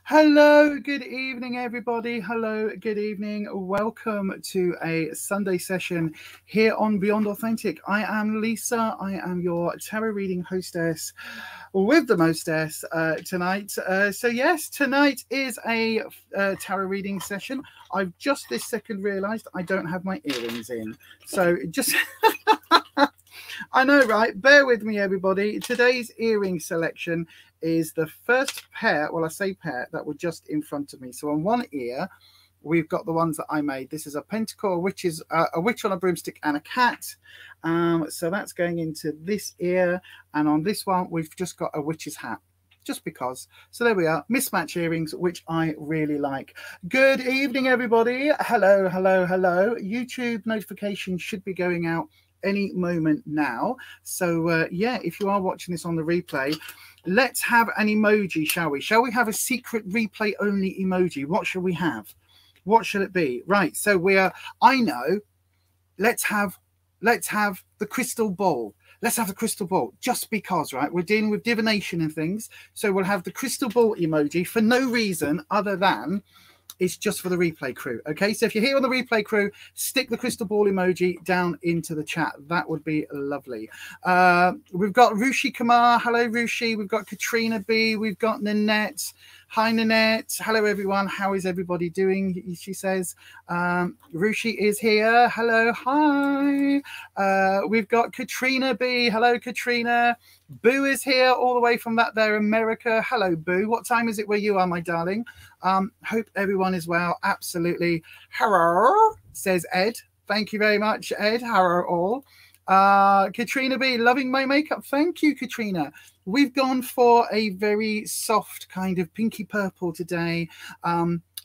Hello, good evening, everybody. Hello, good evening. Welcome to a Sunday session here on Beyond Authentic. I am Lisa. I am your tarot reading hostess with the mostess tonight. So yes, tonight is a tarot reading session. I've just this second realized I don't have my earrings in. So just... I know, right? Bear with me, everybody. Today's earring selection is the first pair, well, I say pair, that were just in front of me. So on one ear, we've got the ones that I made. This is a pentacle, which is a witch on a broomstick and a cat. So that's going into this ear. And on this one, we've just got a witch's hat. Just because. So there we are, mismatch earrings, which I really like. Good evening, everybody. Hello, hello, hello. YouTube notifications should be going out any moment now. So yeah, if you are watching this on the replay, let's have an emoji, shall we? Shall we have a secret replay only emoji? What shall we have? What shall it be? Right, so we are, I know, let's have the crystal ball. Let's have the crystal ball, just because, right? We're dealing with divination and things. So we'll have the crystal ball emoji for no reason other than it's just for the replay crew. Okay, so if you're here on the replay crew, stick the crystal ball emoji down into the chat. That would be lovely. We've got Rushi Kumar. Hello, Rushi. We've got Katrina B. We've got Nanette. Hi, Nanette. Hello, everyone. How is everybody doing? She says. Rushi is here. Hello. Hi. We've got Katrina B. Hello, Katrina. Boo is here all the way from that there America. Hello, Boo. What time is it where you are, my darling? Hope everyone is well. Absolutely. Hello, says Ed. Thank you very much, Ed. Hello, all. Katrina B, loving my makeup. Thank you, Katrina. We've gone for a very soft kind of pinky purple today,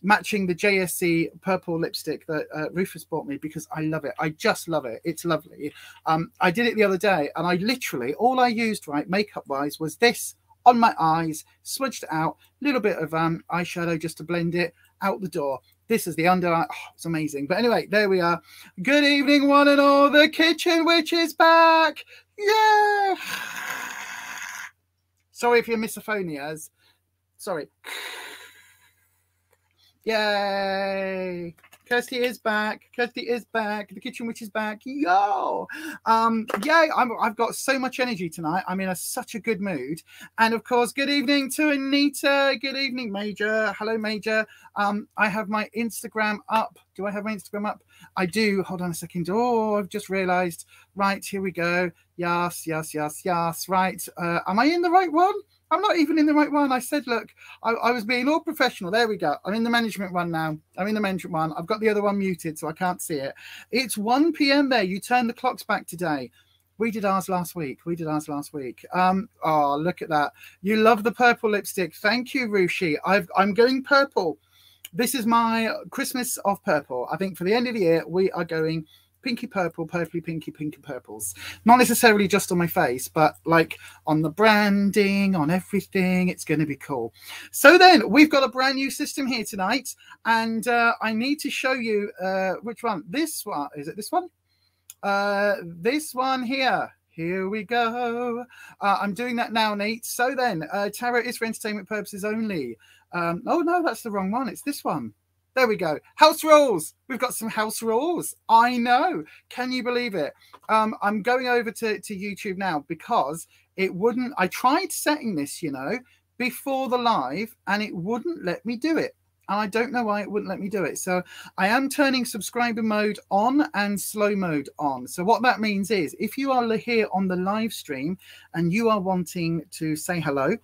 matching the JSC purple lipstick that Rufus bought me because I love it. I just love it. It's lovely. I did it the other day and I literally, all I used, right, makeup wise, was this on my eyes, smudged it out, a little bit of eyeshadow just to blend it, out the door. This is the under eye. Oh, it's amazing. But anyway, there we are. Good evening, one and all. The kitchen witch is back. Yeah. Sorry if you're misophonias. Sorry. Yay. Kirsty is back. Kirsty is back. The kitchen witch is back. Yo. Yay. I've got so much energy tonight. I'm in such a good mood. And of course, good evening to Anita. Good evening, Major. Hello, Major. I have my Instagram up. Do I have my Instagram up? I do. Hold on a second. Oh, I've just realized. Right, here we go. Yes, yes, yes, yes. Right. Am I in the right one? I'm not even in the right one. I said, look, I was being all professional. There we go. I'm in the management one now. I'm in the management one. I've got the other one muted, so I can't see it. It's 1 p.m. there. You turned the clocks back today. We did ours last week. We did ours last week. Oh, look at that. You love the purple lipstick. Thank you, Rushi. I'm going purple. This is my Christmas of purple. I think for the end of the year, we are going pinky purple, purpley pinky, pinky purples. Not necessarily just on my face, but like on the branding, on everything. It's going to be cool. So then we've got a brand new system here tonight, and I need to show you which one. This one. Is it this one? This one here. Here we go. I'm doing that now, Nate. So then, tarot is for entertainment purposes only. Oh no, that's the wrong one. It's this one. There we go. House rules. We've got some house rules. I know. Can you believe it? I'm going over to YouTube now because it wouldn't. I tried setting this, you know, before the live and it wouldn't let me do it. And I don't know why it wouldn't let me do it. So I am turning subscriber mode on and slow mode on. So what that means is if you are here on the live stream and you are wanting to say hello,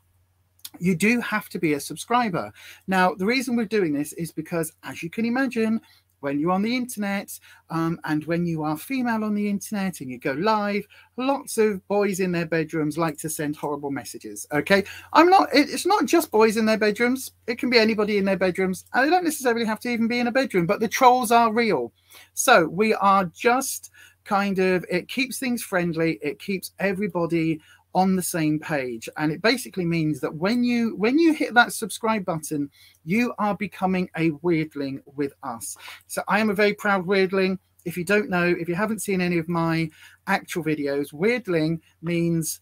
you do have to be a subscriber. Now, the reason we're doing this is because, as you can imagine, when you're on the internet and when you are female on the internet and you go live, lots of boys in their bedrooms like to send horrible messages. Okay, it's not just boys in their bedrooms. It can be anybody in their bedrooms, and they don't necessarily have to even be in a bedroom, but the trolls are real. So we are just kind of, it keeps things friendly. It keeps everybody on the same page, and it basically means that when you hit that subscribe button, you are becoming a weirdling with us. So I am a very proud weirdling. if you don't know, if you haven't seen any of my actual videos, weirdling means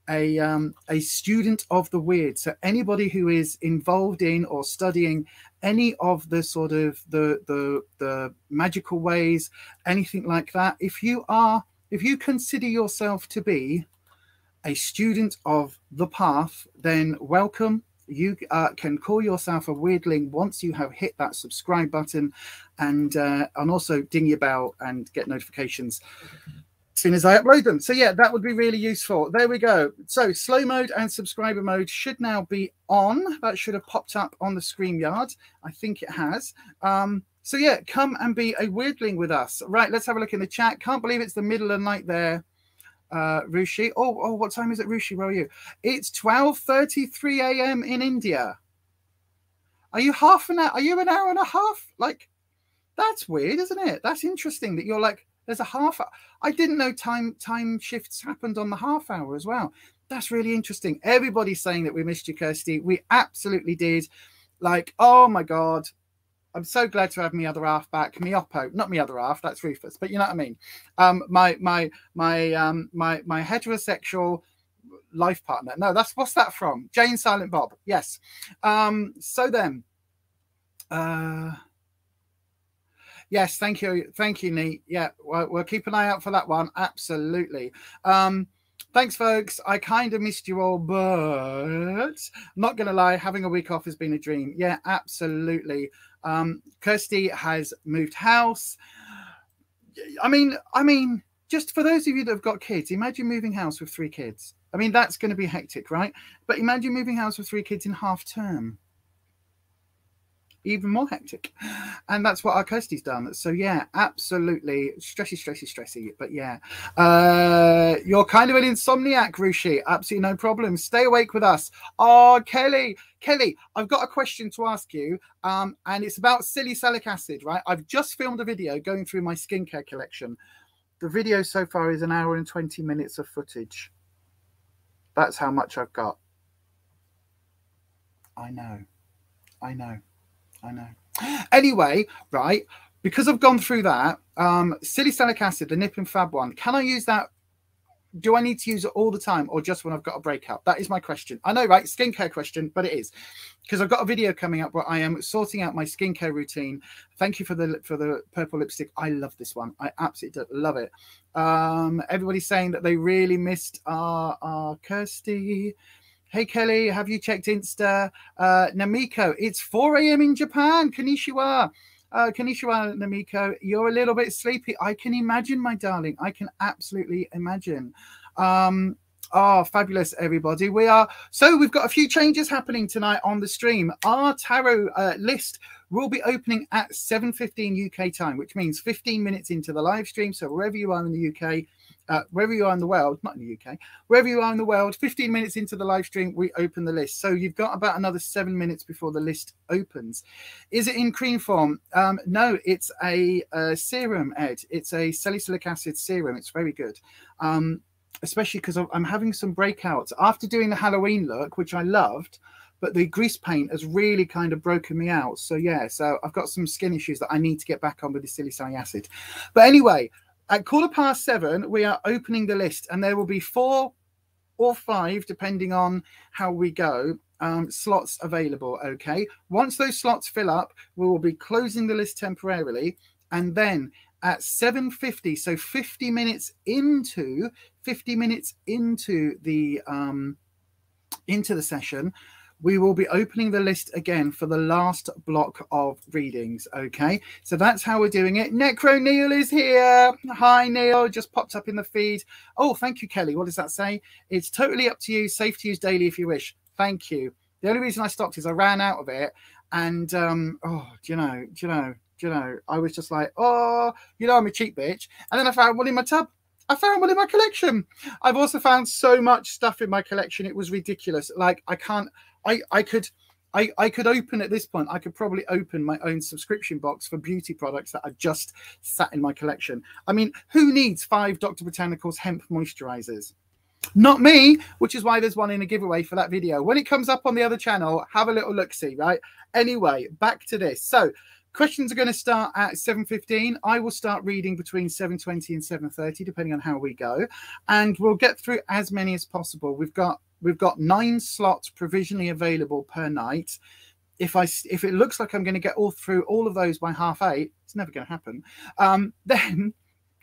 a student of the weird. So anybody who is involved in or studying any of the sort of the magical ways, anything like that, if you consider yourself to be a student of the path, then welcome. You can call yourself a weirdling once you have hit that subscribe button, and also ding your bell and get notifications as soon as I upload them. So yeah, that would be really useful. There we go. So slow mode and subscriber mode should now be on. That should have popped up on the StreamYard. I think it has. So yeah, come and be a weirdling with us. Right, let's have a look in the chat. Can't believe it's the middle of the night there, Rushi. Oh, what time is it, Rushi? Where are you? It's 12:33 a.m. in India. Are you half an hour? Are you an hour and a half? Like, that's weird, isn't it? That's interesting that you're like, there's a half. I didn't know time shifts happened on the half hour as well. That's really interesting. Everybody's saying that we missed you, Kirsty. We absolutely did. Like, oh my God. I'm so glad to have my other half back. Me Oppo, not me other half. That's Rufus, but you know what I mean. My heterosexual life partner. No, what's that from? Jane Silent Bob. Yes. So then. Yes, thank you, Neat. Yeah, we'll keep an eye out for that one. Absolutely. Thanks, folks. I kind of missed you all, but I'm not going to lie, having a week off has been a dream. Yeah, absolutely. Kirsty has moved house. I mean, just for those of you that have got kids, imagine moving house with 3 kids. I mean, that's going to be hectic, right? But imagine moving house with 3 kids in half term. Even more hectic. And that's what our Kirsty's done. So yeah, absolutely stressy. But yeah, you're kind of an insomniac, Rushi. Absolutely no problem. Stay awake with us. Oh, Kelly, I've got a question to ask you. And it's about salicylic acid, right? I've just filmed a video going through my skincare collection. The video so far is 1 hour and 20 minutes of footage. That's how much I've got. I know. Anyway, right, because I've gone through that, salicylic acid, the Nip and Fab one, can I use that? Do I need to use it all the time or just when I've got a breakout? That is my question. I know, right? Skincare question, but it is. Because I've got a video coming up where I am sorting out my skincare routine. Thank you for the purple lipstick. I love this one. I absolutely love it. Everybody's saying that they really missed our Kirsty. Hey, Kelly, have you checked Insta? Namiko, it's 4 a.m. in Japan. Konnichiwa. Konnichiwa, Namiko. You're a little bit sleepy. I can imagine, my darling. I can absolutely imagine. Oh, fabulous, everybody. We've got a few changes happening tonight on the stream. Our tarot list will be opening at 7:15 UK time, which means 15 minutes into the live stream. So wherever you are in the UK, wherever you are in the world, not in the UK, wherever you are in the world, 15 minutes into the live stream, we open the list. So you've got about another 7 minutes before the list opens. Is it in cream form? No, it's a serum, Ed. It's a salicylic acid serum. It's very good. Especially because I'm having some breakouts after doing the Halloween look, which I loved, but the grease paint has really kind of broken me out. So yeah, so I've got some skin issues that I need to get back on with the salicylic acid. But anyway, at 7:15, we are opening the list, and there will be 4 or 5, depending on how we go, slots available, okay? Once those slots fill up, we will be closing the list temporarily, and then at 7:50, so 50 minutes into the session, we will be opening the list again for the last block of readings, okay? So that's how we're doing it. Necro Neil is here. Hi, Neil. Just popped up in the feed. Oh, thank you, Kelly. What does that say? It's totally up to you. Safe to use daily if you wish. Thank you. The only reason I stopped is I ran out of it. And, oh, do you know, I was just like, oh, you know, I'm a cheap bitch. And then I found one in my tub. I found one in my collection. I've also found so much stuff in my collection. It was ridiculous. Like, I could open at this point, I could probably open my own subscription box for beauty products that are just sat in my collection. I mean, who needs 5 Dr. Botanicals hemp moisturizers? Not me, which is why there's one in a giveaway for that video. When it comes up on the other channel, have a little look-see, right? Anyway, back to this. So Questions are going to start at 7:15. I will start reading between 7:20 and 7:30, depending on how we go, and we'll get through as many as possible. We've got 9 slots provisionally available per night. If it looks like I'm going to get through all of those by 7:30, it's never going to happen.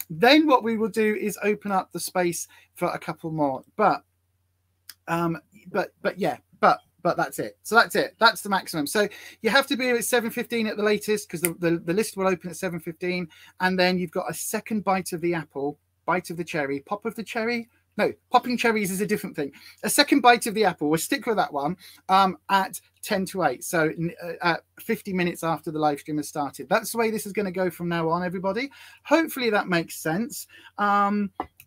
Then what we will do is open up the space for a couple more. But that's it. So that's it. That's the maximum. So you have to be here at 7:15 at the latest, because the list will open at 7:15, and then you've got a second bite of the apple, bite of the cherry, pop of the cherry. No, popping cherries is a different thing. A second bite of the apple. We'll stick with that one at 10 to 8. So 50 minutes after the live stream has started. That's the way this is going to go from now on, everybody. Hopefully that makes sense.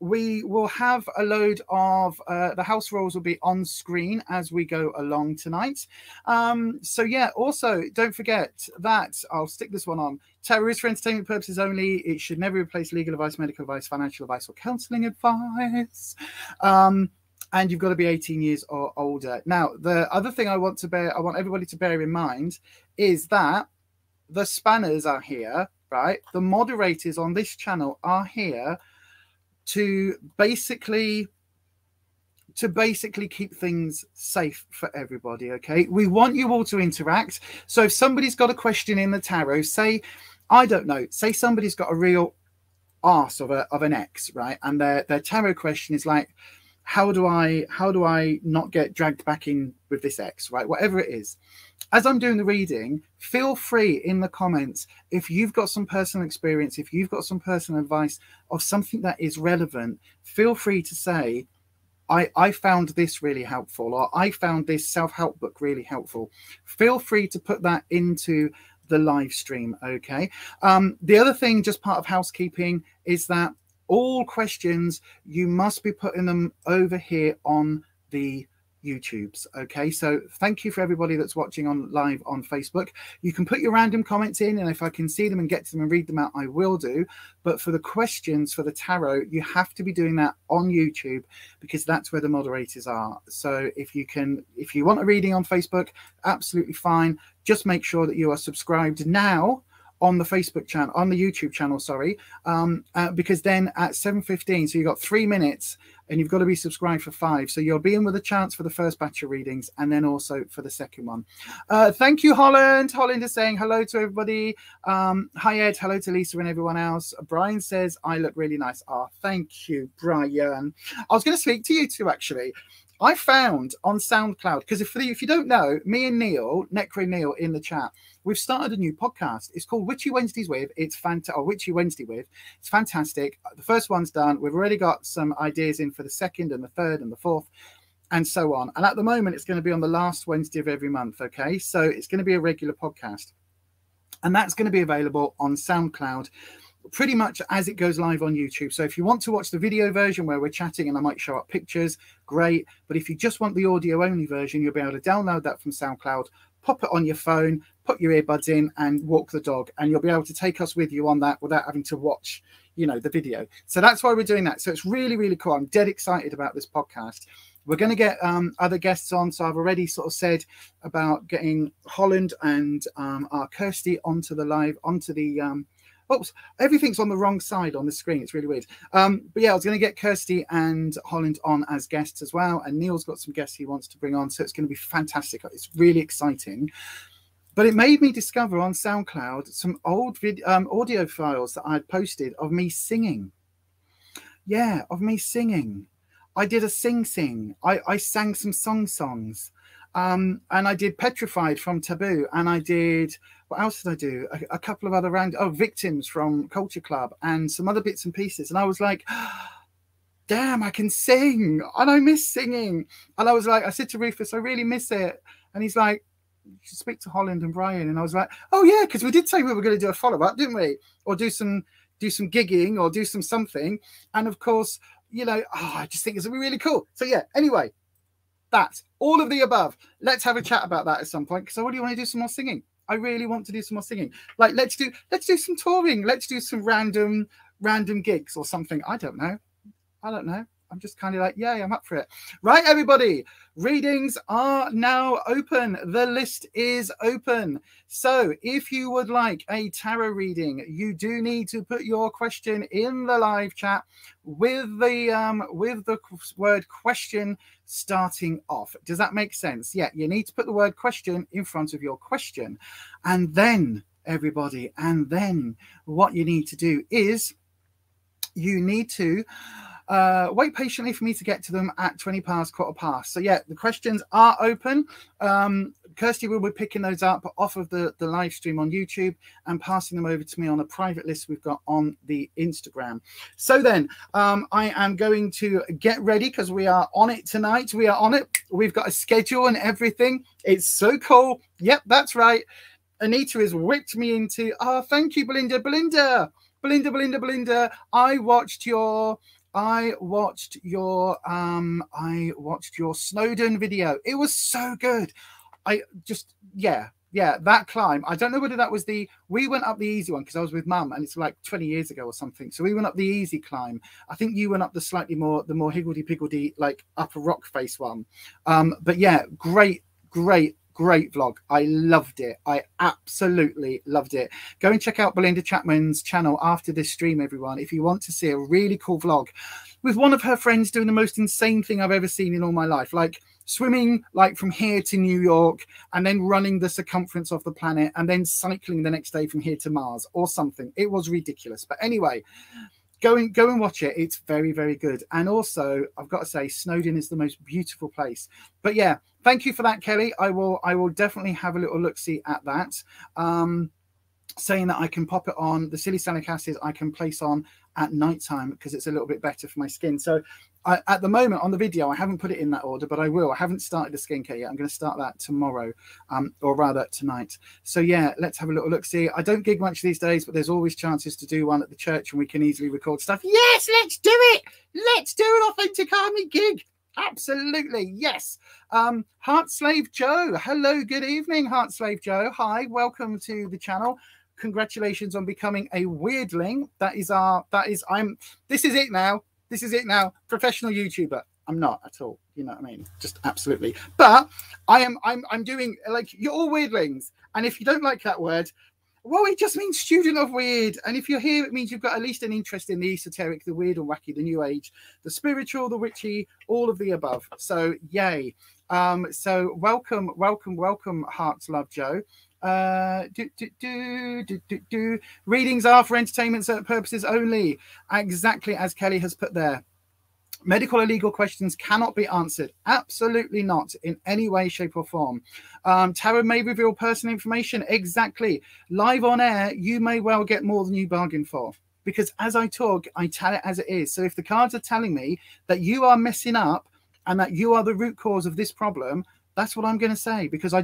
We will have a load of the house rules will be on screen as we go along tonight. So yeah, also don't forget that I'll stick this one on. Tarot is for entertainment purposes only. It should never replace legal advice, medical advice, financial advice, or counseling advice. And you've got to be 18 years or older. Now, the other thing I want everybody to bear in mind is that the spanners are here, right? The moderators on this channel are here to basically keep things safe for everybody. Okay, we want you all to interact. So if somebody's got a question in the tarot, say, I don't know, say somebody's got a real arse of an ex, right, and their tarot question is like, how do I not get dragged back in with this ex, right? Whatever it is. As I'm doing the reading, feel free in the comments, if you've got some personal experience, if you've got some personal advice of something that is relevant, feel free to say, I found this really helpful, or I found this self-help book really helpful. Feel free to put that into the live stream, okay? The other thing, just part of housekeeping, is that all questions, you must be putting them over here on the YouTubes. Okay, so thank you for everybody that's watching on live on Facebook. You can put your random comments in, and if I can see them and get to them and read them out, I will do. But for the questions for the tarot, you have to be doing that on YouTube, because that's where the moderators are. So if you want a reading on Facebook, absolutely fine. Just make sure that you are subscribed now on the Facebook channel, on the YouTube channel, sorry, because then at 7:15, so you've got 3 minutes, and you've got to be subscribed for 5. So you'll be in with a chance for the first batch of readings, and then also for the second one. Thank you, Holland. Holland is saying hello to everybody. Hi, Ed. Hello to Lisa and everyone else. Brian says, I look really nice. Oh, thank you, Brian. I was going to speak to you too, actually. I found on SoundCloud, because if you don't know, me and Neil, Necro Neil in the chat, we've started a new podcast. It's called Witchy Wednesdays with. It's fantastic. Or Witchy Wednesday with. It's fantastic. The first one's done. We've already got some ideas in for the second and the third and the fourth, and so on. And at the moment, it's going to be on the last Wednesday of every month. Okay, so it's going to be a regular podcast, and that's going to be available on SoundCloud pretty much as it goes live on YouTube. So if you want to watch the video version where we're chatting and I might show up pictures, great. But if you just want the audio only version, you'll be able to download that from SoundCloud, pop it on your phone, put your earbuds in and walk the dog, and you'll be able to take us with you on that without having to watch, you know, the video. So that's why we're doing that. So it's really, really cool. I'm dead excited about this podcast. We're going to get other guests on. So I've already sort of said about getting Holland and our Kirsty onto the live, onto the oops, everything's on the wrong side on the screen. It's really weird. But yeah, I was going to get Kirsty and Holland on as guests as well. And Neil's got some guests he wants to bring on. So it's going to be fantastic. It's really exciting. But it made me discover on SoundCloud some old audio files that I'd posted of me singing. Yeah, of me singing. I did a sing. I sang some songs. And I did Petrified from Taboo. And I did... what else did I do? A couple of other Victims from Culture Club and some other bits and pieces. And I was like, damn, I can sing. And I miss singing. And I was like, I said to Rufus, I really miss it. And he's like, you should speak to Holland and Brian. And I was like, oh yeah, because we did say we were going to do a follow-up, didn't we? Or do some gigging or do something. And of course, you know, I just think it's going to be really cool. So yeah, anyway, that's all of the above. Let's have a chat about that at some point, because I really want to do some more singing. I really want to do some more singing. Like, let's do some touring. Let's do some random gigs or something. I don't know. I'm just kind of like, yay, I'm up for it. Right, everybody, readings are now open. The list is open. So if you would like a tarot reading, you do need to put your question in the live chat with the word question starting off. Does that make sense? Yeah, you need to put the word question in front of your question. And then, everybody, and then what you need to do is you need to wait patiently for me to get to them at 20 past, quarter past. So yeah, the questions are open. Kirsty will be picking those up off of the live stream on YouTube and passing them over to me on a private list we've got on the Instagram. So then I am going to get ready because we are on it tonight. We are on it. We've got a schedule and everything. It's so cool. Yep, that's right. Anita has whipped me into, oh, thank you, Belinda. Belinda, I watched your Snowdon video. It was so good. I just, yeah, that climb. I don't know whether that was we went up the easy one because I was with Mum and it's like 20 years ago or something. So we went up the easy climb. I think you went up the more higgledy-piggledy, like upper rock face one. But yeah, great vlog. I loved it. I absolutely loved it. Go and check out Belinda Chapman's channel after this stream, everyone, if you want to see a really cool vlog with one of her friends doing the most insane thing I've ever seen in all my life, like swimming like from here to New York and then running the circumference of the planet and then cycling the next day from here to Mars or something. It was ridiculous. But anyway, go and watch it. It's very, very good. And also, I've got to say, Snowdon is the most beautiful place. But yeah, thank you for that, Kelly. I will definitely have a little look-see at that. Saying that I can pop it on, the silly salicylic acid I can place on at nighttime because it's a little bit better for my skin. So at the moment on the video, I haven't put it in that order, but I will. I haven't started the skincare yet. I'm going to start that tomorrow, or rather tonight. So yeah, let's have a little look. See, I don't gig much these days, but there's always chances to do one at the church and we can easily record stuff. Yes, let's do it. Let's do an authentic army gig. Absolutely, yes. Heart Slave Joe. Hello, good evening, Heart Slave Joe. Hi, welcome to the channel. Congratulations on becoming a weirdling. This is it now. This is it now. Professional YouTuber. I'm not at all. You know what I mean? Just absolutely. But I'm doing, like, you're all weirdlings. And if you don't like that word, well, it just means student of weird. And if you're here, it means you've got at least an interest in the esoteric, the weird or wacky, the new age, the spiritual, the witchy, all of the above. So yay. So welcome, Hearts Love Joe. Readings are for entertainment purposes only, exactly as Kelly has put there. Medical or legal questions cannot be answered. Absolutely not, in any way, shape or form. Tarot may reveal personal information. Exactly. Live on air, you may well get more than you bargained for. Because as I talk, I tell it as it is. So if the cards are telling me that you are messing up and that you are the root cause of this problem, that's what I'm going to say, because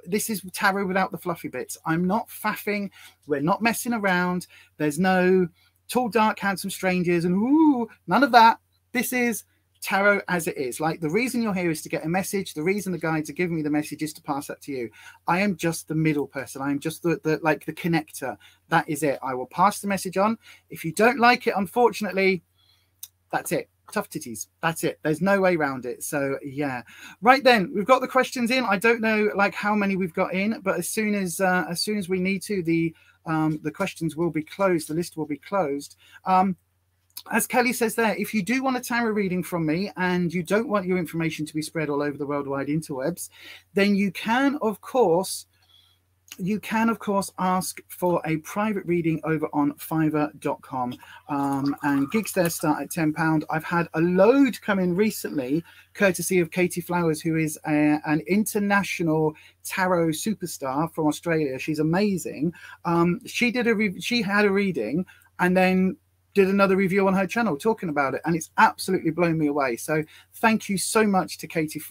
this is tarot without the fluffy bits. I'm not faffing. We're not messing around. There's no tall, dark, handsome strangers and ooh, none of that. This is tarot as it is. Like, the reason you're here is to get a message. The reason the guides are giving me the message is to pass that to you. I am just the middle person. I am just the connector. That is it. I will pass the message on. If you don't like it, unfortunately, that's it. Tough titties. That's it. There's no way around it. So yeah, right then, we've got the questions in. I don't know like how many we've got in, but as soon as we need to, the questions will be closed. The list will be closed. As Kelly says there, if you do want a tarot reading from me and you don't want your information to be spread all over the worldwide interwebs, then you can of course ask for a private reading over on Fiverr.com, and gigs there start at £10. I've had a load come in recently, courtesy of Katie Flowers, who is an international tarot superstar from Australia. She's amazing. She had a reading and then did another review on her channel talking about it, and it's absolutely blown me away. So thank you so much to Katie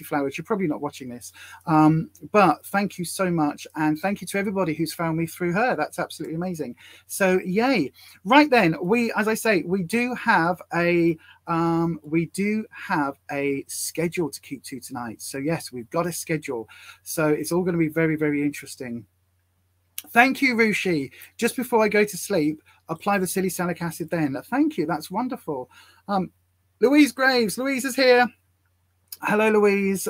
Flowers. You're probably not watching this, but thank you so much, and thank you to everybody who's found me through her. That's absolutely amazing. So yay. Right then, as I say, we do have a schedule to keep to tonight. So yes, we've got a schedule, so it's all going to be very, very interesting. Thank you, Rushi. Just before I go to sleep, apply the silly salicylic acid then. Thank you. That's wonderful. Louise Graves. Louise is here. Hello, Louise.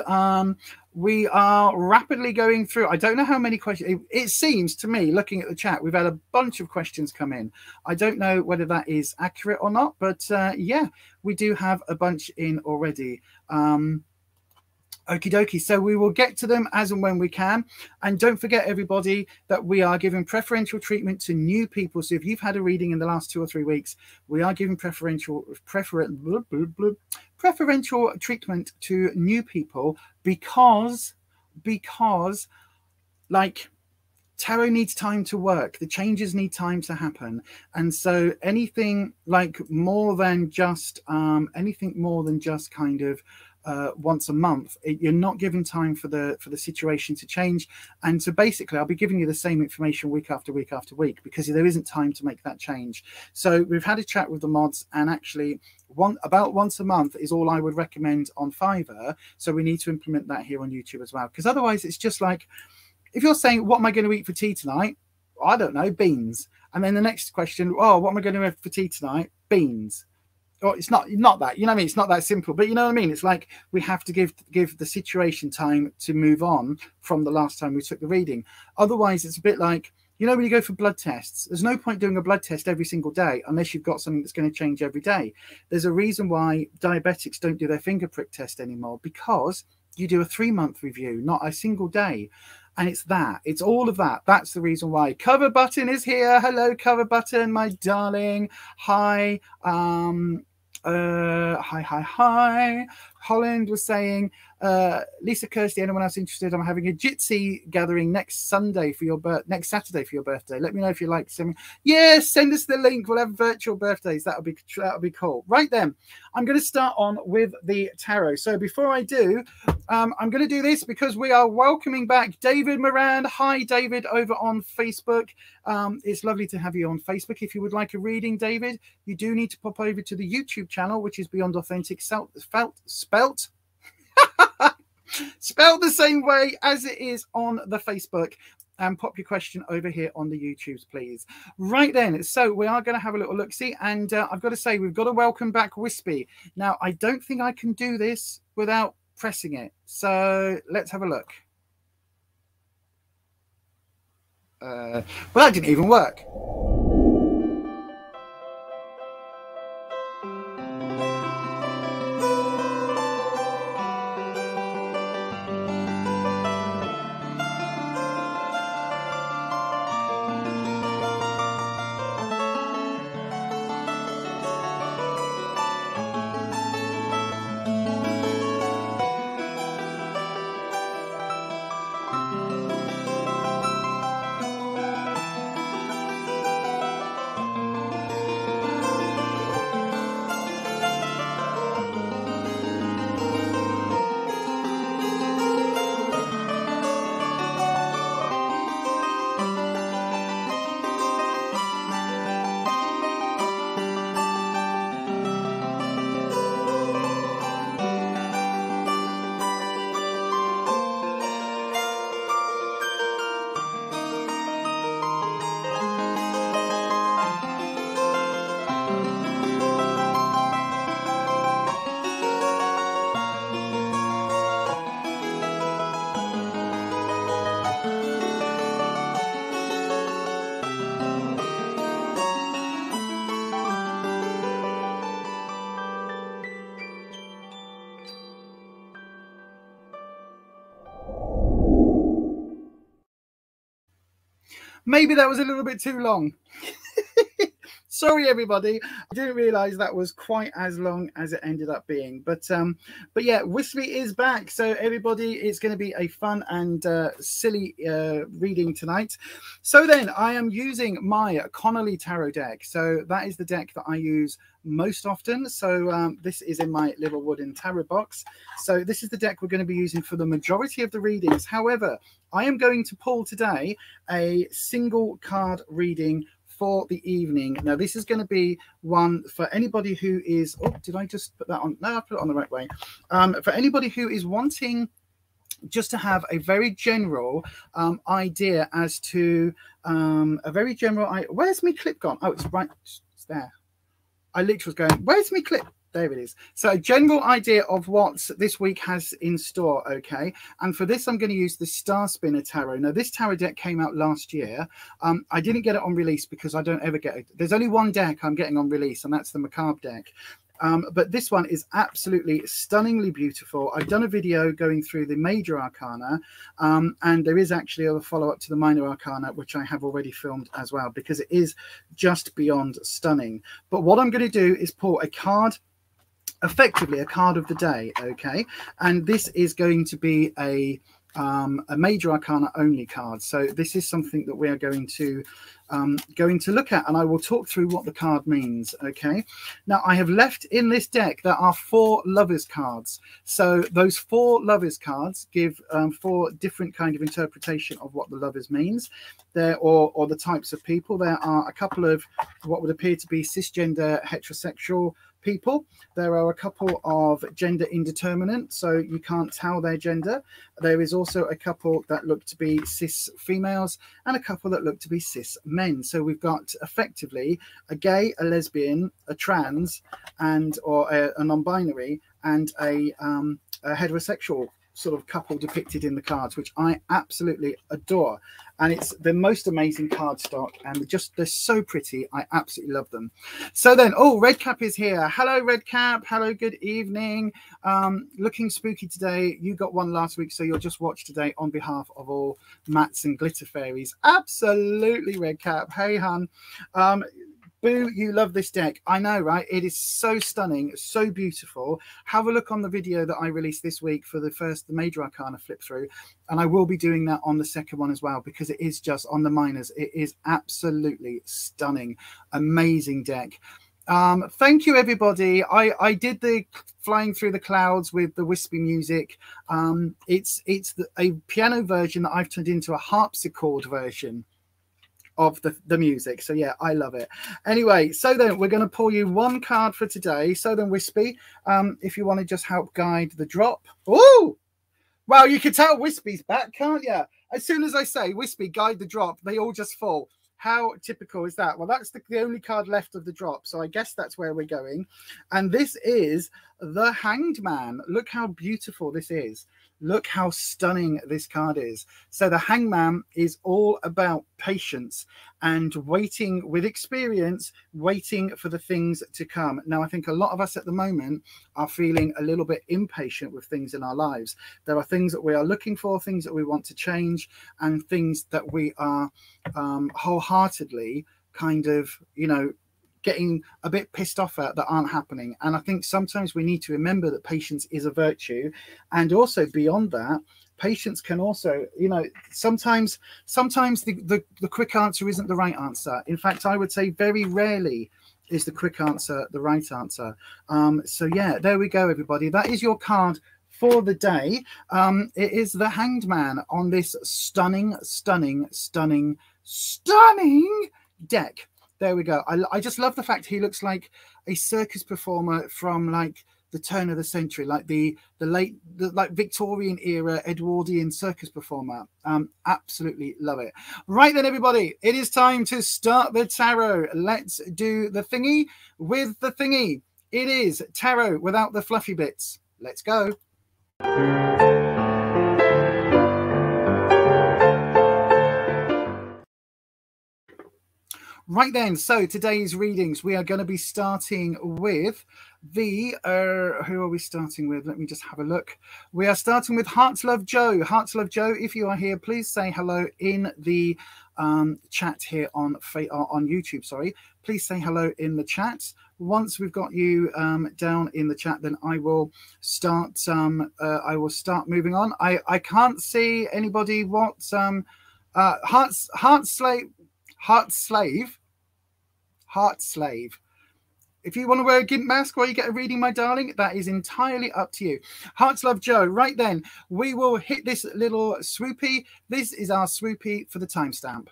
We are rapidly going through. I don't know how many questions. It seems to me, looking at the chat, we've had a bunch of questions come in. I don't know whether that is accurate or not, but yeah, we do have a bunch in already. Okie dokie. So we will get to them as and when we can. And don't forget, everybody, that we are giving preferential treatment to new people. So if you've had a reading in the last 2 or 3 weeks, we are giving preferential treatment to new people because like tarot needs time to work. The changes need time to happen. And so anything like more than just kind of once a month, you're not giving time for the situation to change. And so basically I'll be giving you the same information week after week after week because there isn't time to make that change. So we've had a chat with the mods, and actually about once a month is all I would recommend on Fiverr. So we need to implement that here on YouTube as well, because otherwise it's just like, if you're saying, what am I going to eat for tea tonight? I don't know, beans. And then the next question, oh, what am I going to have for tea tonight? Beans. Or it's not that, you know what I mean? It's not that simple, but you know what I mean? It's like we have to give the situation time to move on from the last time we took the reading. Otherwise, it's a bit like, you know, when you go for blood tests, there's no point doing a blood test every single day unless you've got something that's going to change every day. There's a reason why diabetics don't do their finger prick test anymore, because you do a 3-month review, not a single day. And it's all of that. That's the reason why. Cover Button is here. Hello, Cover Button, my darling. Hi. Hi. Holland was saying, Lisa, Kirsty, anyone else interested? I'm having a Jitsi gathering next Saturday for your birthday. Let me know if you like some. Yeah, send us the link. We'll have virtual birthdays. That'll be cool. Right then, I'm going to start on with the tarot. So before I do, I'm going to do this because we are welcoming back David Moran. Hi, David, over on Facebook. It's lovely to have you on Facebook. If you would like a reading, David, you do need to pop over to the YouTube channel, which is Beyond Authentic, spelled the same way as it is on the Facebook, and pop your question over here on the YouTubes, please. Right then, so we are going to have a little look-see, and I've got to say, we've got to welcome back Wispy. Now, I don't think I can do this without pressing it, so let's have a look. Well, that didn't even work. Maybe that was a little bit too long. Sorry, everybody. I didn't realize that was quite as long as it ended up being. But yeah, Wispy is back. So everybody, it's going to be a fun and silly reading tonight. So then I am using my Connolly Tarot deck. So that is the deck that I use most often. So this is in my little wooden tarot box. So this is the deck we're going to be using for the majority of the readings. However, I am going to pull today a single card reading for the evening. Now, this is going to be one for anybody who is, oh, did I just put that on? No, I put it on the right way. For anybody who is wanting just to have a very general idea as to a very general, where's my clip gone? Oh, it's right, it's there. I literally was going, where's my clip? There it is. So a general idea of what this week has in store, okay? And for this, I'm going to use the Star Spinner Tarot. Now, this tarot deck came out last year. I didn't get it on release because I don't ever get it. There's only one deck I'm getting on release, and that's the Macabre deck. But this one is absolutely stunningly beautiful. I've done a video going through the major arcana, and there is actually a follow-up to the minor arcana, which I have already filmed as well, because it is just beyond stunning. But what I'm going to do is pull a card, effectively a card of the day, okay? And this is going to be a major arcana only card. So this is something that we are going to look at, and I will talk through what the card means, okay? Now, I have left in this deck, there are 4 lovers cards. So those 4 lovers cards give 4 different kind of interpretation of what the lovers means there, or the types of people. There are a couple of what would appear to be cisgender heterosexual people. There are a couple of gender indeterminate, so you can't tell their gender. There is also a couple that look to be cis females and a couple that look to be cis men. So we've got effectively a gay, a lesbian, a trans, or a non-binary, and a heterosexual sort of couple depicted in the cards, which I absolutely adore. And it's the most amazing cardstock, and just they're so pretty. I absolutely love them. So then, oh, Redcap is here. Hello, Redcap. Hello, good evening. Looking spooky today. You got one last week, so you'll just watch today on behalf of all Mats and Glitter Fairies. Absolutely, Redcap. Hey, hun. Boo, you love this deck. I know, right? It is so stunning, so beautiful. Have a look on the video that I released this week for the major arcana flip through. And I will be doing that on the second one as well, because it is just on the minors. It is absolutely stunning. Amazing deck. Thank you, everybody. I did the flying through the clouds with the wispy music. It's a piano version that I've turned into a harpsichord version of the music. So yeah, I love it. Anyway, so then we're going to pull you one card for today. So then, Wispy, if you want to just help guide the drop. Oh, well, you can tell Wispy's back, can't you? As soon as I say Wispy, guide the drop, they all just fall. How typical is that? Well, that's the only card left of the drop, so I guess that's where we're going. And this is the Hanged Man. Look how beautiful this is. Look how stunning this card is. So the Hangman is all about patience and waiting with experience, waiting for the things to come. Now, I think a lot of us at the moment are feeling a little bit impatient with things in our lives. There are things that we are looking for, things that we want to change, and things that we are wholeheartedly kind of, you know, getting a bit pissed off at that aren't happening. And I think sometimes we need to remember that patience is a virtue, and also beyond that, patience can also, you know, sometimes the quick answer isn't the right answer. In fact, I would say very rarely is the quick answer the right answer. So yeah, there we go, everybody. That is your card for the day. It is the Hanged Man on this stunning deck. There we go. I just love the fact he looks like a circus performer from like the turn of the century, like the like Victorian era Edwardian circus performer. Absolutely love it. Right then, everybody, it is time to start the tarot. Let's do the thingy with the thingy. It is tarot without the fluffy bits. Let's go. Right then, so today's readings, we are going to be starting with the, who are we starting with? Let me just have a look. We are starting with Hearts Love Joe. Hearts Love Joe, if you are here, please say hello in the chat here on YouTube, sorry. Please say hello in the chat. Once we've got you down in the chat, then I will start moving on. I can't see anybody. What Heart Slave. If you want to wear a gimp mask while you get a reading, my darling, that is entirely up to you. Hearts Love Joe. Right then, we will hit this little swoopy. This is our swoopy for the timestamp.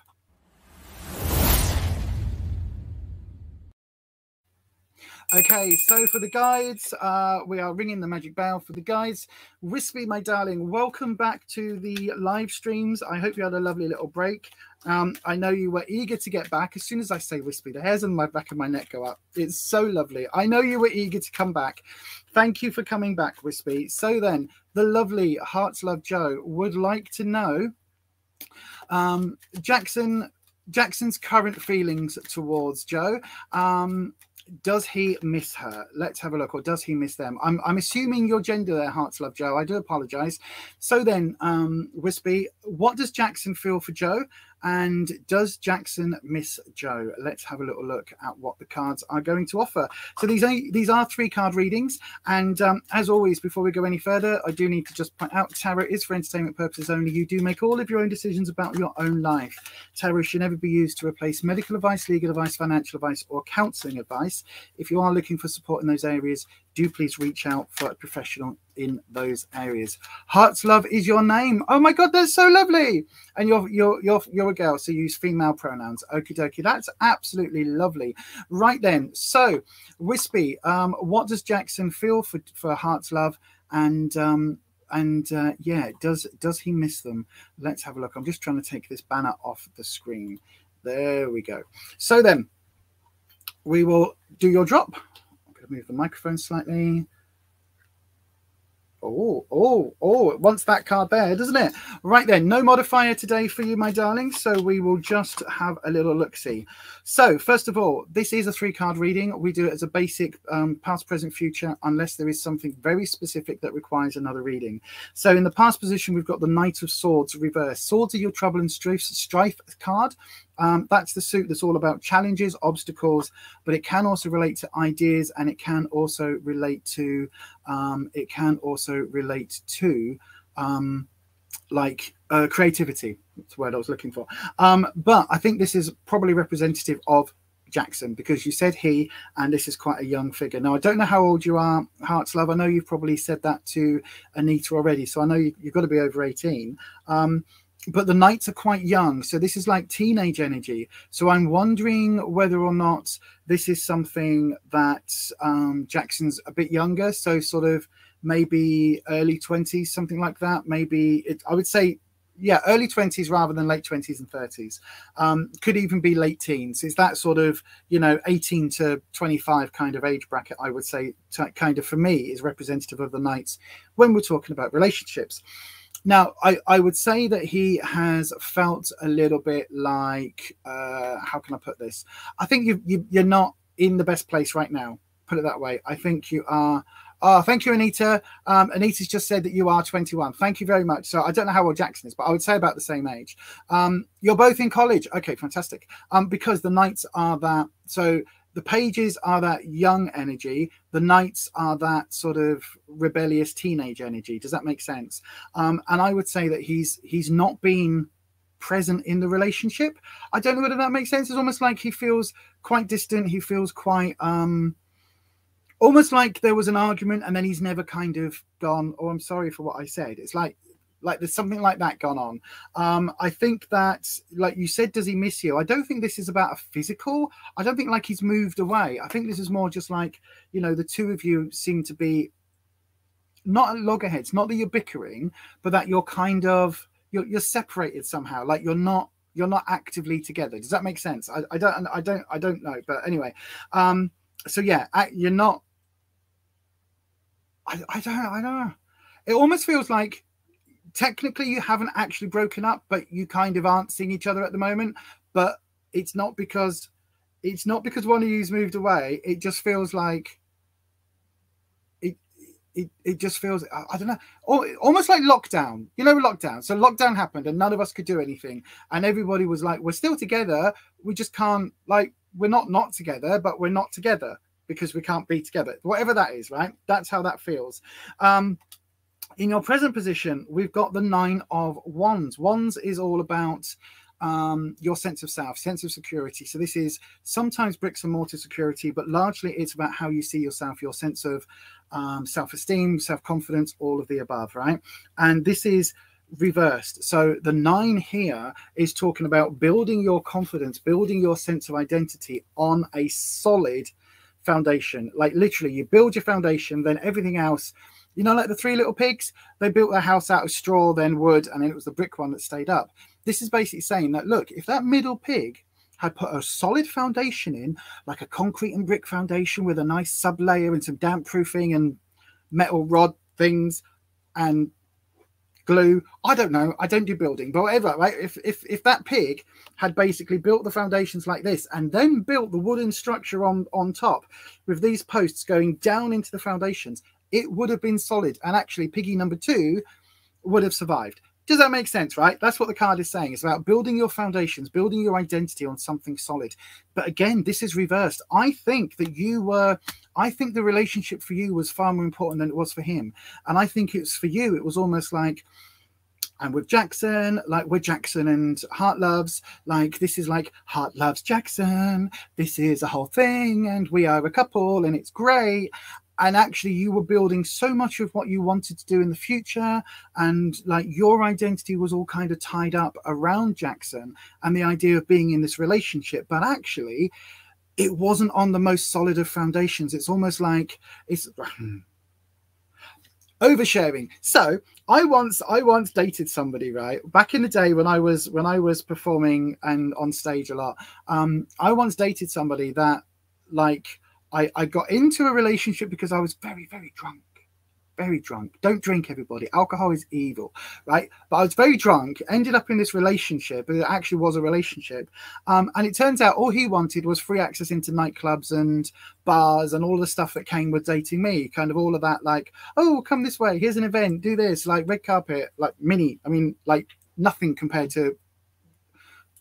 Okay, so for the guides, we are ringing the magic bell for the guides. Wispy, my darling, welcome back to the live streams. I hope you had a lovely little break. I know you were eager to get back. As soon as I say Wispy, the hairs on my back of my neck go up. It's so lovely. I know you were eager to come back. Thank you for coming back, Wispy. So then, the lovely Hearts Love Joe would like to know Jackson's current feelings towards Joe. Does he miss her? Let's have a look. Or does he miss them? I'm assuming your gender there, Hearts Love Joe. I do apologize. So then, Wispy, what does Jackson feel for Joe? And does Jackson miss Joe? Let's have a little look at what the cards are going to offer. So these are 3-card readings. And as always, before we go any further, I do need to just point out tarot is for entertainment purposes only. You do make all of your own decisions about your own life. Tarot should never be used to replace medical advice, legal advice, financial advice, or counseling advice. If you are looking for support in those areas, do please reach out for a professional in those areas. Hearts Love is your name. Oh my God, that's so lovely. And you're a girl, so use female pronouns. Okie dokie, that's absolutely lovely. Right then, so Wispy, what does Jackson feel for Hearts Love? And yeah, does he miss them? Let's have a look. I'm just trying to take this banner off the screen. There we go. So then we will do your drop. I'm going to move the microphone slightly. Oh, it wants that card there, doesn't it? Right then, no modifier today for you, my darling. So we will just have a little look-see. So first of all, this is a 3-card reading. We do it as a basic past, present, future, unless there is something very specific that requires another reading. So in the past position, we've got the Knight of Swords reversed. Swords are your trouble and strife card. That's the suit that's all about challenges, obstacles, but it can also relate to ideas, and it can also relate to creativity. That's the word I was looking for. But I think this is probably representative of Jackson, because you said he, and this is quite a young figure. Now, I don't know how old you are, Hearts Love. I know you've probably said that to Anita already, so I know you've got to be over 18. But the Knights are quite young, so this is like teenage energy. So I'm wondering whether or not this is something that Jackson's a bit younger, so sort of maybe early 20s, something like that. Maybe I would say, yeah, early 20s rather than late 20s and 30s. Could even be late teens. Is that sort of, 18 to 25 kind of age bracket, I would say, kind of for me is representative of the Knights when we're talking about relationships. Now, I would say that he has felt a little bit like, how can I put this? I think you're not in the best place right now. Put it that way. I think you are. Oh, thank you, Anita. Anita's just said that you are 21. Thank you very much. So I don't know how old Jackson is, but I would say about the same age. You're both in college. Okay, fantastic. Because the Knights are that. So the Pages are that young energy. The Knights are that sort of rebellious teenage energy. Does that make sense? And I would say that he's not been present in the relationship. I don't know whether that makes sense. It's almost like he feels quite distant. He feels quite almost like there was an argument and then he's never kind of gone, oh, I'm sorry for what I said. It's like there's something like that gone on. I think that, like you said, does he miss you? I don't think this is about a physical. I don't think like he's moved away. I think this is more just like, the two of you seem to be not at loggerheads, not that you're bickering, but that you're kind of, you're separated somehow. Like you're not actively together. Does that make sense? I don't know. But anyway, so yeah, you're not, I don't know. It almost feels like technically you haven't actually broken up, but you kind of aren't seeing each other at the moment. But it's not because one of you's moved away. It just feels like it just feels, I don't know, almost like lockdown. Lockdown. So lockdown happened and none of us could do anything. And everybody was like, we're still together. We just can't, like, we're not together, but we're not together because we can't be together. Whatever that is, right? That's how that feels. In your present position, we've got the 9 of Wands. Wands is all about your sense of self, sense of security. So this is sometimes bricks and mortar security, but largely it's about how you see yourself, your sense of self-esteem, self-confidence, all of the above, right? And this is reversed. So the 9 here is talking about building your confidence, building your sense of identity on a solid foundation. Like literally you build your foundation, then everything else, you know, like the Three Little Pigs, they built their house out of straw, then wood, and then it was the brick one that stayed up. This is basically saying that, look, if that middle pig had put a solid foundation in, like a concrete and brick foundation with a nice sub layer and some damp proofing and metal rod things and glue, I don't know, I don't do building, but whatever, right? If that pig had basically built the foundations like this and then built the wooden structure on top with these posts going down into the foundations, it would have been solid, and actually piggy number 2 would have survived. Does that make sense? Right? That's what the card is saying. It's about building your foundations, building your identity on something solid. But again, this is reversed. I think the relationship for you was far more important than it was for him. And I think it's for you, it was almost like, and with Jackson, like with Jackson and Heart Loves, like this is like Heart Loves Jackson, this is a whole thing, and we are a couple, and it's great. And actually you were building so much of what you wanted to do in the future, and like your identity was all kind of tied up around Jackson and the idea of being in this relationship. But actually it wasn't on the most solid of foundations. It's almost like it's oversharing. So I once dated somebody, right, back in the day when I was performing and on stage a lot. I once dated somebody that, like, I got into a relationship because I was very, very drunk. Very drunk. Don't drink, everybody. Alcohol is evil, right? But I was very drunk, ended up in this relationship, and it actually was a relationship. And it turns out all he wanted was free access into nightclubs and bars and all the stuff that came with dating me. Kind of all of that, like, oh, come this way, here's an event, do this, like red carpet, like mini. I mean, like nothing compared to,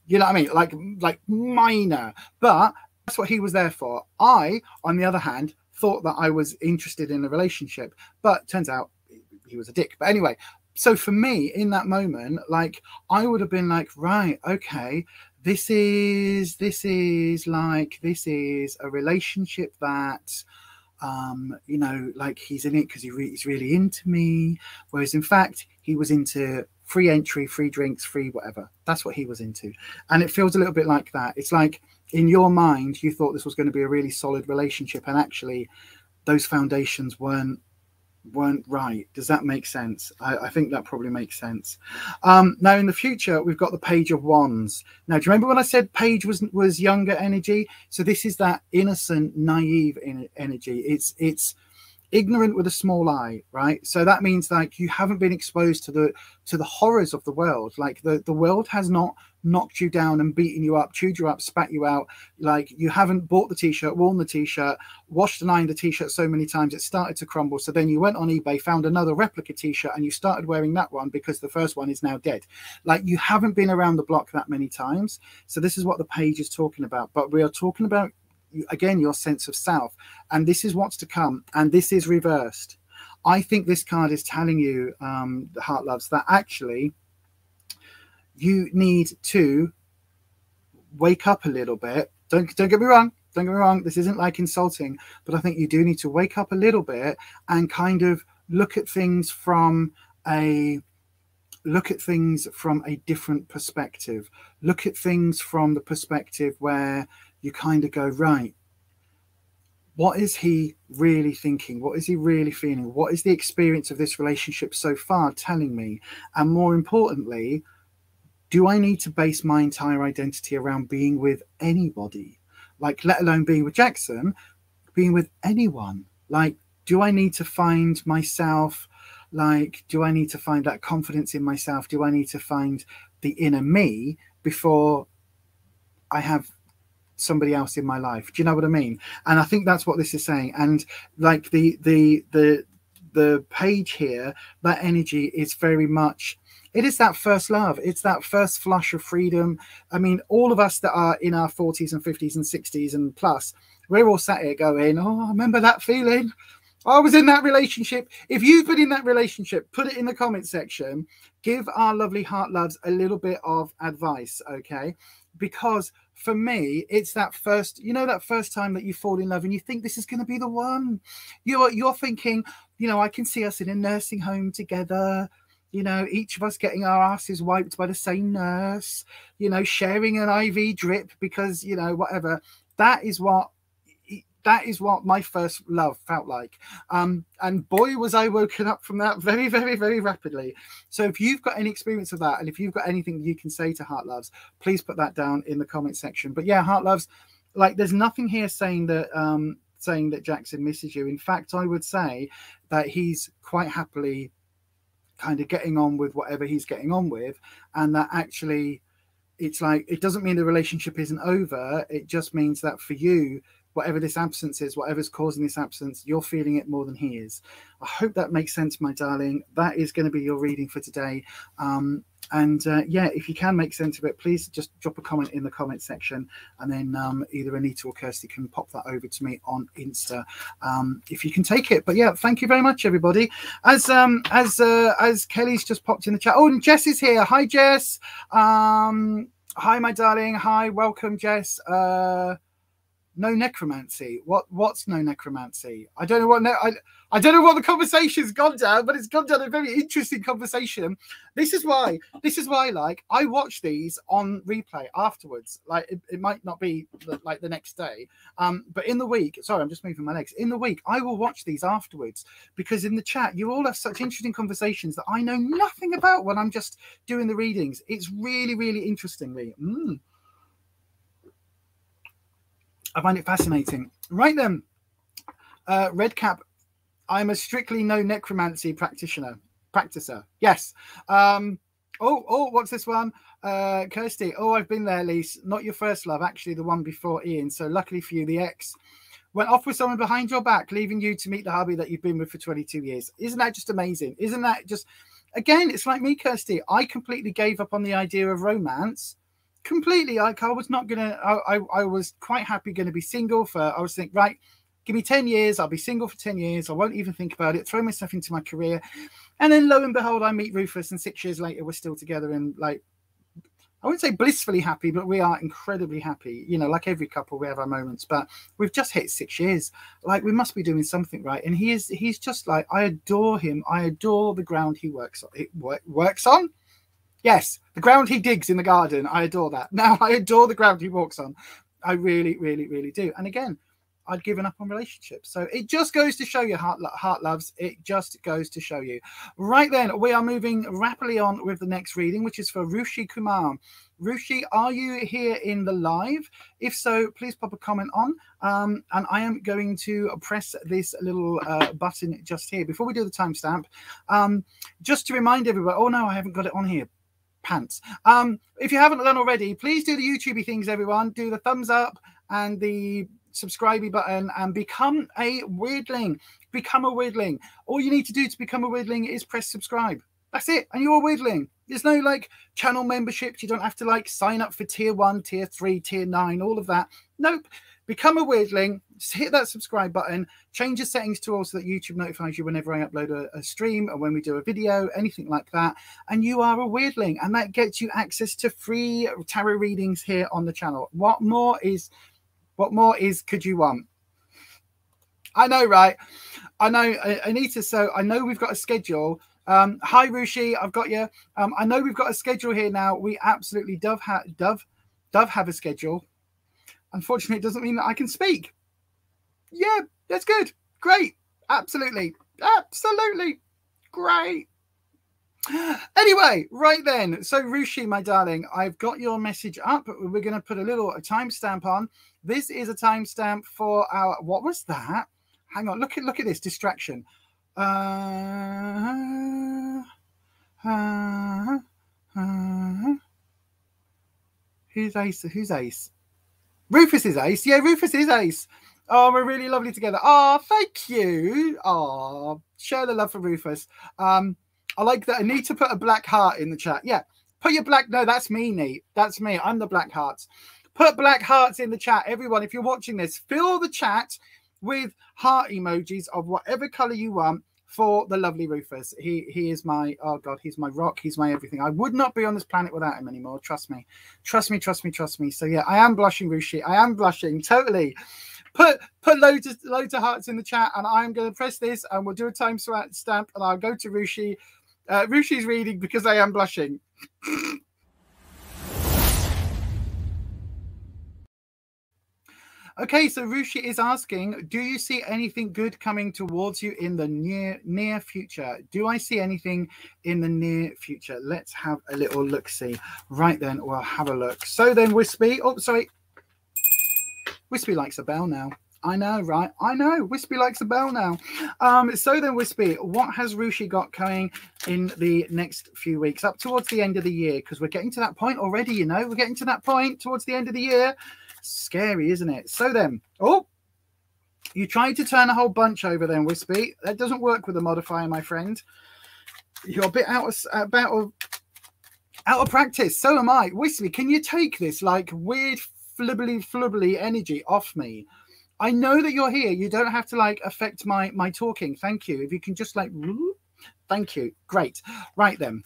you know what I mean? Like minor. But that's what he was there for. I, on the other hand, thought that I was interested in a relationship, but turns out he was a dick. But anyway, so for me in that moment, like I would have been like, right, okay, this is a relationship that, you know, like he's in it because he's really into me. Whereas in fact, he was into free entry, free drinks, free whatever. That's what he was into. And it feels a little bit like that. It's like in your mind, you thought this was going to be a really solid relationship, and actually those foundations weren't right. Does that make sense? I think that probably makes sense. Now in the future, we've got the Page of Wands. Now, do you remember when I said Page was younger energy? So this is that innocent, naive energy. It's ignorant with a small I, right? So that means like you haven't been exposed to the horrors of the world. Like the world has not knocked you down and beaten you up, chewed you up, spat you out. Like you haven't bought the t-shirt, worn the t-shirt, washed and ironed the t-shirt so many times it started to crumble. So then you went on eBay, found another replica t-shirt, and you started wearing that one because the first one is now dead. Like you haven't been around the block that many times. So this is what the page is talking about. But we are talking about, again, your sense of self, and this is what's to come, and this is reversed. I think this card is telling you, the Heart Loves, that actually you need to wake up a little bit. Don't get me wrong. Don't get me wrong. This isn't like insulting, but I think you do need to wake up a little bit and kind of look at things from a different perspective. Look at things from the perspective where you kind of go, right, what is he really thinking? What is he really feeling? What is the experience of this relationship so far telling me? And more importantly, do I need to base my entire identity around being with anybody? Like, let alone being with Jackson, being with anyone? Like, do I need to find myself? Like, do I need to find that confidence in myself? Do I need to find the inner me before I have somebody else in my life? Do you know what I mean? And I think that's what this is saying. And like the page here, that energy is very much, it is that first love. It's that first flush of freedom. I mean, all of us that are in our 40s and 50s and 60s and plus, we're all sat here going, oh, I remember that feeling. I was in that relationship. If you've been in that relationship, put it in the comment section. Give our lovely Heart Loves a little bit of advice, okay? Because for me, it's that first, you know, that first time that you fall in love and you think this is going to be the one. You're thinking, you know, I can see us in a nursing home together. You know, each of us getting our asses wiped by the same nurse, you know, sharing an IV drip because, you know, whatever. That is what That is what my first love felt like. And boy, was I woken up from that very, very, very rapidly. So if you've got any experience of that, and if you've got anything you can say to Heart Loves, please put that down in the comment section. But yeah, Heart Loves, like, there's nothing here saying that Jackson misses you. In fact, I would say that he's quite happily kind of getting on with whatever he's getting on with, and that actually it's like, it doesn't mean the relationship isn't over. It just means that for you, whatever this absence is, whatever's causing this absence, you're feeling it more than he is. I hope that makes sense, my darling. That is going to be your reading for today. Yeah, if you can make sense of it, please just drop a comment in the comment section, and then either Anita or Kirsty can pop that over to me on Insta if you can take it. But yeah, thank you very much, everybody. As Kelly's just popped in the chat. Oh, and Jess is here. Hi, Jess. Hi, my darling. Hi, welcome, Jess. No necromancy. What's no necromancy? I don't know what I don't know what the conversation's gone down, but it's gone down a very interesting conversation. This is why like I watch these on replay afterwards. Like it might not be like the next day, but in the week, sorry, I'm just moving my legs. In the week, I will watch these afterwards, because in the chat you all have such interesting conversations that I know nothing about when I'm just doing the readings. It's really, really interestingly. I find it fascinating. Right then, Redcap, I'm a strictly no necromancy practicer. Yes. Oh, what's this one? Kirsty. Oh, I've been there, Lise. Not your first love, actually the one before Ian. So luckily for you, the ex went off with someone behind your back, leaving you to meet the hubby that you've been with for 22 years. Isn't that just amazing? Isn't that just, again, it's like me, Kirsty. I completely gave up on the idea of romance. Completely. Like I was not gonna, I was quite happy going to be single for, I was thinking, right, give me 10 years, I'll be single for 10 years, I won't even think about it, throw myself into my career. And then lo and behold, I meet Rufus, and 6 years later we're still together, and like, I wouldn't say blissfully happy, but we are incredibly happy. You know, like every couple, we have our moments, but we've just hit 6 years. Like, we must be doing something right. And he's just like, I adore him. I adore the ground he works on. Yes, the ground he digs in the garden. I adore that. Now I adore the ground he walks on. I really, really, really do. And again, I'd given up on relationships. So it just goes to show you, heart loves. It just goes to show you. Right then, we are moving rapidly on with the next reading, which is for Rushi Kumar. Rushi, are you here in the live? If so, please pop a comment on. And I am going to press this little button just here before we do the timestamp. Just to remind everybody, oh no, I haven't got it on here. Pants. If you haven't done already, please do the YouTubey things, everyone. Do the thumbs up and the subscribe button and become a weirdling. Become a weirdling. All you need to do to become a weirdling is press subscribe. That's it, and you're a weirdling. There's no like channel memberships. You don't have to like sign up for tier 1, tier 3, tier 9, all of that. Nope. Become a weirdling. Just hit that subscribe button. Change the settings to all so that YouTube notifies you whenever I upload a stream or when we do a video, anything like that. And you are a weirdling, and that gets you access to free tarot readings here on the channel. What more could you want? I know, right? I know, Anita. So I know we've got a schedule. Hi, Rushi. I've got you. I know we've got a schedule here now. We absolutely have a schedule. Unfortunately, it doesn't mean that I can speak. Yeah, that's good. Great. Absolutely. Absolutely. Great. Anyway, right then. So, Rushi, my darling, I've got your message up. We're going to put a timestamp on. This is a timestamp for our... What was that? Hang on. Look at this distraction. Who's Ace? Who's Ace? Rufus is Ace. Yeah, Rufus is Ace. Oh, we're really lovely together. Oh, thank you. Oh, share the love for Rufus. I like that. Anita put a black heart in the chat. Yeah, put your black. No, that's me, Neat. That's me. I'm the black hearts. Put black hearts in the chat. Everyone, if you're watching this, fill the chat with heart emojis of whatever color you want for the lovely Rufus. He is my, oh God, he's my rock. He's my everything. I would not be on this planet without him anymore. Trust me. Trust me, trust me, trust me. So yeah, I am blushing, Rushi. I am blushing. Totally. Put loads of hearts in the chat, and I'm going to press this, and we'll do a time stamp, and I'll go to Rushi. Rushi's reading because I am blushing. Okay, so Rushi is asking, do you see anything good coming towards you in the near future? Do I see anything in the near future? Let's have a little look-see. Right then, we'll have a look. So then, Wispy, oh, sorry. Wispy likes a bell now. I know, right? I know. Wispy likes a bell now. So then, Wispy, what has Rushi got coming in the next few weeks, up towards the end of the year? Because we're getting to that point already, you know. We're getting to that point towards the end of the year. Scary, isn't it? So then, oh, you tried to turn a whole bunch over then, Wispy. That doesn't work with a modifier, my friend. You're a bit out of practice. So am I. Wispy, can you take this like weird flubbly energy off me? I know that you're here. You don't have to like affect my talking. Thank you. If you can just like, thank you. Great. Right then.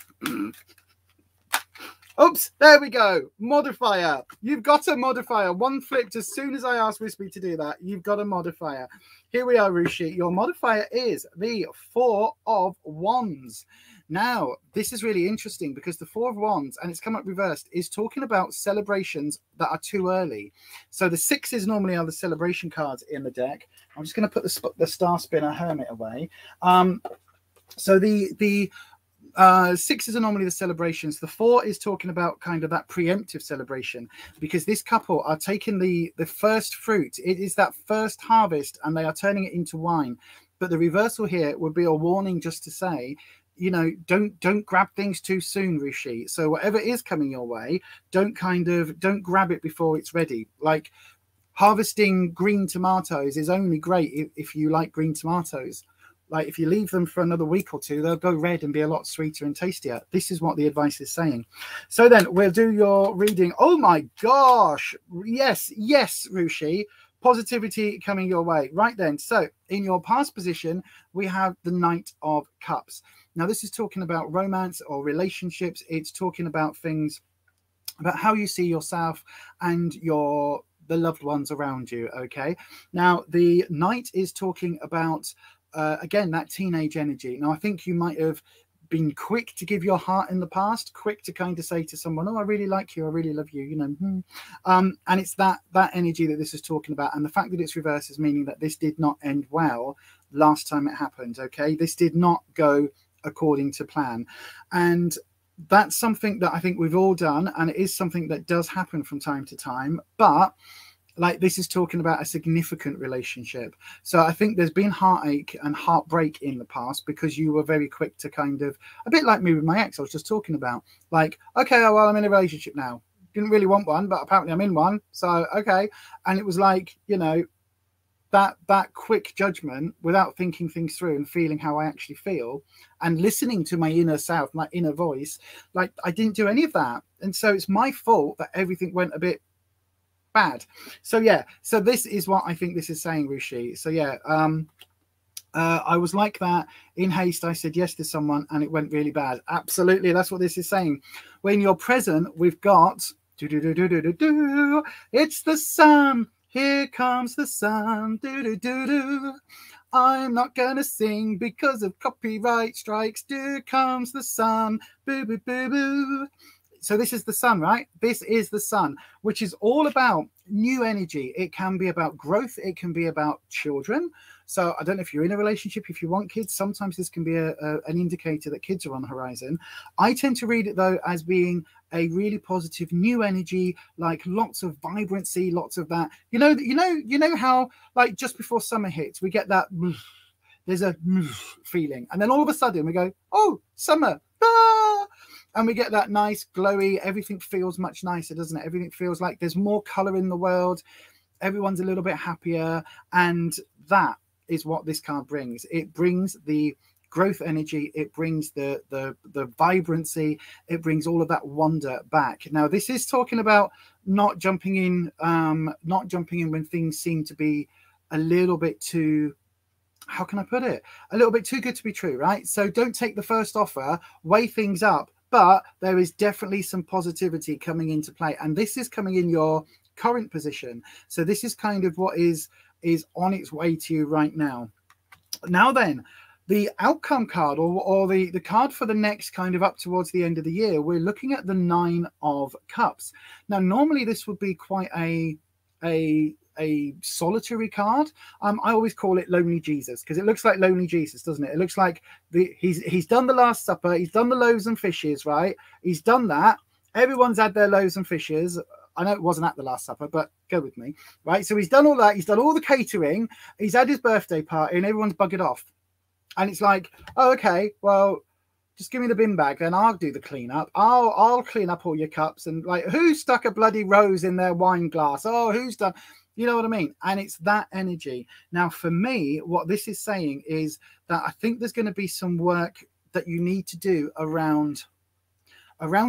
Oops, there we go. Modifier. You've got a modifier. One flipped as soon as I asked Wispy to do that. You've got a modifier. Here we are, Rushi. Your modifier is the 4 of Wands. Now, this is really interesting because the 4 of Wands, and it's come up reversed, is talking about celebrations that are too early. So the 6s normally are the celebration cards in the deck. I'm just going to put the Star Spinner Hermit away. So the 6s are normally the celebrations. The 4 is talking about kind of that preemptive celebration, because this couple are taking the first fruit. It is that first harvest, and they are turning it into wine. But the reversal here would be a warning, just to say, you know, don't grab things too soon, Rushi. So whatever is coming your way, don't grab it before it's ready. Like harvesting green tomatoes is only great if you like green tomatoes. Like if you leave them for another week or two, they'll go red and be a lot sweeter and tastier. This is what the advice is saying. So then we'll do your reading. Oh my gosh. Yes, Rushi. Positivity coming your way. Right then. So in your past position, we have the Knight of Cups. Now, this is talking about romance or relationships. It's talking about things, about how you see yourself and the loved ones around you. Okay. Now, the Knight is talking about again, that teenage energy. Now, I think you might have been quick to give your heart in the past, quick to kind of say to someone, oh, I really like you, I really love you, you know. And it's that energy that this is talking about. And the fact that it's reversed is meaning that this did not end well last time it happened. Okay, this did not go according to plan. And that's something that I think we've all done, and it is something that does happen from time to time. But like, this is talking about a significant relationship. So I think there's been heartache and heartbreak in the past because you were very quick to kind of, a bit like me with my ex I was just talking about, like, okay, well, I'm in a relationship now. Didn't really want one, but apparently I'm in one. So, okay. And it was like, you know, that quick judgment without thinking things through and feeling how I actually feel and listening to my inner self, my inner voice. Like, I didn't do any of that. And so it's my fault that everything went a bit bad. So yeah, so this is what I think this is saying, Rushi. So yeah, I was like that in haste. I said yes to someone and it went really bad. Absolutely, that's what this is saying. When you're present, we've got it's the sun. Here comes the sun. I'm not gonna sing because of copyright strikes. Here comes the sun. Boo boo boo boo. So this is the sun, right? This is the sun, which is all about new energy. It can be about growth. It can be about children. So I don't know if you're in a relationship, if you want kids, sometimes this can be an indicator that kids are on the horizon. I tend to read it, though, as being a really positive new energy, like lots of vibrancy, lots of that. You know how, like, just before summer hits, we get that, there's a feeling. And then all of a sudden we go, oh, summer. Ah! And we get that nice glowy, everything feels much nicer, doesn't it? Everything feels like there's more color in the world. Everyone's a little bit happier. And that is what this card brings. It brings the growth energy. It brings the vibrancy. It brings all of that wonder back. Now, this is talking about not jumping in when things seem to be a little bit too, how can I put it? A little bit too good to be true, right? So don't take the first offer, weigh things up. But there is definitely some positivity coming into play. And this is coming in your current position. So this is kind of what is on its way to you right now. Now then, the outcome card or the card for the next kind of up towards the end of the year, we're looking at the 9 of Cups. Now, normally this would be quite a a solitary card. I always call it Lonely Jesus, because it looks like Lonely Jesus, doesn't it? It looks like he's done the Last Supper, he's done the loaves and fishes, right? He's done that. Everyone's had their loaves and fishes. I know it wasn't at the Last Supper, but go with me, right? So he's done all that. He's done all the catering. He's had his birthday party, and everyone's buggered off. And it's like, oh, okay, well, just give me the bin bag, then I'll do the cleanup. I'll clean up all your cups. And like, who stuck a bloody rose in their wine glass? Oh, who's done? You know what I mean? And it's that energy. Now, for me, what this is saying is that I think there's going to be some work that you need to do around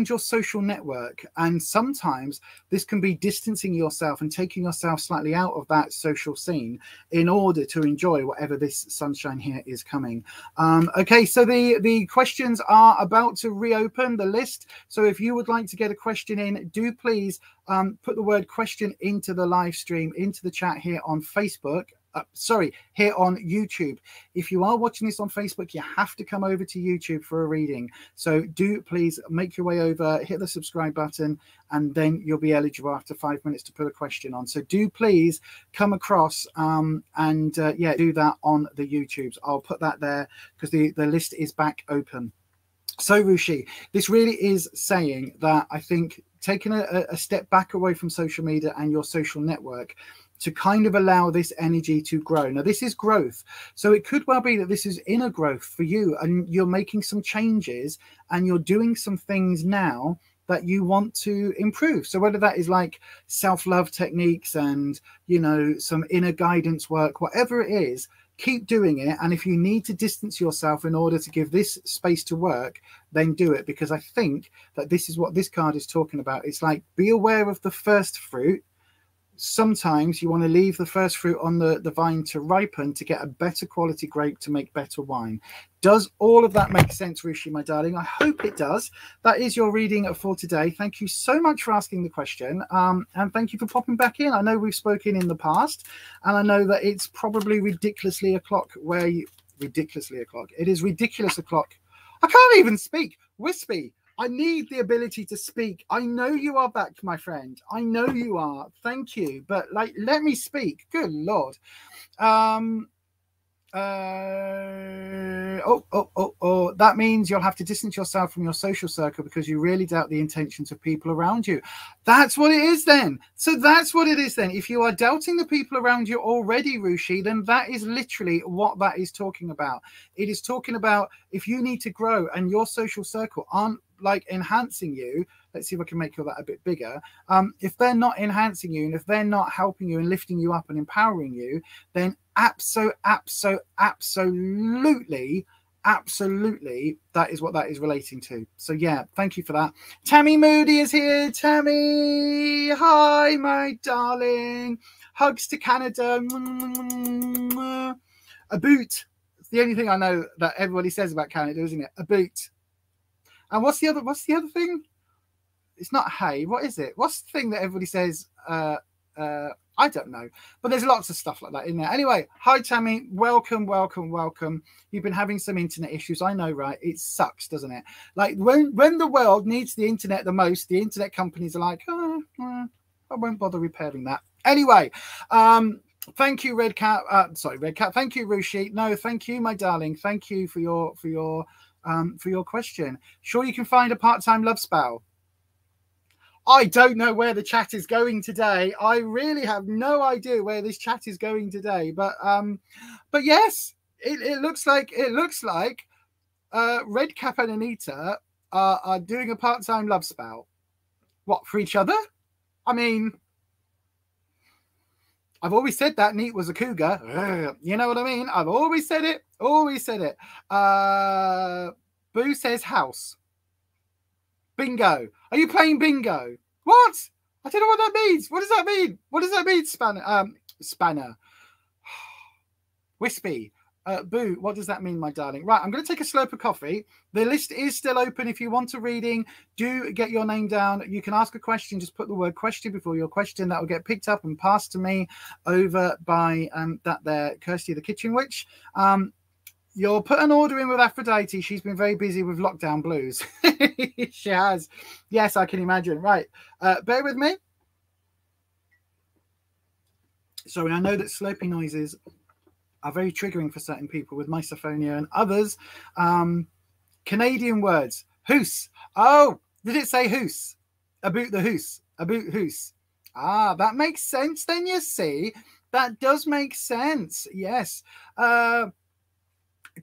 your social network. And sometimes this can be distancing yourself and taking yourself slightly out of that social scene in order to enjoy whatever this sunshine here is coming. Okay, so the questions are about to reopen the list. So if you would like to get a question in, do please put the word question into the live stream, into the chat here on Facebook. Here on YouTube. If you are watching this on Facebook, you have to come over to YouTube for a reading. So do please make your way over, hit the subscribe button, and then you'll be eligible after 5 minutes to put a question on. So do please come across yeah, do that on the YouTubes. I'll put that there because the list is back open. So Rushi, this really is saying that I think taking a step back away from social media and your social network to kind of allow this energy to grow. Now, this is growth. So it could well be that this is inner growth for you and you're making some changes and you're doing some things now that you want to improve. So whether that is like self-love techniques and, you know, some inner guidance work, whatever it is, keep doing it. And if you need to distance yourself in order to give this space to work, then do it. Because I think that this is what this card is talking about. It's like, be aware of the first fruit. Sometimes you want to leave the first fruit on the vine to ripen to get a better quality grape to make better wine. Does all of that make sense, Rishi, my darling? I hope it does. That is your reading for today. Thank you so much for asking the question. And thank you for popping back in. I know we've spoken in the past, and I know that it's probably ridiculously o'clock where you... Ridiculously o'clock. It is ridiculous o'clock. I can't even speak. Wispy. I need the ability to speak. I know you are back, my friend. I know you are. Thank you. But like, let me speak. Good Lord. That means you'll have to distance yourself from your social circle because you really doubt the intentions of people around you. That's what it is then. So that's what it is then. If you are doubting the people around you already, Rushi, then that is literally what that is talking about. It is talking about if you need to grow and your social circle aren't like enhancing you. Let's see if I can make that a bit bigger. If they're not enhancing you and if they're not helping you and lifting you up and empowering you, then absolutely, that is what that is relating to. So yeah, thank you for that. Tammy Moody is here. Tammy, hi, my darling. Hugs to Canada. A boot. It's the only thing I know that everybody says about Canada, isn't it? A boot. And what's the other thing? It's not hey. What is it? What's the thing that everybody says? I don't know. But there's lots of stuff like that in there. Anyway, hi, Tammy. Welcome, welcome, welcome. You've been having some internet issues. I know, right? It sucks, doesn't it? Like when the world needs the internet the most, the internet companies are like, oh, I won't bother repairing that. Anyway, thank you, Red Cat. Sorry, Red Cat. Thank you, Rushi. No, thank you, my darling. Thank you for your question. Sure, you can find a part-time love spell. I don't know where the chat is going today. I really have no idea where this chat is going today. But yes, it looks like Red Cap and Anita are doing a part-time love spell. What, for each other? I mean, I've always said that Neat was a cougar. You know what I mean? I've always said it. Always said it. Boo says house. Bingo. Are you playing bingo? What? I don't know what that means. What does that mean? What does that mean, Spanner? Wispy. Boo, what does that mean, my darling? Right, I'm going to take a slurp of coffee. The list is still open. If you want a reading, do get your name down. You can ask a question. Just put the word question before your question. That will get picked up and passed to me over by that there, Kirsty the Kitchen Witch. You'll put an order in with Aphrodite. She's been very busy with lockdown blues. She has. Yes, I can imagine. Right. Bear with me. Sorry, I know that slurpy noises are very triggering for certain people with misophonia and others. Canadian words. Hoose. Oh, did it say hoose? About the hoose. About hoose. Ah, that makes sense then, you see. That does make sense. Yes. Kaz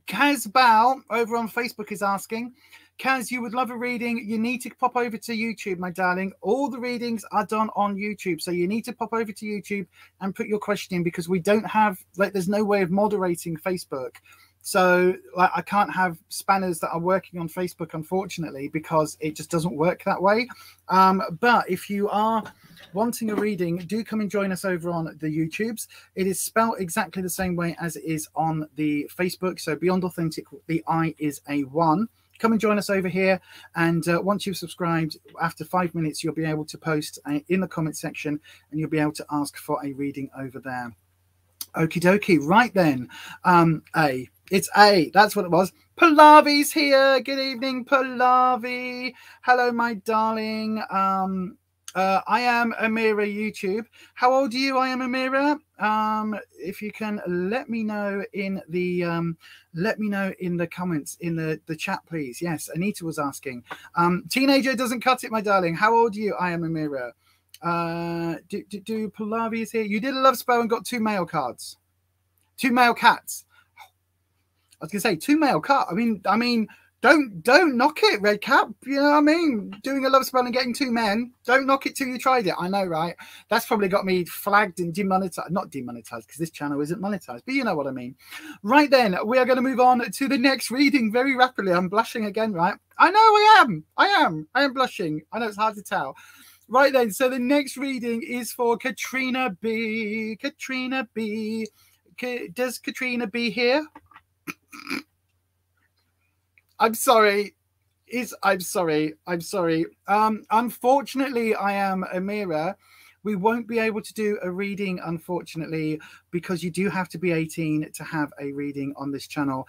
Bao over on Facebook is asking, Kaz, you would love a reading. You need to pop over to YouTube, my darling. All the readings are done on YouTube. So you need to pop over to YouTube and put your question in, because we don't have, like, there's no way of moderating Facebook. So like, I can't have spanners that are working on Facebook, unfortunately, because it just doesn't work that way. But if you are wanting a reading, do come and join us over on the YouTubes. It is spelled exactly the same way as it is on the Facebook. So Beyond Authentic, the I is a 1. Come and join us over here, and once you've subscribed, after 5 minutes you'll be able to post in the comment section, and you'll be able to ask for a reading over there. Okie dokie. Right then, it's A, that's what it was. Pallavi's here. Good evening, Pallavi. Hello, my darling. I am Amira YouTube. How old are you? I am Amira. If you can let me know in the comments in the chat, please. Yes, Anita was asking. Teenager doesn't cut it, my darling. How old are you? I am Amira. Do Pallavi is here. You did a love spell and got 2 male cards. 2 male cats. I was gonna say 2 male cat. I mean, don't knock it, Red Cap. You know what I mean? Doing a love spell and getting 2 men. Don't knock it till you tried it. I know, right? That's probably got me flagged and demonetized. Not demonetized, because this channel isn't monetized, but you know what I mean. Right then, we are going to move on to the next reading very rapidly. I'm blushing again, right? I know I am blushing. I know it's hard to tell. Right then, so the next reading is for Katrina B. Katrina B. Does Katrina B here? I'm sorry. I'm sorry. Unfortunately, I am Amira. We won't be able to do a reading, unfortunately, because you do have to be 18 to have a reading on this channel.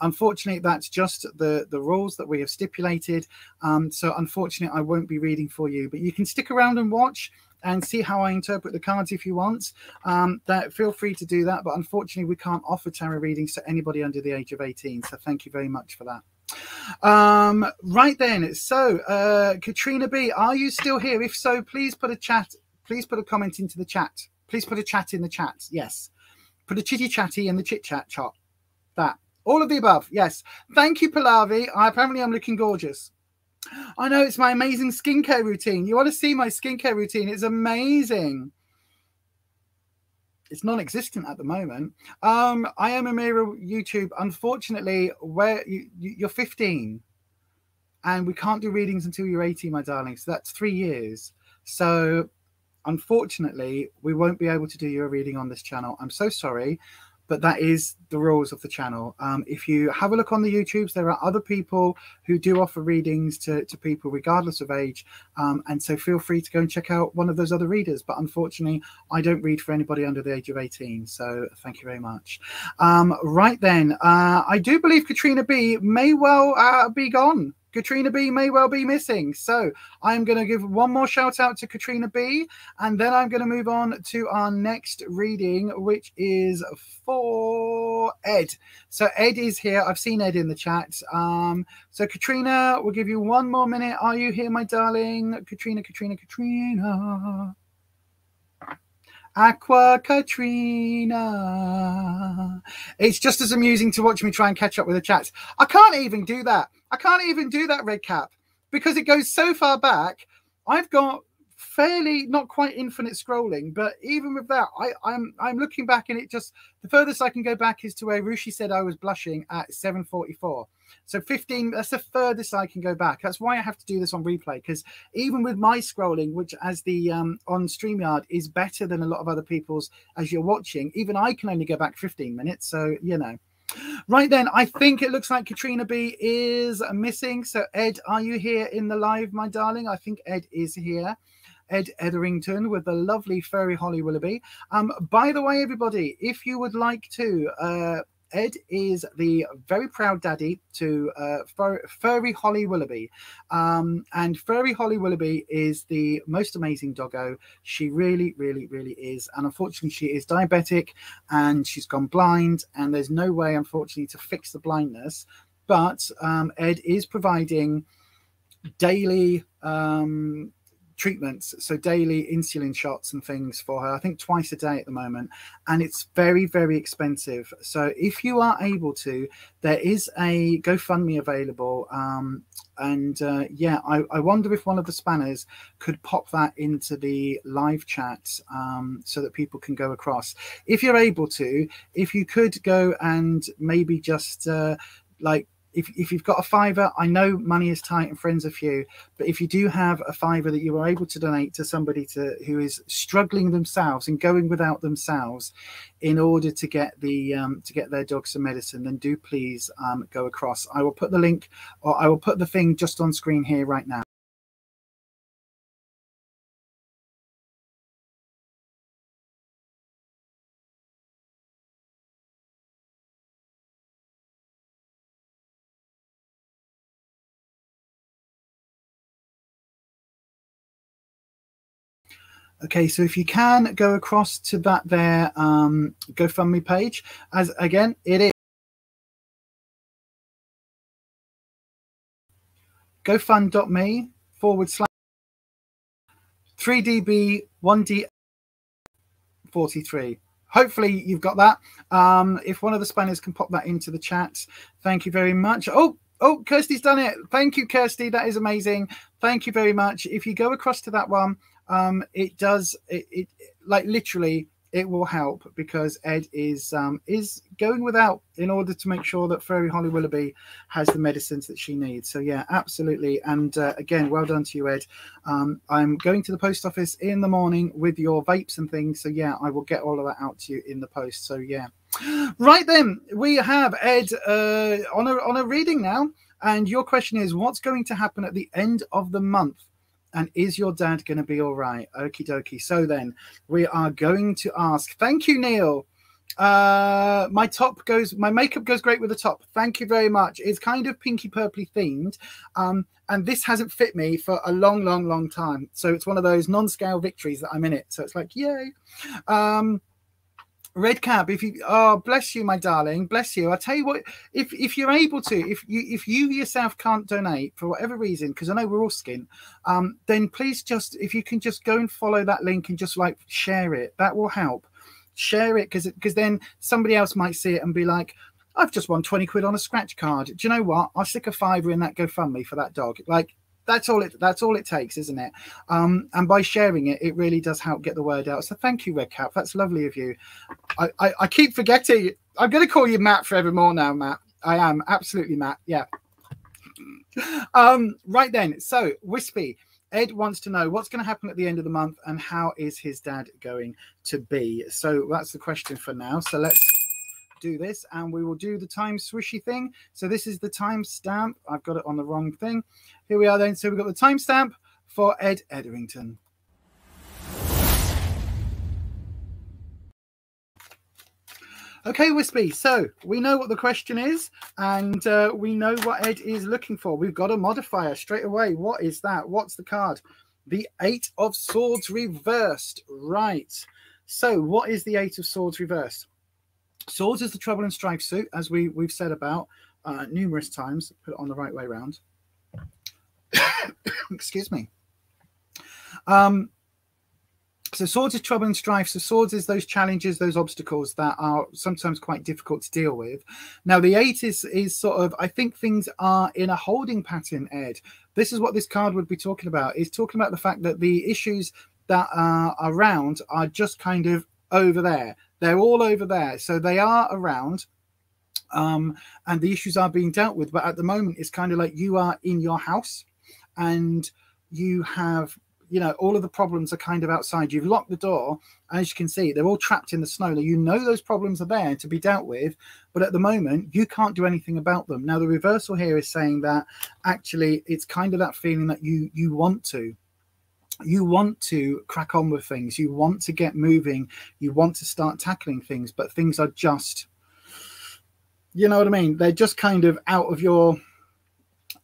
Unfortunately, that's just the rules that we have stipulated. So unfortunately, I won't be reading for you, but you can stick around and watch and see how I interpret the cards if you want. Feel free to do that, but unfortunately we can't offer tarot readings to anybody under the age of 18, so thank you very much for that. Right then, so Katrina B, are you still here? If so, please put a comment into the chat. Please put a chat in the chat. Yes, put a chitty chatty in the chit chat chat. That, all of the above. Yes, thank you, Pallavi. Apparently I'm looking gorgeous. I know, it's my amazing skincare routine. You want to see my skincare routine? It's amazing. It's non-existent at the moment. I am Amira YouTube. Unfortunately, where you're 15 and we can't do readings until you're 18, my darling. So that's 3 years. So unfortunately, we won't be able to do your reading on this channel. I'm so sorry, but that is the rules of the channel. If you have a look on the YouTubes, there are other people who do offer readings to people regardless of age. And so feel free to go and check out one of those other readers. But unfortunately, I don't read for anybody under the age of 18. So thank you very much. Right then, I do believe Katrina B may well be gone. Katrina B may well be missing. So I'm going to give one more shout out to Katrina B, and then I'm going to move on to our next reading, which is for Ed. So Ed is here. I've seen Ed in the chat. So Katrina, we'll give you 1 more minute. Are you here, my darling? Katrina. Aqua Katrina. It's just as amusing to watch me try and catch up with the chats. I can't even do that. Red Cap, because it goes so far back. I've got fairly, not quite infinite scrolling, but even with that, I'm looking back, and it just, the furthest I can go back is to where Rushi said I was blushing at 7:44. So 15, that's the furthest I can go back. That's why I have to do this on replay, because even with my scrolling, which as the on StreamYard is better than a lot of other people's as you're watching, even I can only go back 15 minutes. So, you know. Right then, I think it looks like Katrina B is missing. So Ed, are you here in the live, my darling? I think Ed is here. Ed Etherington with the lovely furry Holly Willoughby. By the way, everybody, if you would like to Ed is the very proud daddy to Furry Holly Willoughby. And Furry Holly Willoughby is the most amazing doggo. She really, really, really is. And unfortunately, she is diabetic and she's gone blind. And there's no way, unfortunately, to fix the blindness. But Ed is providing daily treatments, so daily insulin shots and things for her, I think twice a day at the moment, and it's very, very expensive. So if you are able to, there is a GoFundMe available, and yeah, I wonder if one of the spanners could pop that into the live chat, so that people can go across. If you're able to, if you could go and maybe just like, if you've got a Fiverr, I know money is tight and friends are few, but if you do have a Fiverr that you are able to donate to somebody who is struggling themselves and going without themselves in order to get their dog some medicine, then do please go across. I will put the link, or I will put the thing just on screen here right now. Okay, so if you can go across to that there GoFundMe page, as again, it is GoFund.me/3DB1D43. Hopefully you've got that. If one of the spanners can pop that into the chat, thank you very much. Oh, Kirsty's done it. Thank you, Kirsty. That is amazing. Thank you very much. If you go across to that one, it does, it like literally it will help, because Ed is going without in order to make sure that Furry Holly Willoughby has the medicines that she needs. So yeah, absolutely. And again, well done to you, Ed. I'm going to the post office in the morning with your vapes and things. So yeah, I will get all of that out to you in the post. So yeah. Right then, we have Ed on a reading now. And your question is, what's going to happen at the end of the month? And is your dad going to be all right? Okie dokie. So then we are going to ask. Thank you, Neil. My makeup goes great with the top. Thank you very much. It's kind of pinky purpley themed. And this hasn't fit me for a long, long, long time. So it's one of those non-scale victories that I'm in it. So it's like, yay. Red Cab, if you, oh, bless you, my darling, bless you. I tell you what, if you're able to, if you yourself can't donate for whatever reason, because I know we're all skint, then please just, if you can just go and follow that link and just like share it, that will help. Share it, because then somebody else might see it and be like, I've just won 20 quid on a scratch card. Do you know what? I'll stick a £5 in that GoFundMe for that dog. Like, that's all it takes, isn't it? And by sharing it, it really does help get the word out. So thank you, Red Cap. That's lovely of you. I keep forgetting. I'm going to call you Matt forevermore now, Matt. I am absolutely Matt. Yeah. Right then. So Wispy, Ed wants to know what's going to happen at the end of the month and how is his dad going to be. So that's the question for now. So let's do this, and we will do the time swishy thing. So this is the time stamp. I've got it on the wrong thing. Here we are then. So we've got the time stamp for Ed Ederington. Okay, Wispy, so we know what the question is, and we know what Ed is looking for. We've got a modifier straight away. What is that? What's the card? The 8 of Swords reversed. Right. So what is the 8 of Swords reversed? Swords is the trouble and strife suit, as we've said about numerous times. Put it on the right way around. Excuse me. So swords is trouble and strife. So swords is those challenges, those obstacles that are sometimes quite difficult to deal with. Now the 8 is sort of, I think things are in a holding pattern, Ed. This is what this card would be talking about. It's talking about the fact that the issues that are around are just kind of over there. They're all over there. So they are around, and the issues are being dealt with. But at the moment, it's kind of like you are in your house and you have, you know, all of the problems are kind of outside. You've locked the door, and as you can see, they're all trapped in the snow. Now, you know those problems are there to be dealt with, but at the moment, you can't do anything about them. Now, the reversal here is saying that actually it's kind of that feeling that you want to crack on with things, you want to get moving, you want to start tackling things, but things are just You know what I mean? They're just kind of out of your,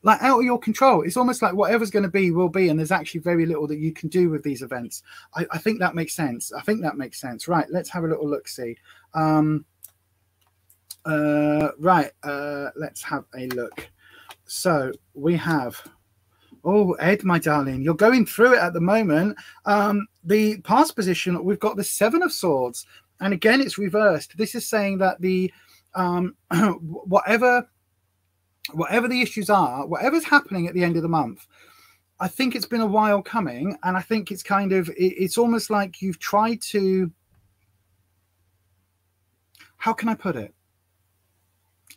like, out of your control. It's almost like whatever's going to be will be, and there's actually very little that you can do with these events. I think that makes sense. I think that makes sense. Right, let's have a little look. See. Right, let's have a look. So we have, oh, Ed, my darling, you're going through it at the moment. The past position, we've got the 7 of Swords, and again it's reversed. This is saying that the whatever the issues are, whatever's happening at the end of the month, I think it's been a while coming, and I think it's kind of, it's almost like you've tried to, how can I put it?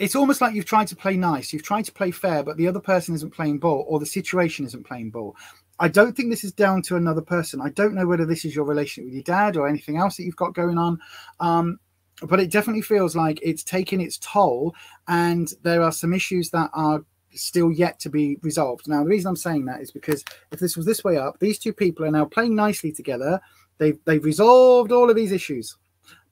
It's almost like you've tried to play nice, you've tried to play fair, but the other person isn't playing ball, or the situation isn't playing ball. I don't think this is down to another person. I don't know whether this is your relationship with your dad or anything else that you've got going on. But it definitely feels like it's taken its toll, and there are some issues that are still yet to be resolved. Now, the reason I'm saying that is because if this was this way up, these two people are now playing nicely together. They've resolved all of these issues.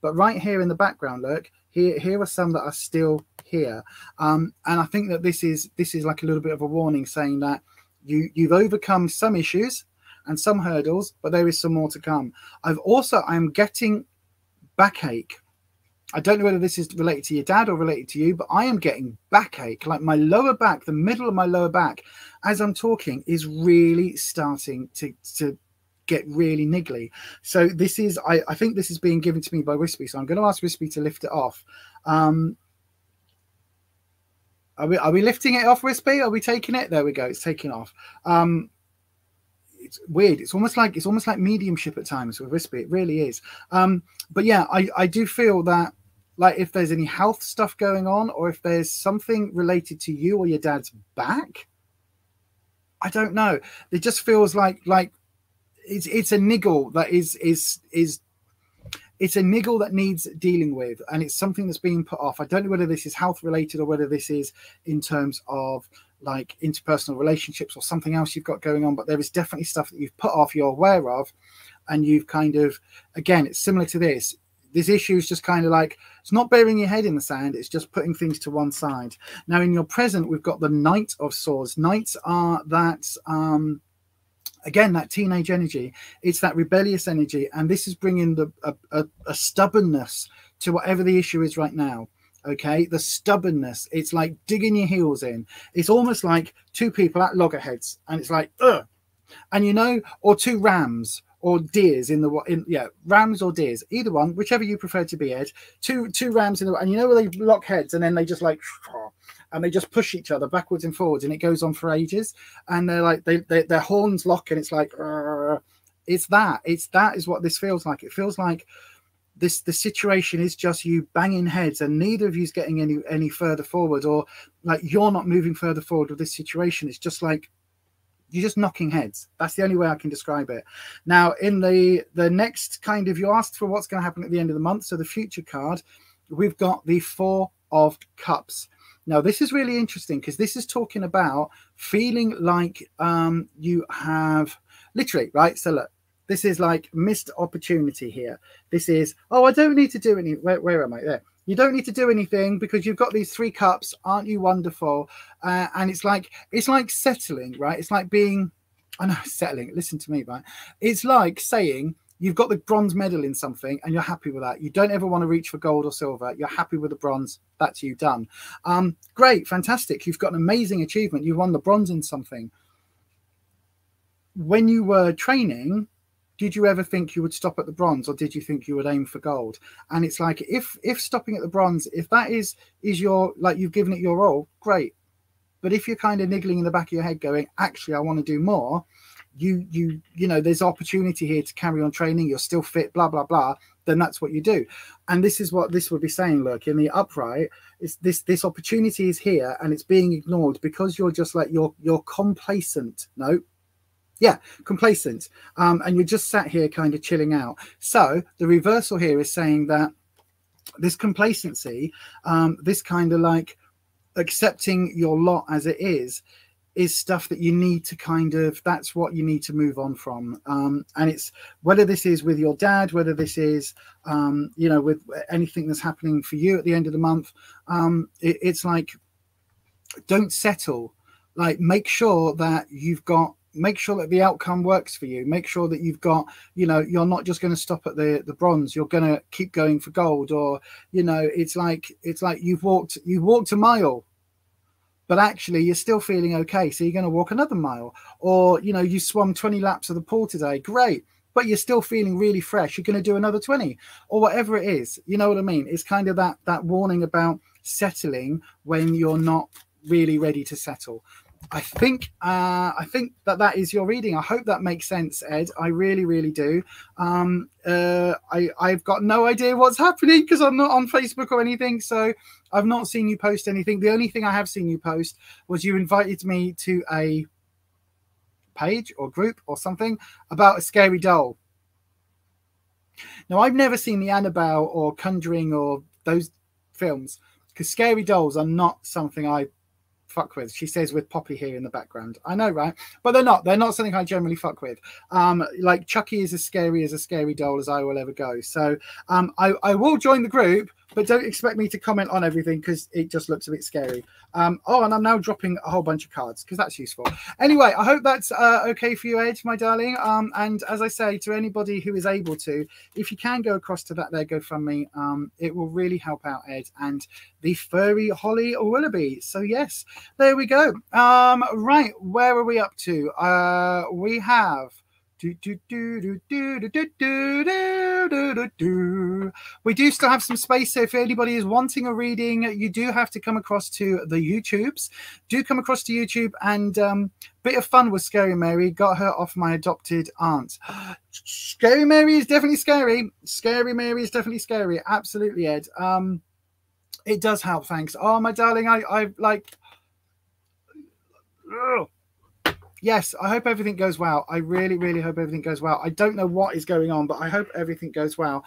But right here in the background, look, here are some that are still here. And I think that this is like a little bit of a warning, saying that you've overcome some issues and some hurdles, but there is some more to come. I'm getting backache. I don't know whether this is related to your dad or related to you, but I am getting backache. Like my lower back, the middle of my lower back, as I'm talking, is really starting to get really niggly. So this is, I think this is being given to me by Wispy. So I'm going to ask Wispy to lift it off. Are we lifting it off, Wispy? Are we taking it? There we go. It's taking off. It's weird. It's almost like mediumship at times with Wispy. It really is. But yeah, I do feel that, like, if there's any health stuff going on, or if there's something related to you or your dad's back, I don't know. It just feels like it's a niggle that is it's a niggle that needs dealing with, and it's something that's being put off. I don't know whether this is health related or whether this is in terms of like interpersonal relationships or something else you've got going on, but there is definitely stuff that you've put off, you're aware of, and you've kind of, again, it's similar to this. This issue is just kind of like, it's not burying your head in the sand, it's just putting things to one side. Now, in your present, we've got the Knight of Swords. Knights are that, again, that teenage energy. It's that rebellious energy, and this is bringing a stubbornness to whatever the issue is right now. Okay, the stubbornness, it's like digging your heels in. It's almost like two people at loggerheads, and it's like, ugh. And you know, or two rams or deers rams or deers, either one, whichever you prefer to be, Ed. Two rams in the, and you know where they lock heads, and then they just like, and they just push each other backwards and forwards, and it goes on for ages, and they're like, their horns lock, and it's like, it's that is what this feels like. It feels like the situation is just you banging heads, and neither of you's getting any further forward, or like you're not moving further forward with this situation. It's just like you're just knocking heads. That's the only way I can describe it. Now, in the next kind of, you asked for what's going to happen at the end of the month, so the future card, we've got the 4 of Cups. Now, this is really interesting because this is talking about feeling like you have literally, right? So look, this is like missed opportunity here. This is, oh, I don't need to do any, where am I? There. You don't need to do anything because you've got these 3 cups. Aren't you wonderful? And it's like settling, right? It's like being, I know, settling. Listen to me, right? It's like saying you've got the bronze medal in something and you're happy with that. You don't ever want to reach for gold or silver. You're happy with the bronze. That's you done. Great, fantastic. You've got an amazing achievement. You won the bronze in something. When you were training, did you ever think you would stop at the bronze, or did you think you would aim for gold? And it's like, if stopping at the bronze, if that is your, like, you've given it your all, great. But if you're kind of niggling in the back of your head going, actually, I want to do more, you know, there's opportunity here to carry on training, you're still fit, blah, blah, blah, then that's what you do. And this is what this would be saying, look, in the upright, it's this opportunity is here and it's being ignored because you're just like, you're complacent. No. Yeah, complacent. And you're just sat here kind of chilling out. So the reversal here is saying that this complacency, this kind of like accepting your lot as it is is stuff that you need to kind of, that's what you need to move on from. And it's whether this is with your dad, whether this is, you know, with anything that's happening for you at the end of the month. It's like, don't settle. Like, make sure that you've got, make sure that the outcome works for you. Make sure that you've got, you know, you're not just going to stop at the bronze. You're going to keep going for gold. Or, you know, it's like you've walked a mile, but actually you're still feeling okay. So you're going to walk another mile. Or, you know, you swum 20 laps of the pool today. Great. But you're still feeling really fresh. You're going to do another 20 or whatever it is. You know what I mean? It's kind of that warning about settling when you're not really ready to settle. I think that is your reading. I hope that makes sense, Ed. I really, really do. I've got no idea what's happening because I'm not on Facebook or anything. So I've not seen you post anything. The only thing I have seen you post was you invited me to a page or group or something about a scary doll. Now, I've never seen the Annabelle or Conjuring or those films because scary dolls are not something I fuck with. She says with Poppy here in the background. I know, right? But they're not something I generally fuck with. Like Chucky is as scary as a scary doll as I will ever go. So I will join the group, but don't expect me to comment on everything because it just looks a bit scary. Oh, and I'm now dropping a whole bunch of cards because that's useful. Anyway, I hope that's okay for you, Ed, my darling. And as I say to anybody who is able to, if you can go across to that there GoFundMe, it will really help out Ed and the furry Holly Willoughby. So yes, there we go. Right, where are we up to? We have we do still have some space. So if anybody is wanting a reading, you do have to come across to the YouTubes. Do come across to YouTube. And bit of fun with Scary Mary. Got her off my adopted aunt. Scary Mary is definitely scary. Scary Mary is definitely scary. Absolutely, Ed. It does help. Thanks. Oh, my darling. I like. Ugh. Yes, I hope everything goes well. I really, really hope everything goes well. I don't know what is going on, but I hope everything goes well.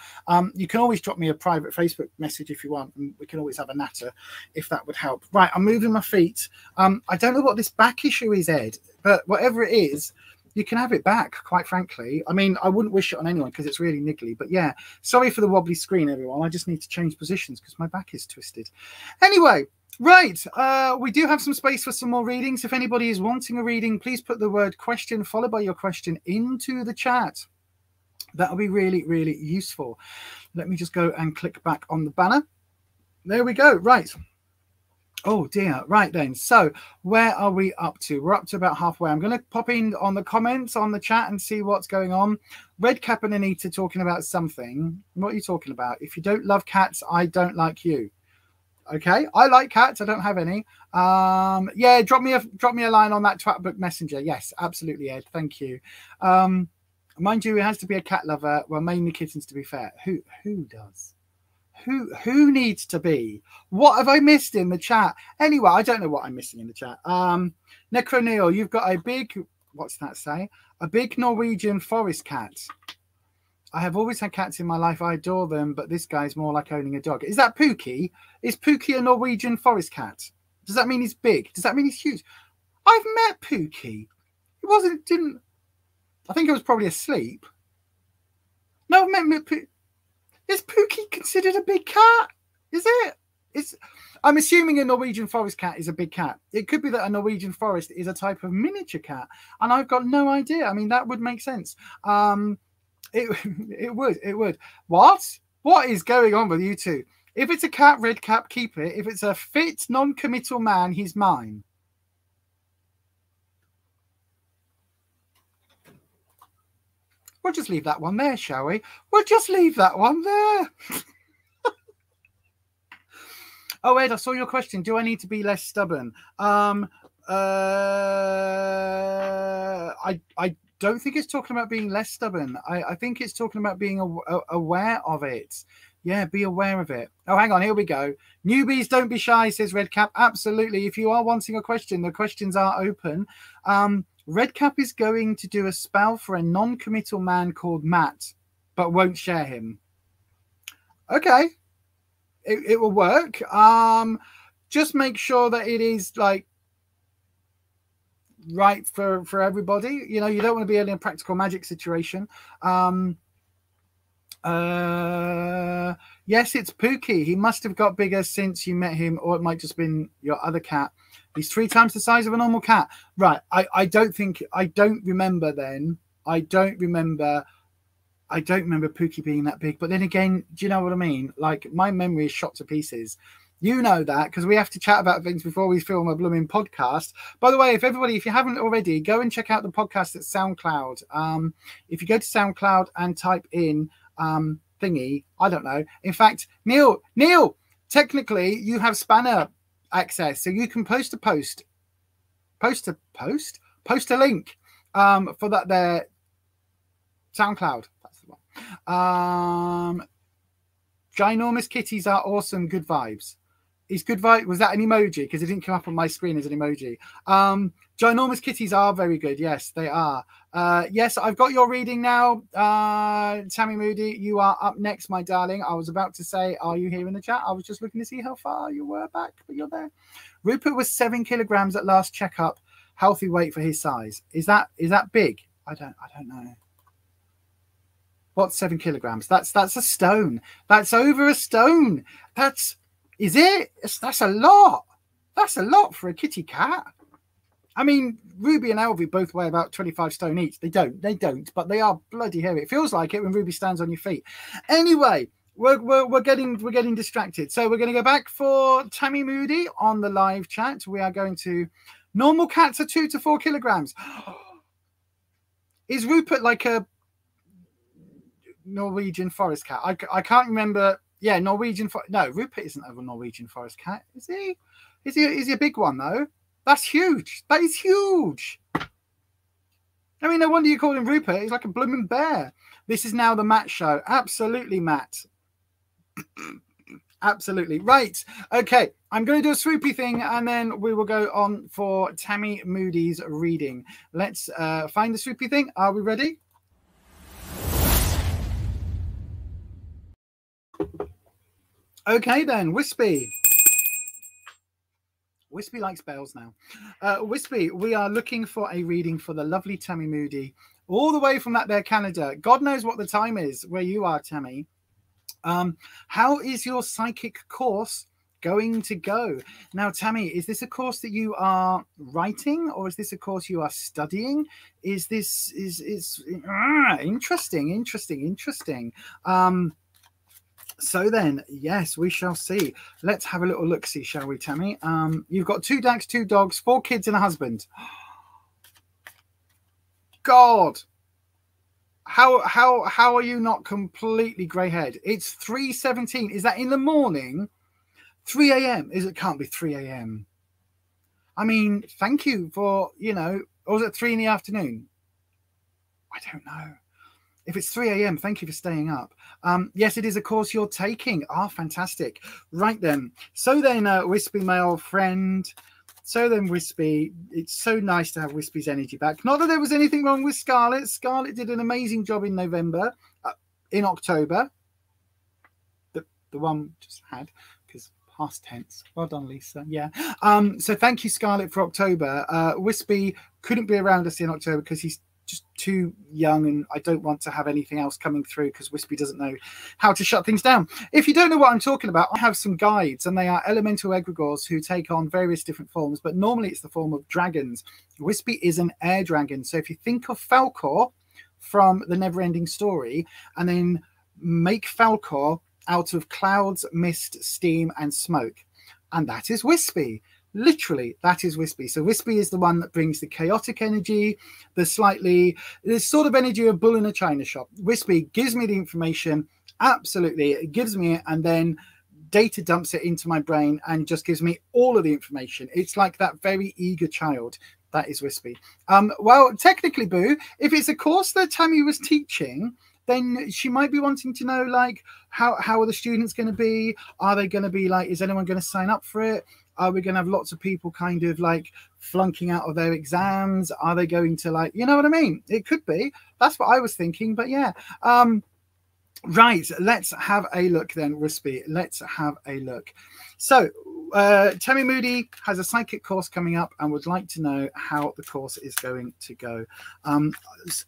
You can always drop me a private Facebook message if you want, and we can always have a natter if that would help. Right, I'm moving my feet. I don't know what this back issue is, Ed, but whatever it is, you can have it back, quite frankly. I mean, I wouldn't wish it on anyone because it's really niggly. But yeah, sorry for the wobbly screen, everyone. I just need to change positions because my back is twisted. Anyway. Right, we do have some space for some more readings. If anybody is wanting a reading, please put the word question followed by your question into the chat. That'll be really, really useful. Let me just go and click back on the banner. There we go. Right. Oh dear. Right then. So where are we up to? We're up to about halfway. I'm going to pop in on the comments on the chat and see what's going on. Redcap and Anita talking about something. What are you talking about? If you don't love cats, I don't like you. Okay, I like cats. I don't have any. Yeah, drop me a line on that Twatbook Messenger. Yes, absolutely, Ed. Thank you. Mind you, it has to be a cat lover. Well, mainly kittens, to be fair. Who does? Who needs to be? What have I missed in the chat? Anyway, I don't know what I'm missing in the chat. Necro Neil, you've got a big. What's that say? A big Norwegian forest cat. I have always had cats in my life. I adore them, but this guy's more like owning a dog. Is that Pookie? Is Pookie a Norwegian forest cat? Does that mean he's big? Does that mean he's huge? I've met Pookie. I think he was probably asleep. No, I've met Pookie. Is Pookie considered a big cat? Is it? I'm assuming a Norwegian forest cat is a big cat. It could be that a Norwegian forest is a type of miniature cat, and I've got no idea. I mean, that would make sense. It would. What is going on with you two? If it's a cat, Redcap, keep it. If it's a fit, non-committal man, he's mine. We'll just leave that one there, shall we? We'll just leave that one there. Oh, Ed, I saw your question. Do I need to be less stubborn? I don't think it's talking about being less stubborn. I think it's talking about being aware of it. Yeah, be aware of it. Oh, hang on. Here we go. Newbies, don't be shy, says Redcap. Absolutely. If you are wanting a question, the questions are open. Redcap is going to do a spell for a non-committal man called Matt, but won't share him. Okay. It will work. Just make sure that it is like right for everybody. You know, you don't want to be in a practical magic situation. Yes, it's Pookie. He must have got bigger since you met him, or it might just been your other cat. He's 3 times the size of a normal cat. Right. I don't remember then. I don't remember Pookie being that big. But then again, do you know what I mean? Like, my memory is shot to pieces. You know that, because we have to chat about things before we film a blooming podcast. By the way, if you haven't already, go and check out the podcast at SoundCloud. If you go to SoundCloud and type in thingy, I don't know. In fact, Neil, technically you have spanner access, so you can post a link for that there SoundCloud. That's the one. Ginormous kitties are awesome. Good vibes. Is good vibe? Was that an emoji? Because it didn't come up on my screen as an emoji. Ginormous kitties are very good. Yes, they are. Yes, I've got your reading now. Tammy Moody, you are up next, my darling. I was about to say, are you here in the chat? I was just looking to see how far you were back, but you're there. Rupert was 7 kilograms at last checkup. Healthy weight for his size. Is that big? I don't know. What's 7 kilograms? That's a stone. That's over a stone. That's a lot. That's a lot for a kitty cat. I mean, Ruby and Elvie both weigh about 25 stone each. They don't, but they are bloody heavy. It feels like it when Ruby stands on your feet. Anyway, we're getting distracted. So we're going to go back for Tammy Moody on the live chat. We are going to normal cats are 2 to 4 kilograms. Is Rupert like a Norwegian forest cat? I can't remember. Yeah, Norwegian. No, Rupert isn't a Norwegian forest cat, is he? Is he a big one though? That's huge. That is huge. I mean, no wonder you call him Rupert. He's like a blooming bear. This is now the Matt show. Absolutely, Matt. Absolutely. Right. Okay. I'm going to do a swoopy thing, and then we will go on for Tammy Moody's reading. Let's find the swoopy thing. Are we ready? Okay, then. Wispy. Wispy likes bells now. Wispy, we are looking for a reading for the lovely Tammy Moody, all the way from that there Canada. God knows what the time is where you are, Tammy. How is your psychic course going to go? Now, Tammy, is this a course that you are writing, or is this a course you are studying? Is this interesting? So then, yes, we shall see. Let's have a little look-see, shall we, Tammy? You've got 2 ducks, 2 dogs, 4 kids and a husband. God, how are you not completely grey-haired? It's 3:17. Is that in the morning? 3 a.m. It can't be 3 a.m. I mean, thank you for, or was it 3 in the afternoon? I don't know. If it's 3 a.m., thank you for staying up. Yes, it is a course you're taking. Ah, fantastic. Right then. So then, Wispy, my old friend. So then, Wispy, it's so nice to have Wispy's energy back. Not that there was anything wrong with Scarlett. Scarlett did an amazing job in November, in October. The one we just had, because past tense. Well done, Lisa. Yeah. So thank you, Scarlett, for October. Wispy couldn't be around us in October because he's just too young, and I don't want to have anything else coming through because Wispy doesn't know how to shut things down. If you don't know what I'm talking about, I have some guides, and they are elemental egregores who take on various different forms, but normally it's the form of dragons. Wispy is an air dragon. So if you think of Falkor from the Neverending Story, and then make Falkor out of clouds, mist, steam, and smoke, and that is Wispy. Literally, that is Wispy. So Wispy is the one that brings the chaotic energy, the sort of energy of bull in a china shop. Wispy gives me the information, absolutely, it gives me it, and then data dumps it into my brain and just gives me all of the information. It's like that very eager child. That is Wispy. Well, technically, Boo, if it's a course that Tammy was teaching, then she might be wanting to know, like, how are the students going to be? Are they going to be like, is anyone going to sign up for it? Are we going to have lots of people kind of like flunking out of their exams? Are they going to, like, you know what I mean? It could be. That's what I was thinking. But yeah. Right. Let's have a look then, Wispy. Let's have a look. So Tammy Moody has a psychic course coming up and would like to know how the course is going to go.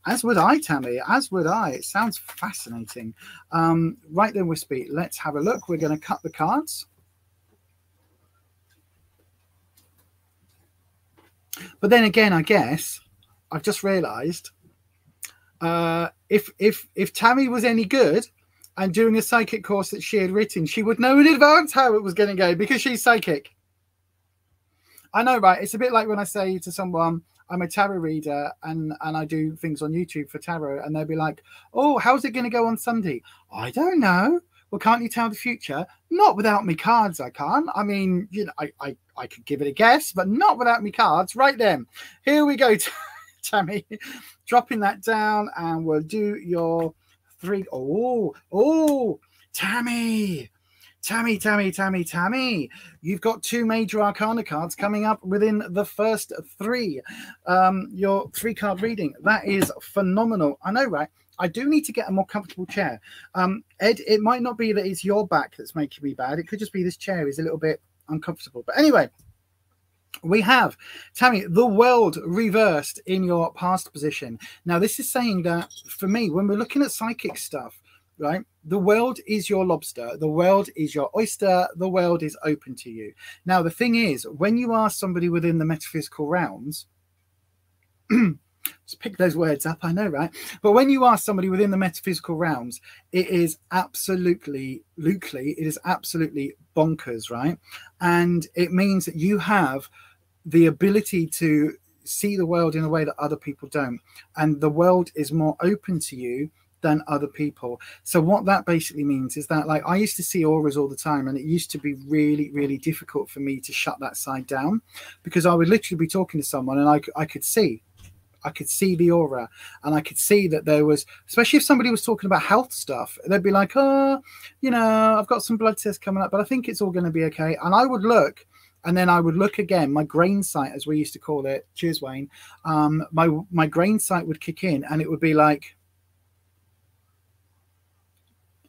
As would I, Tammy, as would I. It sounds fascinating. Right then, Wispy, let's have a look. We're going to cut the cards. But then again, I guess I've just realized if Tammy was any good and doing a psychic course that she had written, she would know in advance how it was going to go because she's psychic. I know, right? It's a bit like when I say to someone, I'm a tarot reader and I do things on YouTube for tarot, and they'll be like, oh, how's it going to go on Sunday? I don't know. Well, can't you tell the future? Not without me cards, I can't. I mean, you know, I could give it a guess, but not without me cards. Right then, here we go, Tammy. Dropping that down, and we'll do your 3. Oh, Tammy. You've got 2 major arcana cards coming up within the first 3. Your 3-card reading. That is phenomenal. I know, right? I do need to get a more comfortable chair. Ed, it might not be that it's your back that's making me bad. It could just be this chair is a little bit uncomfortable. But anyway, we have, Tammy, the world reversed in your past position. Now, this is saying that for me, when we're looking at psychic stuff, right, the world is your lobster, the world is your oyster, the world is open to you. Now, the thing is, when you are somebody within the metaphysical realms, just pick those words up, I know, right? But when you are somebody within the metaphysical realms, it is absolutely bonkers, right? And it means that you have the ability to see the world in a way that other people don't. And the world is more open to you than other people. So what that basically means is that, like, I used to see auras all the time, and it used to be really, really difficult for me to shut that side down, because I would literally be talking to someone and I could see the aura, and I could see that there was, especially if somebody was talking about health stuff, they'd be like, oh, you know, I've got some blood tests coming up, but I think it's all going to be okay. And I would look, and then I would look again, my grain sight, as we used to call it, cheers Wayne, my grain sight would kick in, and it would be like,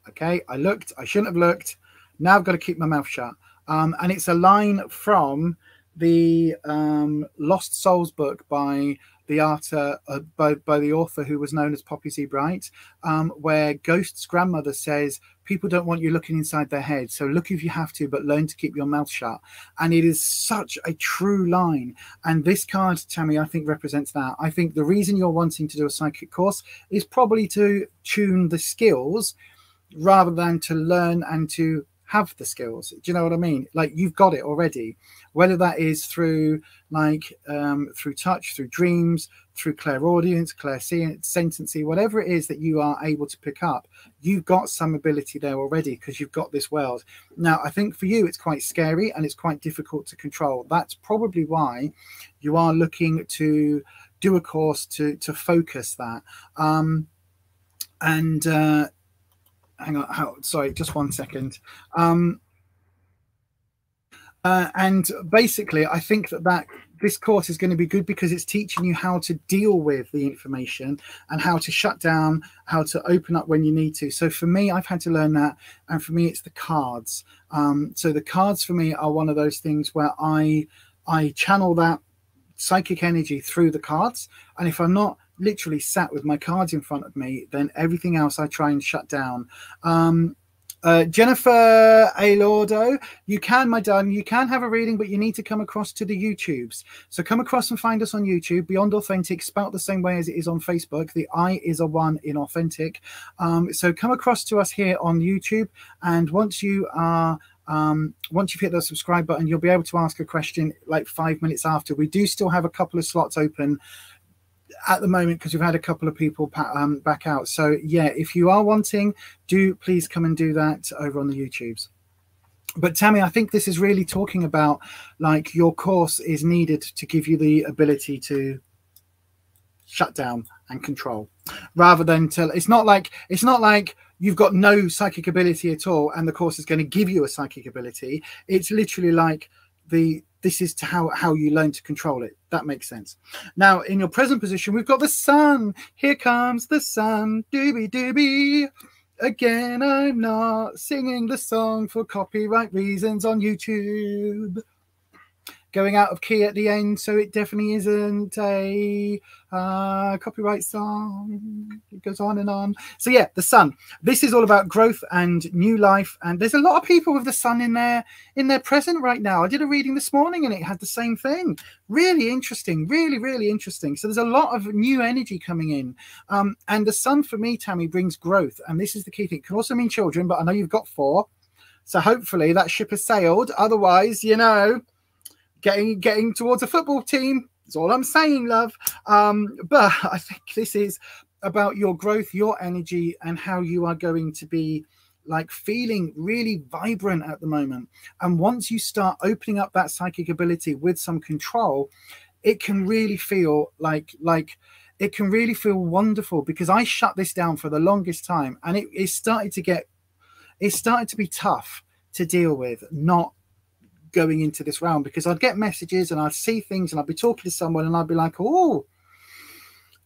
okay, I looked, I shouldn't have looked, now I've got to keep my mouth shut. And it's a line from the Lost Souls book by the author who was known as Poppy Z. Bright, where Ghost's grandmother says, people don't want you looking inside their head, so look if you have to, but learn to keep your mouth shut. And it is such a true line. And this card, Tammy, I think represents that. I think the reason you're wanting to do a psychic course is probably to tune the skills rather than to learn and to have the skills. Do you know what I mean? Like, you've got it already, whether that is through like through touch, through dreams, through clairaudience, clairsentiency, whatever it is that you are able to pick up, you've got some ability there already because you've got this world. Now, I think for you it's quite scary and it's quite difficult to control. That's probably why you are looking to do a course to focus that. Hang on, sorry, just 1 second. And basically, I think that this course is going to be good because it's teaching you how to deal with the information and how to shut down, how to open up when you need to. So for me, I've had to learn that. And for me, it's the cards. So the cards for me are one of those things where I channel that psychic energy through the cards. And if I'm not literally sat with my cards in front of me, then everything else I try and shut down. Jennifer Alordo, you can, my darling, you can have a reading, but you need to come across to the YouTubes. So come across and find us on YouTube, Beyond Authentic, spelt the same way as it is on Facebook. The I is a 1 in authentic. So come across to us here on YouTube, and once you've hit the subscribe button, you'll be able to ask a question like 5 minutes after. We do still have a couple of slots open at the moment because we've had a couple of people back out. So yeah, if you are wanting, do please come and do that over on the YouTubes. But Tammy, I think this is really talking about, like, your course is needed to give you the ability to shut down and control, rather than to, it's not like you've got no psychic ability at all and the course is going to give you a psychic ability. It's literally like this is to how you learn to control it. That makes sense. Now, in your present position, we've got the sun. Here comes the sun. Doobie doobie. Again, I'm not singing the song for copyright reasons on YouTube. Going out of key at the end, so it definitely isn't a copyright song. It goes on and on. So yeah, the sun. This is all about growth and new life, and there's a lot of people with the sun in their present right now. I did a reading this morning and it had the same thing. Really interesting, really, really interesting. So there's a lot of new energy coming in, and the sun for me, Tammy, brings growth, and this is the key thing. It can also mean children, but I know you've got 4, so hopefully that ship has sailed. Otherwise, you know, getting towards a football team is all I'm saying, love. But I think this is about your growth, your energy, and how you are going to be like feeling really vibrant at the moment. And once you start opening up that psychic ability with some control, it can really feel like it can really feel wonderful, because I shut this down for the longest time, and it started to be tough to deal with, not going into this round, because I'd get messages and I'd see things and I'd be talking to someone and I'd be like, oh,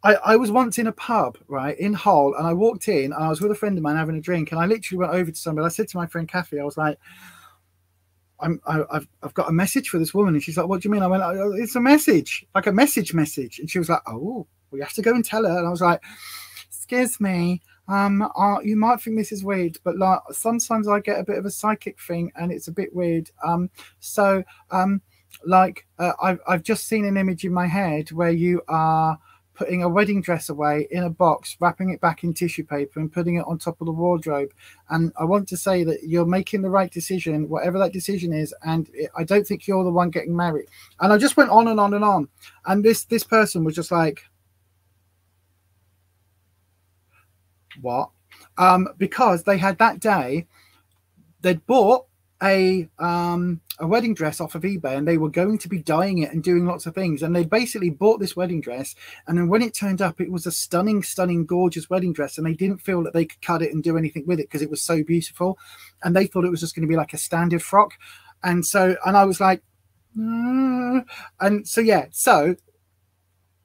I was once in a pub, right, in Hull, and I walked in and I was with a friend of mine having a drink, and I literally went over to somebody. I said to my friend Kathy, I was like, I've got a message for this woman. And she's like, what do you mean? I went, oh, it's a message, like a message. And she was like, oh, we have to go and tell her. And I was like, excuse me, you might think this is weird, but like sometimes I get a bit of a psychic thing and it's a bit weird. I've just seen an image in my head where you are putting a wedding dress away in a box, wrapping it back in tissue paper and putting it on top of the wardrobe. And I want to say that you're making the right decision, whatever that decision is. And I don't think you're the one getting married. And I just went on and on and on. And this person was just like, what? Because they had that day, they'd bought a wedding dress off of eBay, and they were going to be dyeing it and doing lots of things, and they basically bought this wedding dress, and then when it turned up, it was a stunning, gorgeous wedding dress, and they didn't feel that they could cut it and do anything with it because it was so beautiful, and they thought it was just going to be like a standard frock. And I was like, and so yeah, so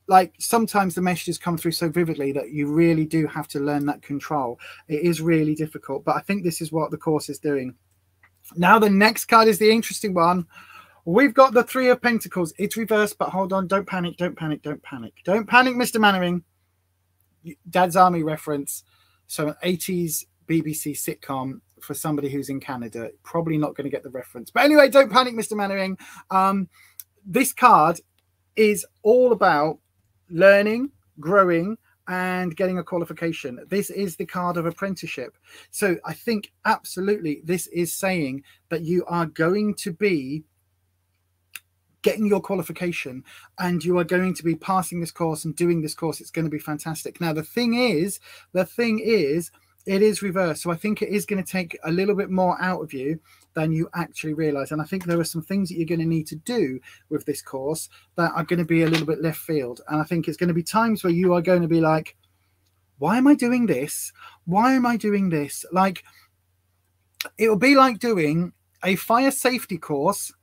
like sometimes the messages come through so vividly that you really do have to learn that control. It is really difficult, but I think this is what the course is doing. Now the next card is the interesting one. We've got the 3 of Pentacles. It's reversed, but hold on, don't panic, don't panic, don't panic. Don't panic, Mr. Mannering. Dad's Army reference. So an 80s BBC sitcom for somebody who's in Canada. Probably not going to get the reference. But anyway, don't panic, Mr. Mannering. This card is all about learning, growing, and getting a qualification. This is the card of apprenticeship. So I think absolutely this is saying that you are going to be getting your qualification and you are going to be passing this course and doing this course. It's going to be fantastic. Now the thing is it is reversed. So I think it is going to take a little bit more out of you than you actually realize. And I think there are some things that you're going to need to do with this course that are going to be a little bit left field. And I think it's going to be times where you are going to be like, why am I doing this? Why am I doing this? Like, it will be like doing a fire safety course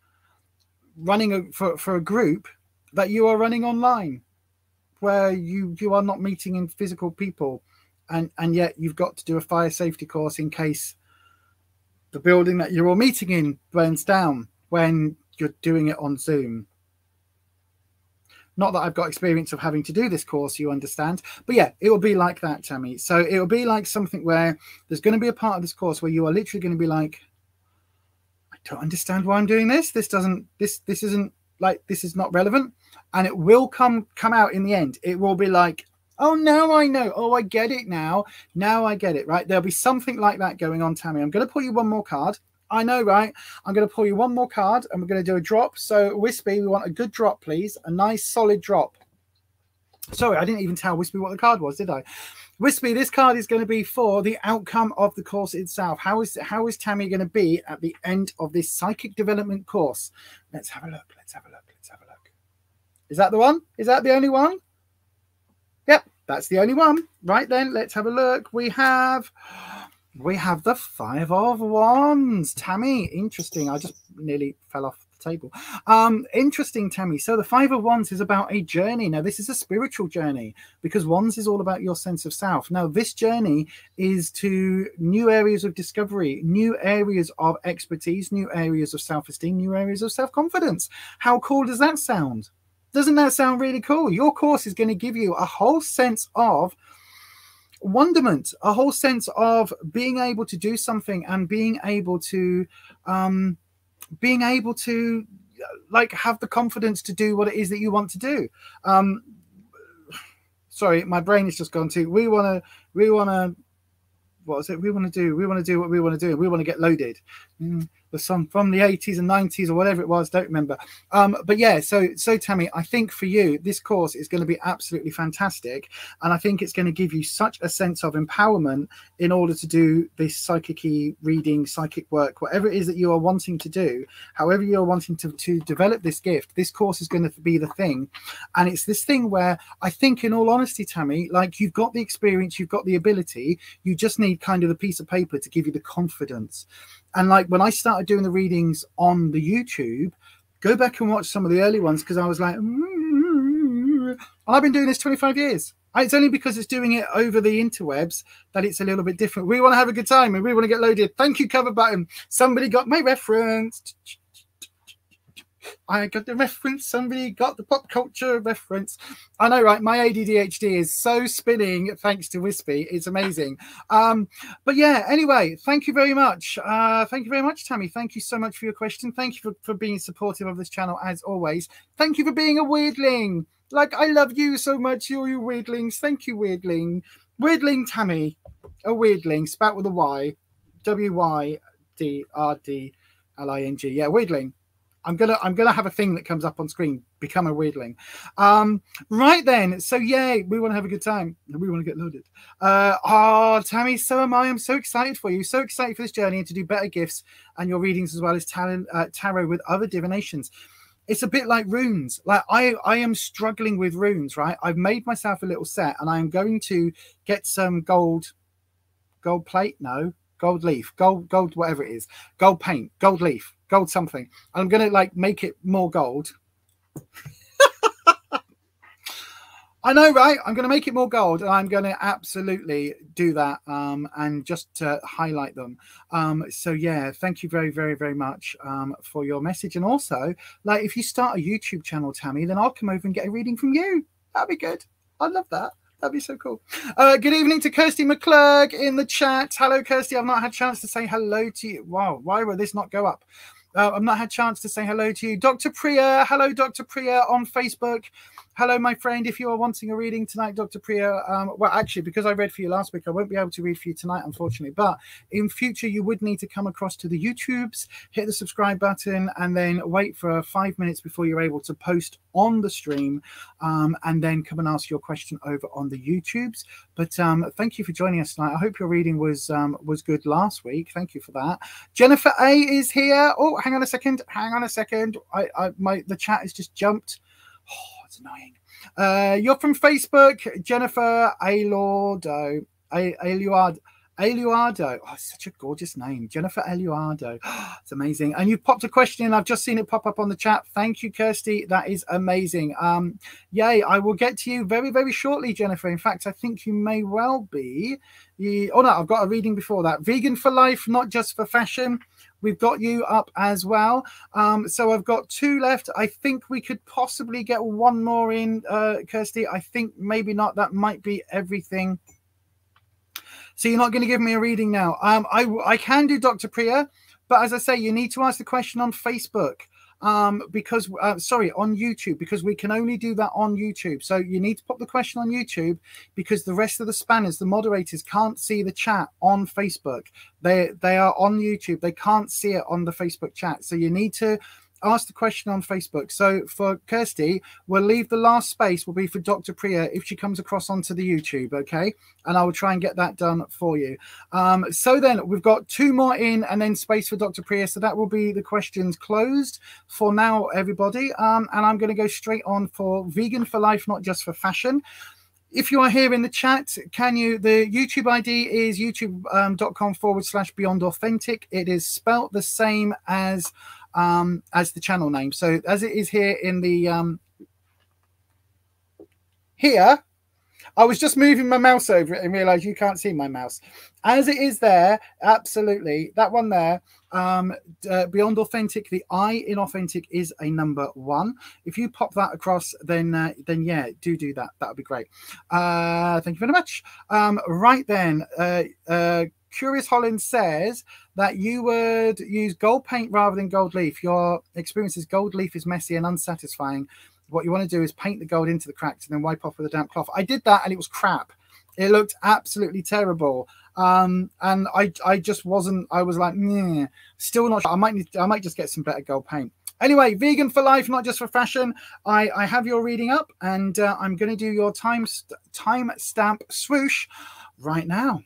running for a group that you are running online, where you are not meeting in physical people. And yet you've got to do a fire safety course in case the building that you're all meeting in burns down when you're doing it on Zoom. Not that I've got experience of having to do this course, you understand. But yeah, it will be like that, Tammy. So it will be like something where there's going to be a part of this course where you are literally going to be like, I don't understand why I'm doing this. This isn't like, this is not relevant. And it will come out in the end. It will be like, oh, now I know. Oh, I get it now. Now I get it, right? There'll be something like that going on, Tammy. I'm going to pull you one more card. I know, right? I'm going to pull you one more card and we're going to do a drop. So Wispy, we want a good drop, please. A nice solid drop. Sorry, I didn't even tell Wispy what the card was, did I? Wispy, this card is going to be for the outcome of the course itself. How is Tammy going to be at the end of this psychic development course? Let's have a look. Let's have a look. Let's have a look. Is that the one? Is that the only one? Yep, that's the only one. Right then, let's have a look. We have We have the Five of Wands. Tammy, interesting. I just nearly fell off the table. Interesting, Tammy. So the Five of Wands is about a journey. Now, this is a spiritual journey because Wands is all about your sense of self. Now, this journey is to new areas of discovery, new areas of expertise, new areas of self-esteem, new areas of self-confidence. How cool does that sound? Doesn't that sound really cool? Your course is going to give you a whole sense of wonderment, a whole sense of being able to do something and being able to like have the confidence to do what it is that you want to do. Sorry, my brain has just gone to we want to what is it we want to do? We want to do what we want to do. We want to get loaded. The song from the 80s and 90s or whatever it was, don't remember. But yeah, so Tammy, I think for you, this course is going to be absolutely fantastic. And I think it's going to give you such a sense of empowerment in order to do this psychic-y reading, psychic work, whatever it is that you are wanting to do, however you're wanting to develop this gift, this course is going to be the thing. And it's this thing where I think, in all honesty, Tammy, like you've got the experience, you've got the ability, you just need kind of the piece of paper to give you the confidence. And like when I started doing the readings on the YouTube, go back and watch some of the early ones because I was like, and I've been doing this 25 years. It's only because it's doing it over the interwebs that it's a little bit different. We want to have a good time and we want to get loaded. Thank you, cover button. Somebody got my reference. I got the reference. Somebody got the pop culture reference. I know, right? My ADHD is so spinning thanks to Wispy. It's amazing. But yeah, anyway, thank you very much. Thank you very much, Tammy. Thank you so much for your question. Thank you for being supportive of this channel as always. Thank you for being a weirdling. Like, I love you so much. You're you weirdlings. Thank you, weirdling. Weirdling Tammy. A weirdling. Spat with a Y. WYDRDLING. Yeah, weirdling. I'm gonna have a thing that comes up on screen. Become a weirdling. Right then. So yeah, we want to have a good time. We want to get loaded. Oh, Tammy, so am I. I'm so excited for you. So excited for this journey and to do better gifts and your readings as well as tarot with other divinations. It's a bit like runes. Like I am struggling with runes, right? I've made myself a little set and I'm going to get some gold plate. No, gold leaf, gold, whatever it is, gold paint, gold leaf, gold something. I'm going to like make it more gold. I know, right? I'm going to make it more gold and I'm going to absolutely do that and just to highlight them. So yeah, thank you very, very, very much for your message. And also, like, if you start a YouTube channel, Tammy, then I'll come over and get a reading from you. That'd be good. I'd love that. That'd be so cool. Good evening to Kirsty McClurg in the chat. Hello, Kirsty. I've not had a chance to say hello to you. Wow, why will this not go up? I've not had a chance to say hello to you. Dr. Priya. Hello, Dr. Priya on Facebook. Hello, my friend. If you are wanting a reading tonight, Dr. Priya, well, actually, because I read for you last week, I won't be able to read for you tonight, unfortunately. But in future, you would need to come across to the YouTubes, hit the subscribe button, and then wait for 5 minutes before you're able to post on the stream, and then come and ask your question over on the YouTubes. But thank you for joining us tonight. I hope your reading was good last week. Thank you for that. Jennifer A is here. Oh, hang on a second. Hang on a second. The chat has just jumped. Oh, it's annoying. You're from Facebook, Jennifer Aluardo. Aluardo. Oh, such a gorgeous name. Jennifer Aluardo. Oh, it's amazing. And you've popped a question in. I've just seen it pop up on the chat. Thank you, Kirsty. That is amazing. Yay. I will get to you very, very shortly, Jennifer. In fact, I think you may well be. Oh, no, I've got a reading before that. Vegan for life, not just for fashion. We've got you up as well. So I've got 2 left. I think we could possibly get 1 more in, Kirsty. I think maybe not. That might be everything. So you're not going to give me a reading now. I can do Dr. Priya, but as I say, you need to ask the question on Facebook. Because sorry, on YouTube, because we can only do that on YouTube. So you need to pop the question on YouTube because the rest of the spanners, the moderators, can't see the chat on Facebook. They are on YouTube. They can't see it on the Facebook chat. So you need to ask the question on Facebook. So for Kirsty, we'll leave the last space will be for Dr. Priya if she comes across onto the YouTube, okay? And I will try and get that done for you. So then we've got 2 more in and then space for Dr. Priya. So that will be the questions closed for now, everybody. And I'm going to go straight on for vegan for life, not just for fashion. if you are here in the chat, can you, the YouTube ID is youtube.com/Beyond Authentic. It is spelt the same as the channel name. So as it is here in the, here, I was just moving my mouse over it and realized you can't see my mouse. As it is there, absolutely, that one there, Beyond Authentic, the I in Authentic is a number 1. If you pop that across, then yeah, do that. That would be great. Thank you very much. Right then, Curious Holland says that you would use gold paint rather than gold leaf. Your experience is gold leaf is messy and unsatisfying. What you want to do is paint the gold into the cracks and then wipe off with a damp cloth. I did that and it was crap. It looked absolutely terrible. And I just wasn't, I was like, nah, still not sure. I might just get some better gold paint. Anyway, vegan for life, not just for fashion. I have your reading up, and I'm going to do your time stamp swoosh right now.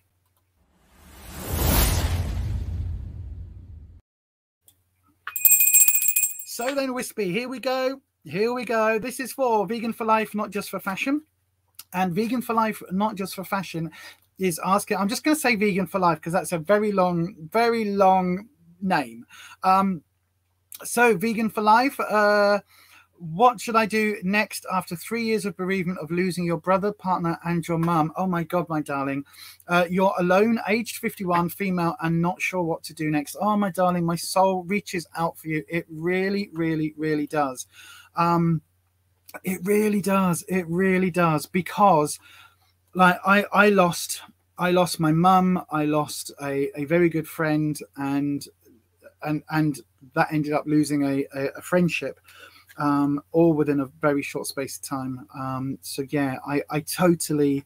So then, Wispy, here we go. Here we go. This is for Vegan for Life, not just for fashion. And Vegan for Life, not just for fashion, is asking, I'm just going to say Vegan for Life because that's a very long name. So Vegan for Life, what should I do next after 3 years of bereavement of losing your brother, partner, and your mum? Oh my God, my darling. You're alone, aged 51, female, and not sure what to do next. Oh, my darling, my soul reaches out for you. It really, really, really does. It really does. It really does. Because like I lost my mum, I lost a very good friend, and that ended up losing a friendship, all within a very short space of time. So yeah, I totally,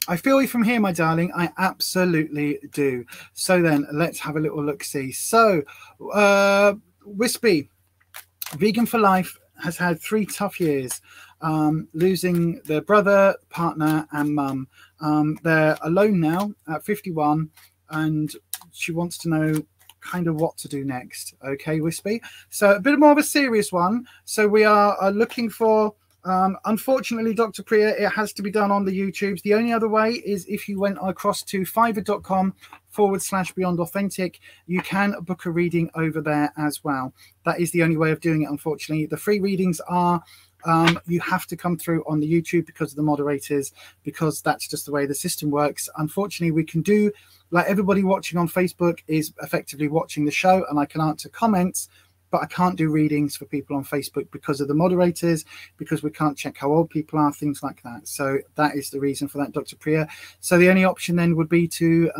I feel you from here, my darling. I absolutely do. So then let's have a little look see. So Wispy, Vegan for Life has had 3 tough years, losing their brother, partner, and mum. They're alone now at 51, and she wants to know kind of what to do next. Okay, Wispy. So a bit more of a serious one. So we are looking for, unfortunately, Dr. Priya, it has to be done on the YouTubes. The only other way is if you went across to fiverr.com/Beyond Authentic, you can book a reading over there as well. That is the only way of doing it, unfortunately. The free readings are, you have to come through on the YouTube because of the moderators, because that's just the way the system works. Unfortunately, we can do, like everybody watching on Facebook is effectively watching the show, and I can answer comments, but I can't do readings for people on Facebook because of the moderators, because we can't check how old people are, things like that. So that is the reason for that, Dr. Priya. So the only option then would be to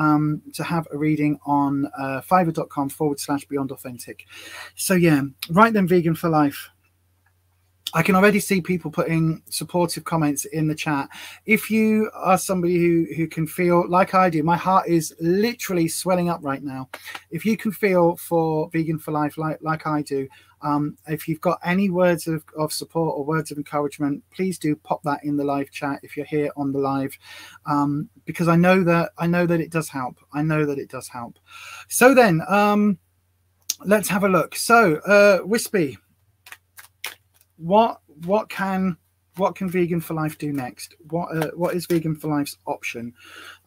have a reading on fiverr.com/Beyond Authentic. So yeah, right then, Vegan for Life. I can already see people putting supportive comments in the chat. If you are somebody who can feel like I do, my heart is literally swelling up right now. If you can feel for Vegan for Life like I do, if you've got any words of support or words of encouragement, please do pop that in the live chat if you're here on the live, because I know that it does help. I know that it does help. So then let's have a look. So Wispy, what can Vegan for Life do next? What is Vegan for Life's option?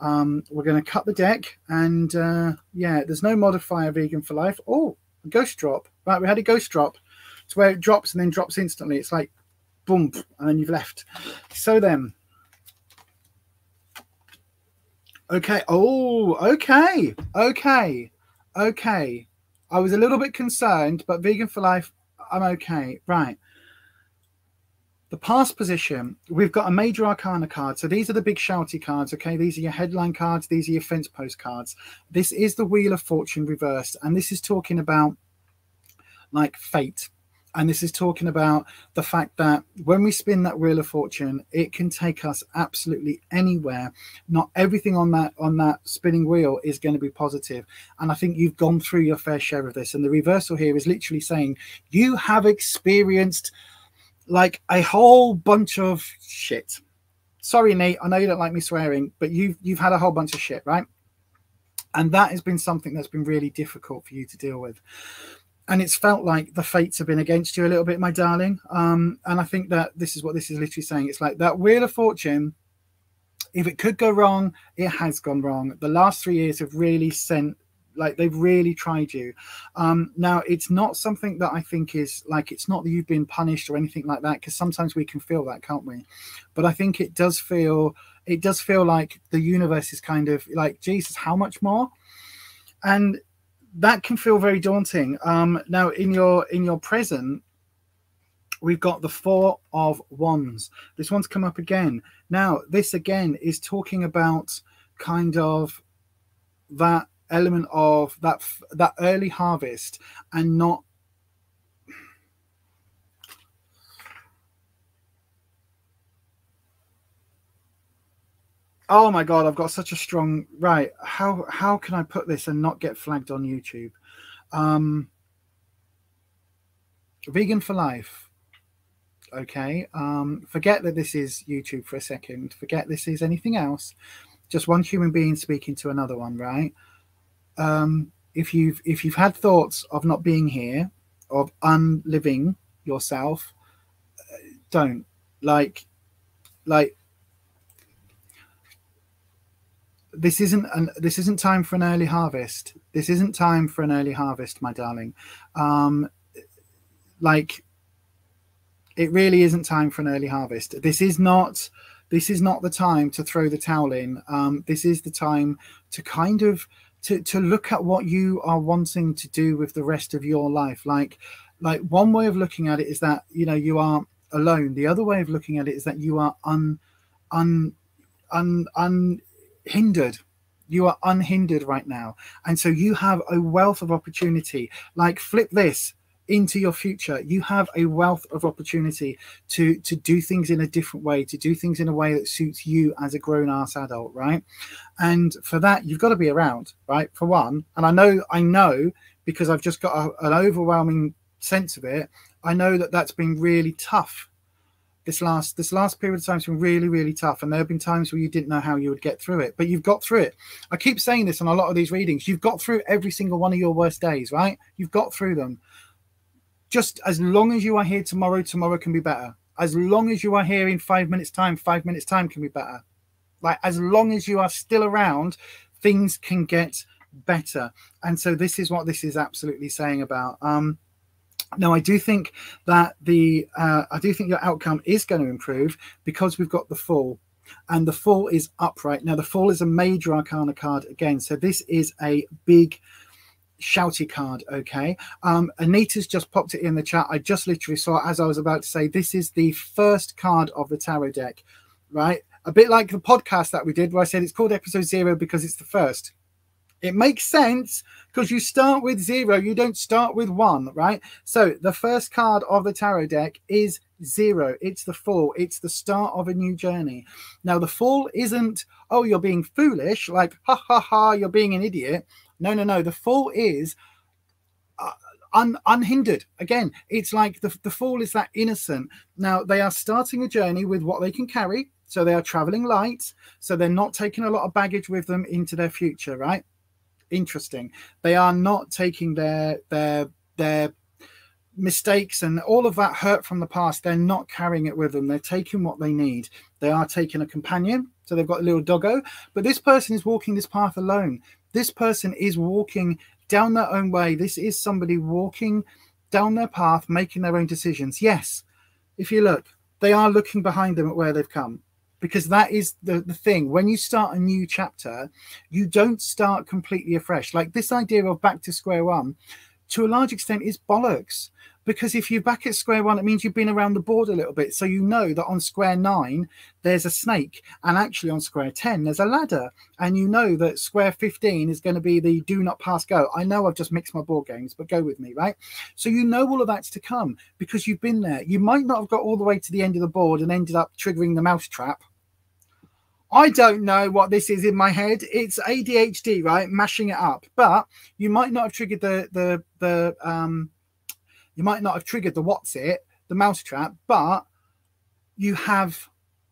We're going to cut the deck, and yeah, there's no modifier Vegan for Life. Oh, a ghost drop. Right, we had a ghost drop. It's where it drops and then drops instantly. It's like boom, and then you've left. So then, okay. Oh, okay. I was a little bit concerned, but Vegan for Life, I'm okay. Right. The past position, we've got a major arcana card. So these are the big shouty cards, okay? These are your headline cards. These are your fence post cards. This is the Wheel of Fortune reversed. And this is talking about like fate. And this is talking about the fact that when we spin that Wheel of Fortune, it can take us absolutely anywhere. Not everything on that spinning wheel is going to be positive. And I think you've gone through your fair share of this. And the reversal here is literally saying you have experienced like a whole bunch of shit. Sorry, Nate, I know you don't like me swearing, but you've had a whole bunch of shit, right? And that has been something that's been really difficult for you to deal with. And it's felt like the fates have been against you a little bit, my darling. And I think that this is what this is literally saying. It's like that Wheel of Fortune, if it could go wrong, it has gone wrong. The last 3 years have really sent, like, they've really tried you. Now, it's not something that I think is like, it's not that you've been punished or anything like that, because sometimes we can feel that, can't we? But I think it does feel like the universe is kind of like, Jesus, how much more? And that can feel very daunting. Now, in your present, we've got the Four of Wands. This one's come up again. Now, this again is talking about kind of that element of that early harvest, and not. Oh my God, I've got such a strong, right. How can I put this and not get flagged on YouTube? Vegan for life. Okay. Forget that this is YouTube for a second. Forget this is anything else. Just one human being speaking to another one, right? If you've had thoughts of not being here, of unliving yourself, don't like this isn't time for an early harvest. This isn't time for an early harvest, my darling. Like, it really isn't time for an early harvest. This is not the time to throw the towel in. This is the time to kind of to look at what you are wanting to do with the rest of your life. Like one way of looking at it is that, you know, you are alone. The other way of looking at it is that you are unhindered. You are unhindered right now. And so you have a wealth of opportunity. Like, flip this into your future. You have a wealth of opportunity to do things in a different way, to do things in a way that suits you as a grown-ass adult, right? And for that, you've got to be around, right? For one, and I know because I've just got an overwhelming sense of it. I know that that's been really tough. This last period of time has been really, really tough. And there have been times where you didn't know how you would get through it, but you've got through it. I keep saying this on a lot of these readings. You've got through every single one of your worst days, right? You've got through them. Just as long as you are here tomorrow, tomorrow can be better. As long as you are here in 5 minutes time, 5 minutes time can be better. Like, as long as you are still around, things can get better. And so this is what this is absolutely saying about. Now, I do think that your outcome is going to improve because we've got the Fool, and the Fool is upright. Now, the Fool is a major arcana card again. So this is a big shouty card. Okay. Anita's just popped it in the chat. I just literally saw it as I was about to say, this is the first card of the tarot deck, right? A bit like the podcast that we did where I said it's called episode 0 because it's the first. It makes sense because you start with 0, you don't start with 1, right? So the first card of the tarot deck is 0. It's the Fool. It's the start of a new journey. Now, the Fool isn't, oh, you're being foolish, like, ha, ha, ha, you're being an idiot. No, no, no. The Fool is unhindered. Again, it's like the Fool is that innocent. Now, they are starting a journey with what they can carry. So they are traveling light. So they're not taking a lot of baggage with them into their future, right? Interesting. They are not taking their mistakes and all of that hurt from the past. They're not carrying it with them. They're taking what they need. They are taking a companion. So they've got a little doggo. But this person is walking this path alone. This person is walking down their own way. This is somebody walking down their path, making their own decisions. Yes, if you look, they are looking behind them at where they've come. Because that is the thing. When you start a new chapter, you don't start completely afresh. Like, this idea of back to square one, to a large extent, is bollocks. Because if you're back at square one, it means you've been around the board a little bit. So you know that on square 9, there's a snake. And actually on square 10, there's a ladder. And you know that square 15 is going to be the do not pass go. I know I've just mixed my board games, but go with me, right? So you know all of that's to come because you've been there. You might not have got all the way to the end of the board and ended up triggering the mouse trap. I don't know what this is in my head. It's ADHD, right? Mashing it up. But you might not have triggered the what's it, the mousetrap, but you have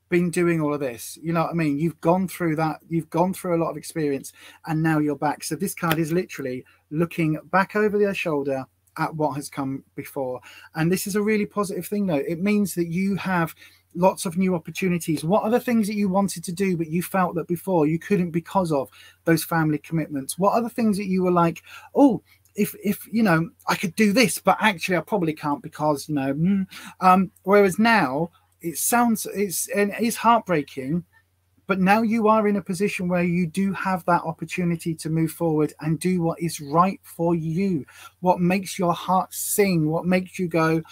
been doing all of this. You know what I mean? You've gone through that. You've gone through a lot of experience and now you're back. So this card is literally looking back over their shoulder at what has come before. And this is a really positive thing, though. It means that you have lots of new opportunities. What are the things that you wanted to do but you felt that before you couldn't because of those family commitments? What are the things that you were like, oh, if you know, I could do this, but actually I probably can't because, you know, whereas now it's heartbreaking, but now you are in a position where you do have that opportunity to move forward and do what is right for you, what makes your heart sing, what makes you go,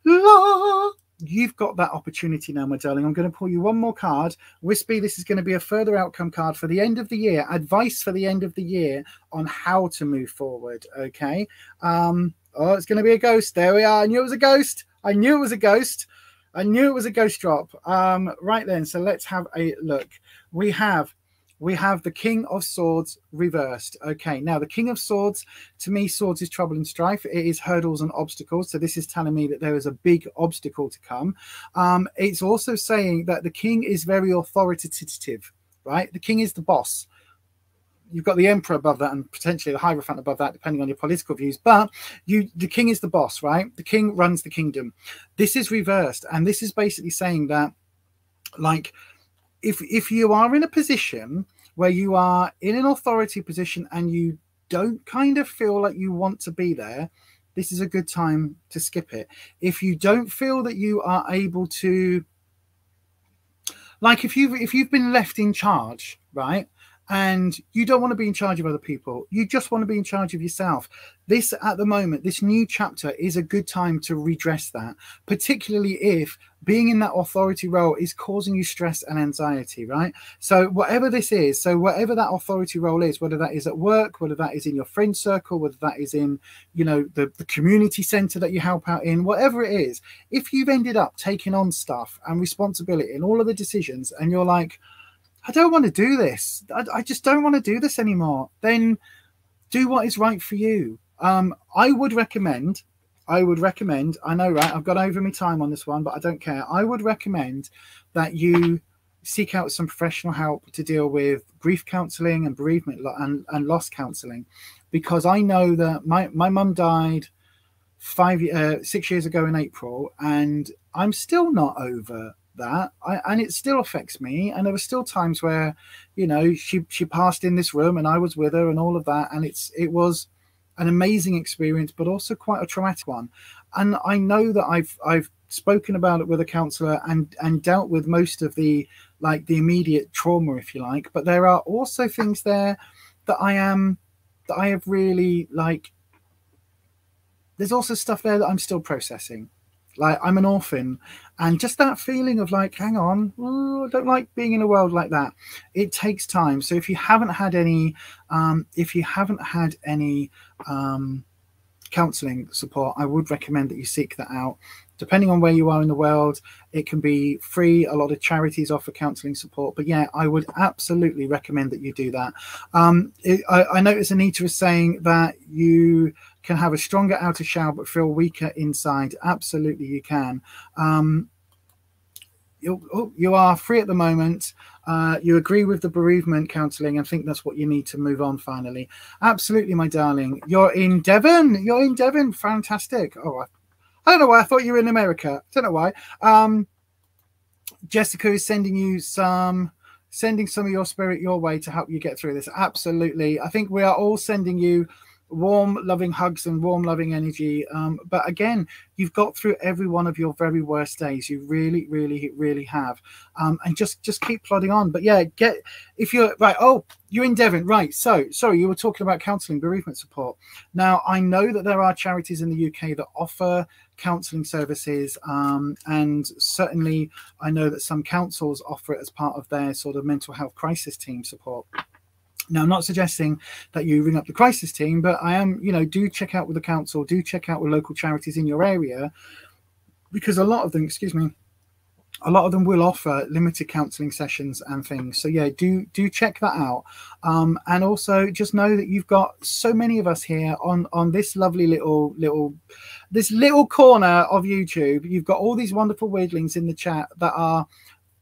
la. You've got that opportunity now, my darling. I'm going to pull you one more card. Wispy, this is going to be a further outcome card for the end of the year. Advice for the end of the year on how to move forward, okay? Oh, it's going to be a ghost. There we are. I knew it was a ghost. I knew it was a ghost. I knew it was a ghost drop. Right then, so let's have a look. We have the King of Swords reversed. Okay, now the King of Swords, to me, swords is trouble and strife. It is hurdles and obstacles. So this is telling me that there is a big obstacle to come. It's also saying that the king is very authoritative, right? The king is the boss. You've got the emperor above that and potentially the Hierophant above that, depending on your political views. But the king is the boss, right? The king runs the kingdom. This is reversed. And this is basically saying that, like, if you are in a position where you are in an authority position and you don't kind of feel like you want to be there, this is a good time to skip it. If you don't feel that you are able to, like, if you've been left in charge, right, and you don't want to be in charge of other people, you just want to be in charge of yourself, this, at the moment, this new chapter is a good time to redress that, particularly if being in that authority role is causing you stress and anxiety, right? So whatever this is, so whatever that authority role is, whether that is at work, whether that is in your friend circle, whether that is in, you know, the community center that you help out in, whatever it is, if you've ended up taking on stuff and responsibility and all of the decisions and you're like, I don't want to do this, I just don't want to do this anymore, then do what is right for you. I would recommend, I know, right, I've got over my time on this one, but I don't care. I would recommend that you seek out some professional help to deal with grief counseling and bereavement and loss counseling, because I know that my mum died 6 years ago in April, and I'm still not over that, and it still affects me. And there were still times where, you know, she passed in this room and I was with her and all of that, and it was an amazing experience, but also quite a traumatic one. And I know that I've spoken about it with a counselor and dealt with most of the, like, the immediate trauma, if you like, but there are also things there that I have really, like, there's also stuff there that I'm still processing. Like, I'm an orphan, and just that feeling of like, hang on, ooh, I don't like being in a world like that. It takes time. So if you haven't had any counseling support, I would recommend that you seek that out. Depending on where you are in the world, it can be free. A lot of charities offer counseling support, but yeah, I would absolutely recommend that you do that. I notice Anita is saying that you can have a stronger outer shell but feel weaker inside. Absolutely, you can. You are free at the moment. You agree with the bereavement counselling and think that's what you need to move on finally. Absolutely, my darling. You're in Devon. You're in Devon. Fantastic. Oh, I don't know why I thought you were in America. I don't know why. Jessica is sending some of your spirit your way to help you get through this. Absolutely. I think we are all sending you warm, loving hugs and warm, loving energy. But again, you've got through every one of your very worst days. You really, really, really have. And just keep plodding on. But yeah, if you're right. Oh, you're in Devon, right? So sorry, you were talking about counselling, bereavement support. Now, I know that there are charities in the UK that offer counselling services, and certainly I know that some councils offer it as part of their sort of mental health crisis team support. Now, I'm not suggesting that you ring up the crisis team, but I am, you know, do check out with the council, do check out with local charities in your area, because a lot of them, a lot of them will offer limited counselling sessions and things. So yeah, do check that out. And also just know that you've got so many of us here on this lovely little corner of YouTube. You've got all these wonderful weirdlings in the chat that are,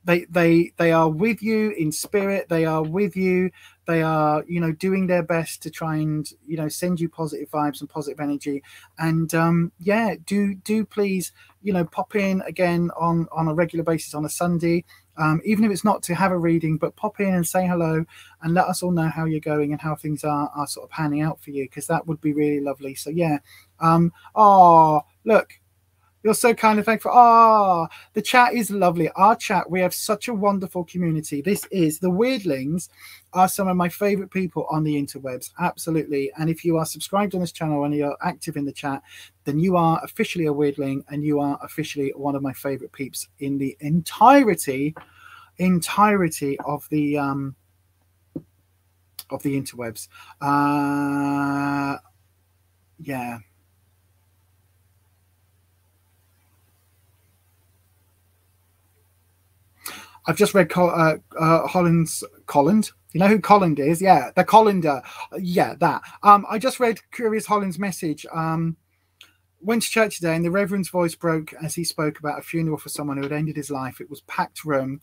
they are with you in spirit. They are with you. They are, you know, doing their best to try and, you know, send you positive vibes and positive energy. And yeah, do please, you know, pop in again on a regular basis on a Sunday, even if it's not to have a reading, but pop in and say hello and let us all know how you're going and how things are sort of panning out for you, because that would be really lovely. So yeah. Oh, look. You're so kind and thankful. Ah, the chat is lovely. Our chat, we have such a wonderful community. This is the Wyrdlings are some of my favorite people on the interwebs. Absolutely. And if you are subscribed on this channel and you're active in the chat, then you are officially a Wyrdling and you are officially one of my favorite peeps in the entirety of the interwebs. Yeah. I've just read Holland's Holland. You know who Holland is? Yeah, the Hollander. Yeah, that. I just read Curious Holland's message. Went to church today and the Reverend's voice broke as he spoke about a funeral for someone who had ended his life. It was packed room.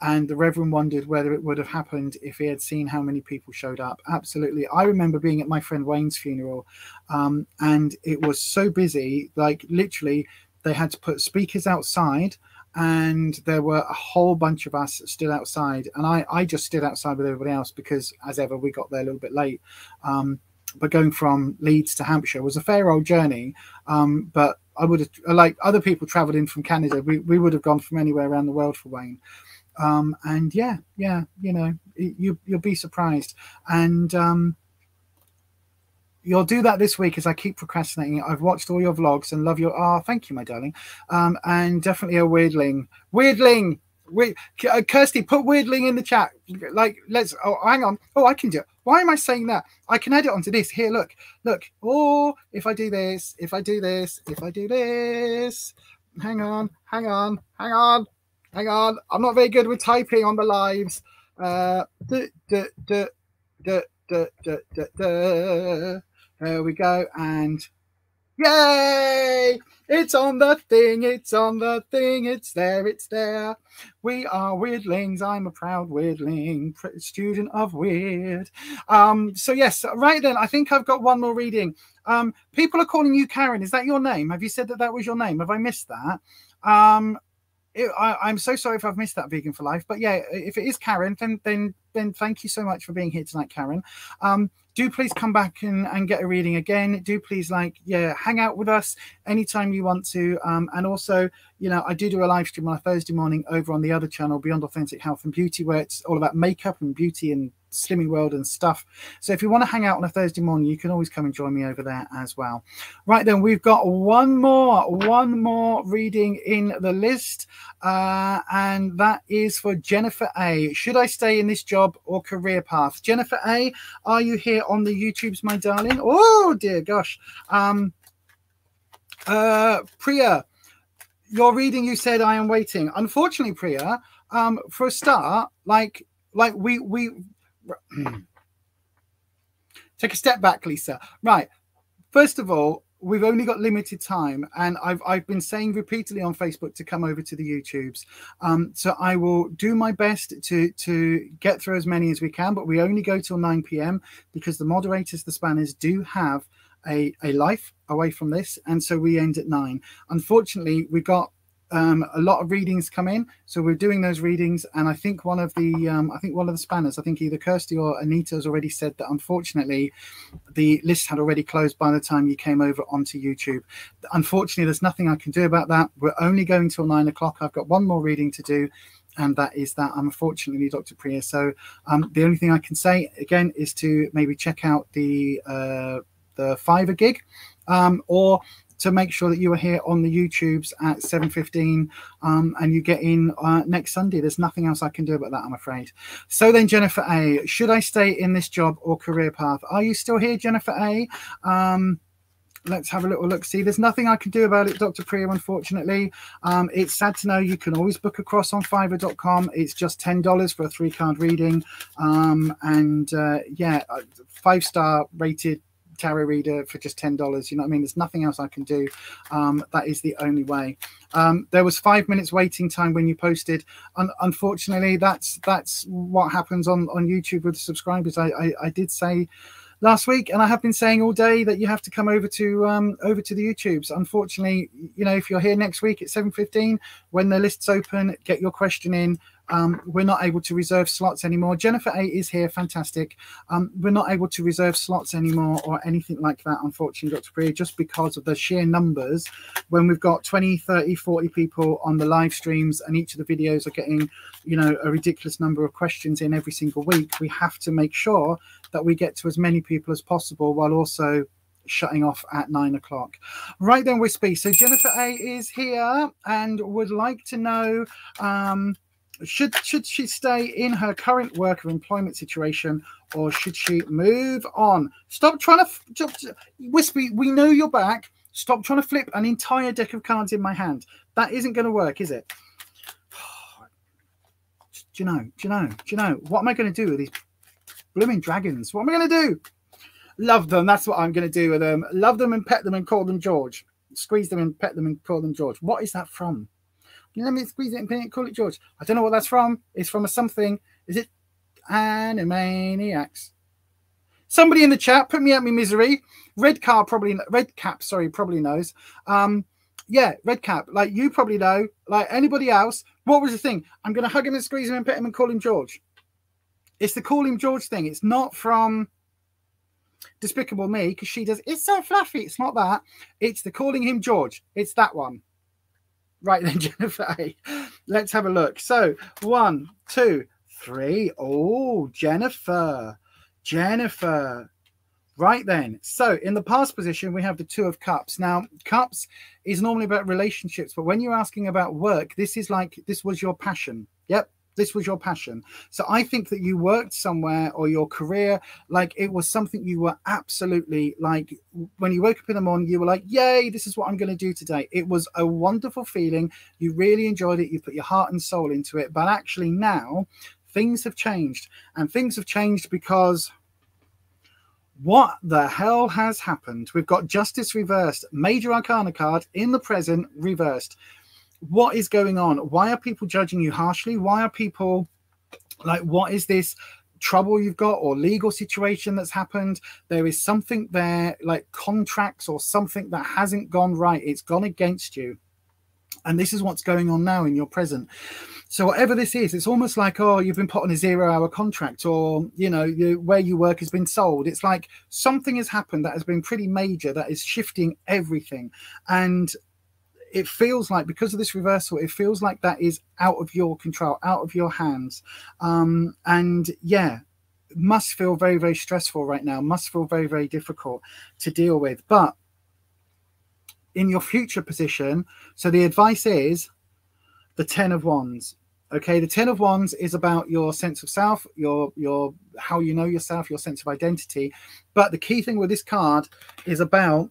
And the Reverend wondered whether it would have happened if he had seen how many people showed up. Absolutely. I remember being at my friend Wayne's funeral, and it was so busy, like literally they had to put speakers outside, and there were a whole bunch of us stood outside. And I just stood outside with everybody else because, as ever, we got there a little bit late. But going from Leeds to Hampshire was a fair old journey. But I would have, like other people travelled in from Canada, we would have gone from anywhere around the world for Wayne. And yeah, you know, you'll be surprised. And you'll do that this week as I keep procrastinating. I've watched all your vlogs and love your... Oh, thank you, my darling. And definitely a Wyrdling. Kirsty, put Wyrdling in the chat. Like, let's... Oh, hang on. Oh, I can do it. Why am I saying that? I can add it onto this. Here, look. Oh, if I do this, if I do this. Hang on. I'm not very good with typing on the lives. There we go. And yay! It's on the thing. It's there. We are Wyrdlings. I'm a proud Wyrdling, student of Weird. So yes, right then, I think I've got one more reading. People are calling you Karen. Is that your name? Have you said that was your name? Have I missed that? I'm so sorry if I've missed that, Vegan for Life. But yeah, if it is Karen, then thank you so much for being here tonight, Karen. Do please come back and get a reading again. Do please, like, yeah, hang out with us anytime you want to. And also, you know, I do a live stream on a Thursday morning over on the other channel, Beyond Authentic Health and Beauty, where it's all about makeup and beauty and slimming world and stuff. So if you want to hang out on a Thursday morning, you can always come and join me over there as well. Right then, we've got one more reading in the list, and that is for Jennifer A. Should I stay in this job or career path? Jennifer A, are you here on the YouTubes, my darling? Oh dear gosh. Priya, your reading, you said I am waiting. Unfortunately, Priya, for a start, like we take a step back, Lisa. Right. First of all, we've only got limited time, and I've been saying repeatedly on Facebook to come over to the YouTubes. So I will do my best to get through as many as we can, but we only go till 9 p.m. because the moderators, the spanners, do have a life away from this, and so we end at 9. Unfortunately, we got a lot of readings come in, so we're doing those readings, and I think one of the spanners, I think either Kirsty or Anita, has already said that unfortunately the list had already closed by the time you came over onto YouTube. Unfortunately, there's nothing I can do about that. We're only going till 9 o'clock. I've got one more reading to do, and that is that, unfortunately, Dr. Priya. So the only thing I can say again is to maybe check out the Fiverr gig, or to make sure that you are here on the YouTubes at 7:15, and you get in next Sunday. There's nothing else I can do about that, I'm afraid. So then, Jennifer A, should I stay in this job or career path? Are you still here, Jennifer A? Let's have a little look. See, there's nothing I can do about it, Dr. Priya, unfortunately. It's sad to know you can always book across on Fiverr.com. It's just $10 for a 3-card reading. Yeah, 5-star rated tarot reader for just $10. You know what I mean? There's nothing else I can do. That is the only way. There was 5 minutes waiting time when you posted. Unfortunately, that's what happens on YouTube with subscribers. I did say last week, and I have been saying all day, that you have to come over to the YouTubes. Unfortunately, you know, if you're here next week at 7:15 when the list's open, get your question in. We're not able to reserve slots anymore. Jennifer A is here, fantastic. We're not able to reserve slots anymore or anything like that, unfortunately, Dr. Priya, just because of the sheer numbers. When we've got 20, 30, 40 people on the live streams, and each of the videos are getting, you know, a ridiculous number of questions in every single week, we have to make sure that we get to as many people as possible while also shutting off at 9 o'clock. Right then, Wispy. So Jennifer A is here and would like to know, should she stay in her current work or employment situation, or should she move on? Stop trying to, Wispy, we know you're back. Stop trying to flip an entire deck of cards in my hand. That isn't going to work, is it? Do you know, what am I going to do with these blooming dragons? What am I going to do? Love them. That's what I'm going to do with them. Love them and pet them and call them George. Squeeze them and pet them and call them George. What is that from? Let me squeeze it and call it George. I don't know what that's from. It's from a something. Is it Animaniacs? Somebody in the chat, put me out my misery. Red Cap probably knows. Yeah, Red Cap, like you probably know, like anybody else. What was the thing? I'm going to hug him and squeeze him and pet him and call him George. It's the call him George thing. It's not from Despicable Me, because she does, it's so fluffy. It's not that. It's the calling him George. It's that one. Right then, Jennifer A. Let's have a look. So 1, 2, 3. Oh, Jennifer. Right then. So in the past position, we have the 2 of Cups. Now, Cups is normally about relationships, but when you're asking about work, this is like, this was your passion. Yep. This was your passion. So I think that you worked somewhere, or your career, like it was something you were absolutely like, when you woke up in the morning, you were like, yay, this is what I'm going to do today. It was a wonderful feeling. You really enjoyed it. You put your heart and soul into it. But actually now things have changed, and things have changed because what the hell has happened? We've got Justice reversed, Major Arcana card in the present reversed. What is going on? Why are people judging you harshly? Why are people like, what is this trouble you've got, or legal situation that's happened? There is something there, like contracts or something that hasn't gone right. It's gone against you. And this is what's going on now in your present. So whatever this is, it's almost like, oh, you've been put on a 0-hour contract, or, you know, where you work has been sold. It's like something has happened that has been pretty major, that is shifting everything. And it feels like, because of this reversal, it feels like that is out of your control, out of your hands. And yeah, must feel very, very stressful right now, must feel very, very difficult to deal with. But in your future position, so the advice is the 10 of Wands. Okay, the 10 of Wands is about your sense of self, your how you know yourself, your sense of identity. But the key thing with this card is about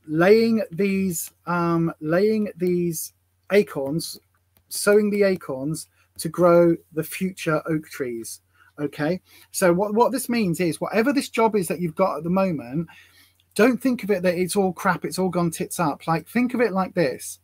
laying these acorns, sowing the acorns to grow the future oak trees. Okay, so what this means is, whatever this job is that you've got at the moment, don't think of it that it's all crap, it's all gone tits up. Like, think of it like this: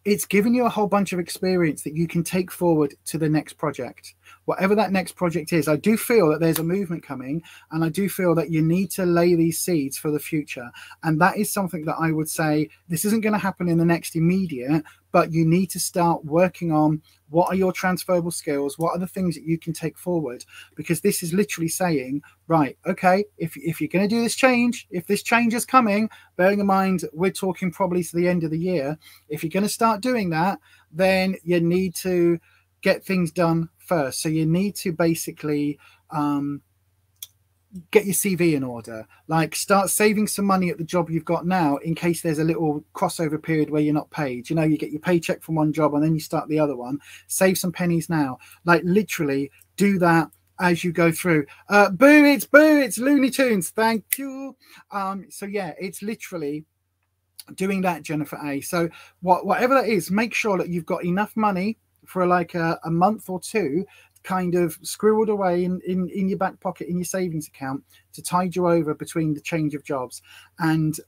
it's given you a whole bunch of experience that you can take forward to the next project, whatever that next project is. I do feel that there's a movement coming, and I do feel that you need to lay these seeds for the future. And that is something that I would say, this isn't going to happen in the next immediate, but you need to start working on what are your transferable skills, what are the things that you can take forward, because this is literally saying, right, okay, if you're going to do this change, if this change is coming, bearing in mind we're talking probably to the end of the year, if you're going to start doing that, then you need to get things done first. So you need to basically get your CV in order, like start saving some money at the job you've got now, in case there's a little crossover period where you're not paid. You know, you get your paycheck from one job and then you start the other one. Save some pennies now, like literally do that as you go through. Boo, it's Looney Tunes, thank you. So yeah, it's literally doing that, Jennifer A. So whatever that is, make sure that you've got enough money for like a month or two kind of squirreled away in your back pocket in your savings account to tide you over between the change of jobs, and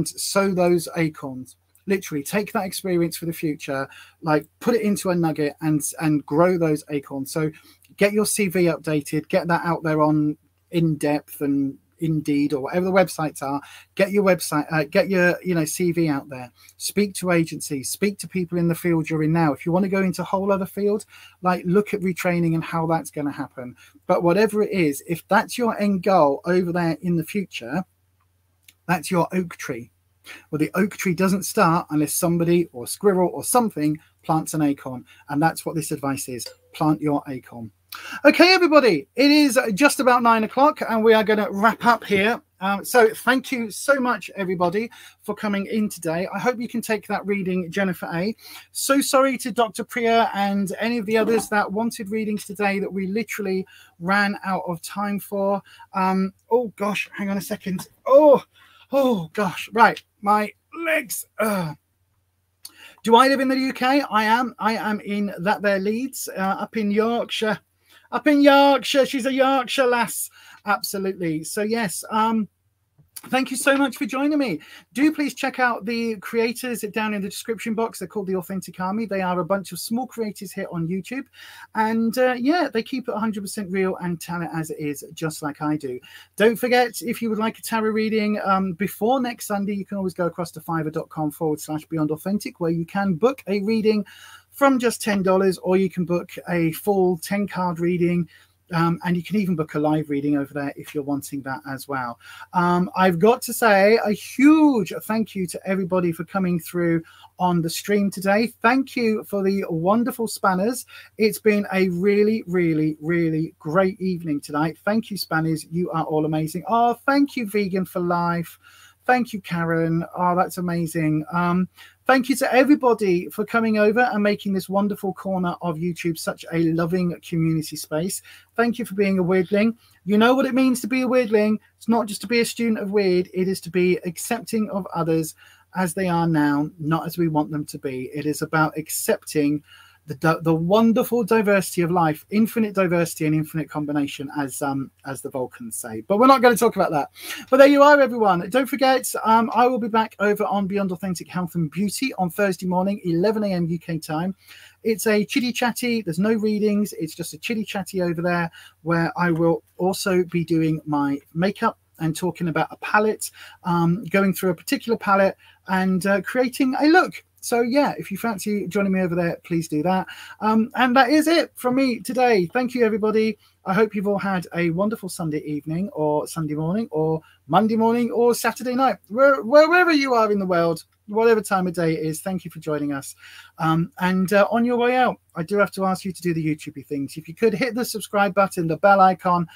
sow those acorns. Literally take that experience for the future, like put it into a nugget and grow those acorns. So get your CV updated, get that out there on In Depth and Indeed or whatever the websites are. Get your website, get your CV out there. Speak to agencies, speak to people in the field you're in now. If you want to go into a whole other field, like look at retraining and how that's going to happen. But whatever it is, if that's your end goal over there in the future, that's your oak tree. Well, the oak tree doesn't start unless somebody or a squirrel or something plants an acorn. And that's what this advice is. Plant your acorn. Okay, everybody, it is just about 9 o'clock and we are going to wrap up here. So thank you so much, everybody, for coming in today. I hope you can take that reading, Jennifer A. So sorry to Dr. Priya and any of the others that wanted readings today that we literally ran out of time for. Oh, gosh, hang on a second. Oh, gosh. Right. My legs. Do I live in the UK? I am in that there Leeds, up in Yorkshire. Up in Yorkshire. She's a Yorkshire lass. Absolutely. So, yes. Thank you so much for joining me. Do please check out the creators down in the description box. They're called the Authentic Army. They are a bunch of small creators here on YouTube. And yeah, they keep it 100% real and tell it as it is, just like I do. Don't forget, if you would like a tarot reading before next Sunday, you can always go across to fiverr.com/Beyond Authentic, where you can book a reading from just $10, or you can book a full 10-card reading. And you can even book a live reading over there if you're wanting that as well. I've got to say a huge thank you to everybody for coming through on the stream today. Thank you for the wonderful spanners. It's been a really, really, really great evening tonight. Thank you, spanners. You are all amazing. Oh, thank you, Vegan for Life. Thank you, Karen. Oh, that's amazing. Thank you to everybody for coming over and making this wonderful corner of YouTube such a loving community space. Thank you for being a weirdling. You know what it means to be a weirdling. It's not just to be a student of weird. It is to be accepting of others as they are now, not as we want them to be. It is about accepting the wonderful diversity of life, infinite diversity and infinite combination, as the Vulcans say. But we're not going to talk about that. But there you are, everyone. Don't forget, I will be back over on Beyond Authentic Health and Beauty on Thursday morning, 11 a.m. UK time. It's a chitty chatty. There's no readings. It's just a chitty chatty over there, where I will also be doing my makeup and talking about a palette, going through a particular palette and creating a look. So, yeah, if you fancy joining me over there, please do that. And that is it from me today. Thank you, everybody. I hope you've all had a wonderful Sunday evening or Sunday morning or Monday morning or Saturday night, wherever you are in the world, whatever time of day it is. Thank you for joining us. And on your way out, I do have to ask you to do the YouTubey things. If you could hit the subscribe button, the bell icon,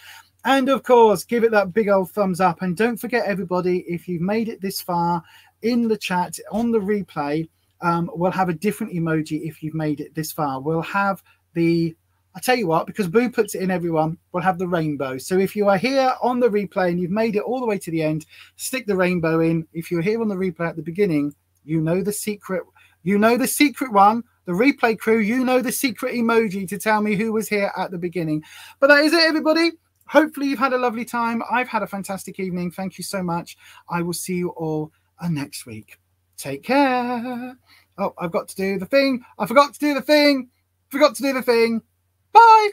and, of course, give it that big old thumbs up. And don't forget, everybody, if you've made it this far in the chat, on the replay, we'll have a different emoji if you've made it this far. We'll have the, I tell you what, because Boo puts it in, everyone, we'll have the rainbow. So if you are here on the replay and you've made it all the way to the end, stick the rainbow in. If you're here on the replay at the beginning, you know the secret. You know the secret one. The replay crew, you know the secret emoji to tell me who was here at the beginning. But that is it, everybody. Hopefully you've had a lovely time. I've had a fantastic evening. Thank you so much. I will see you all next week. Take care. Oh, I've got to do the thing. I forgot to do the thing. Forgot to do the thing. Bye.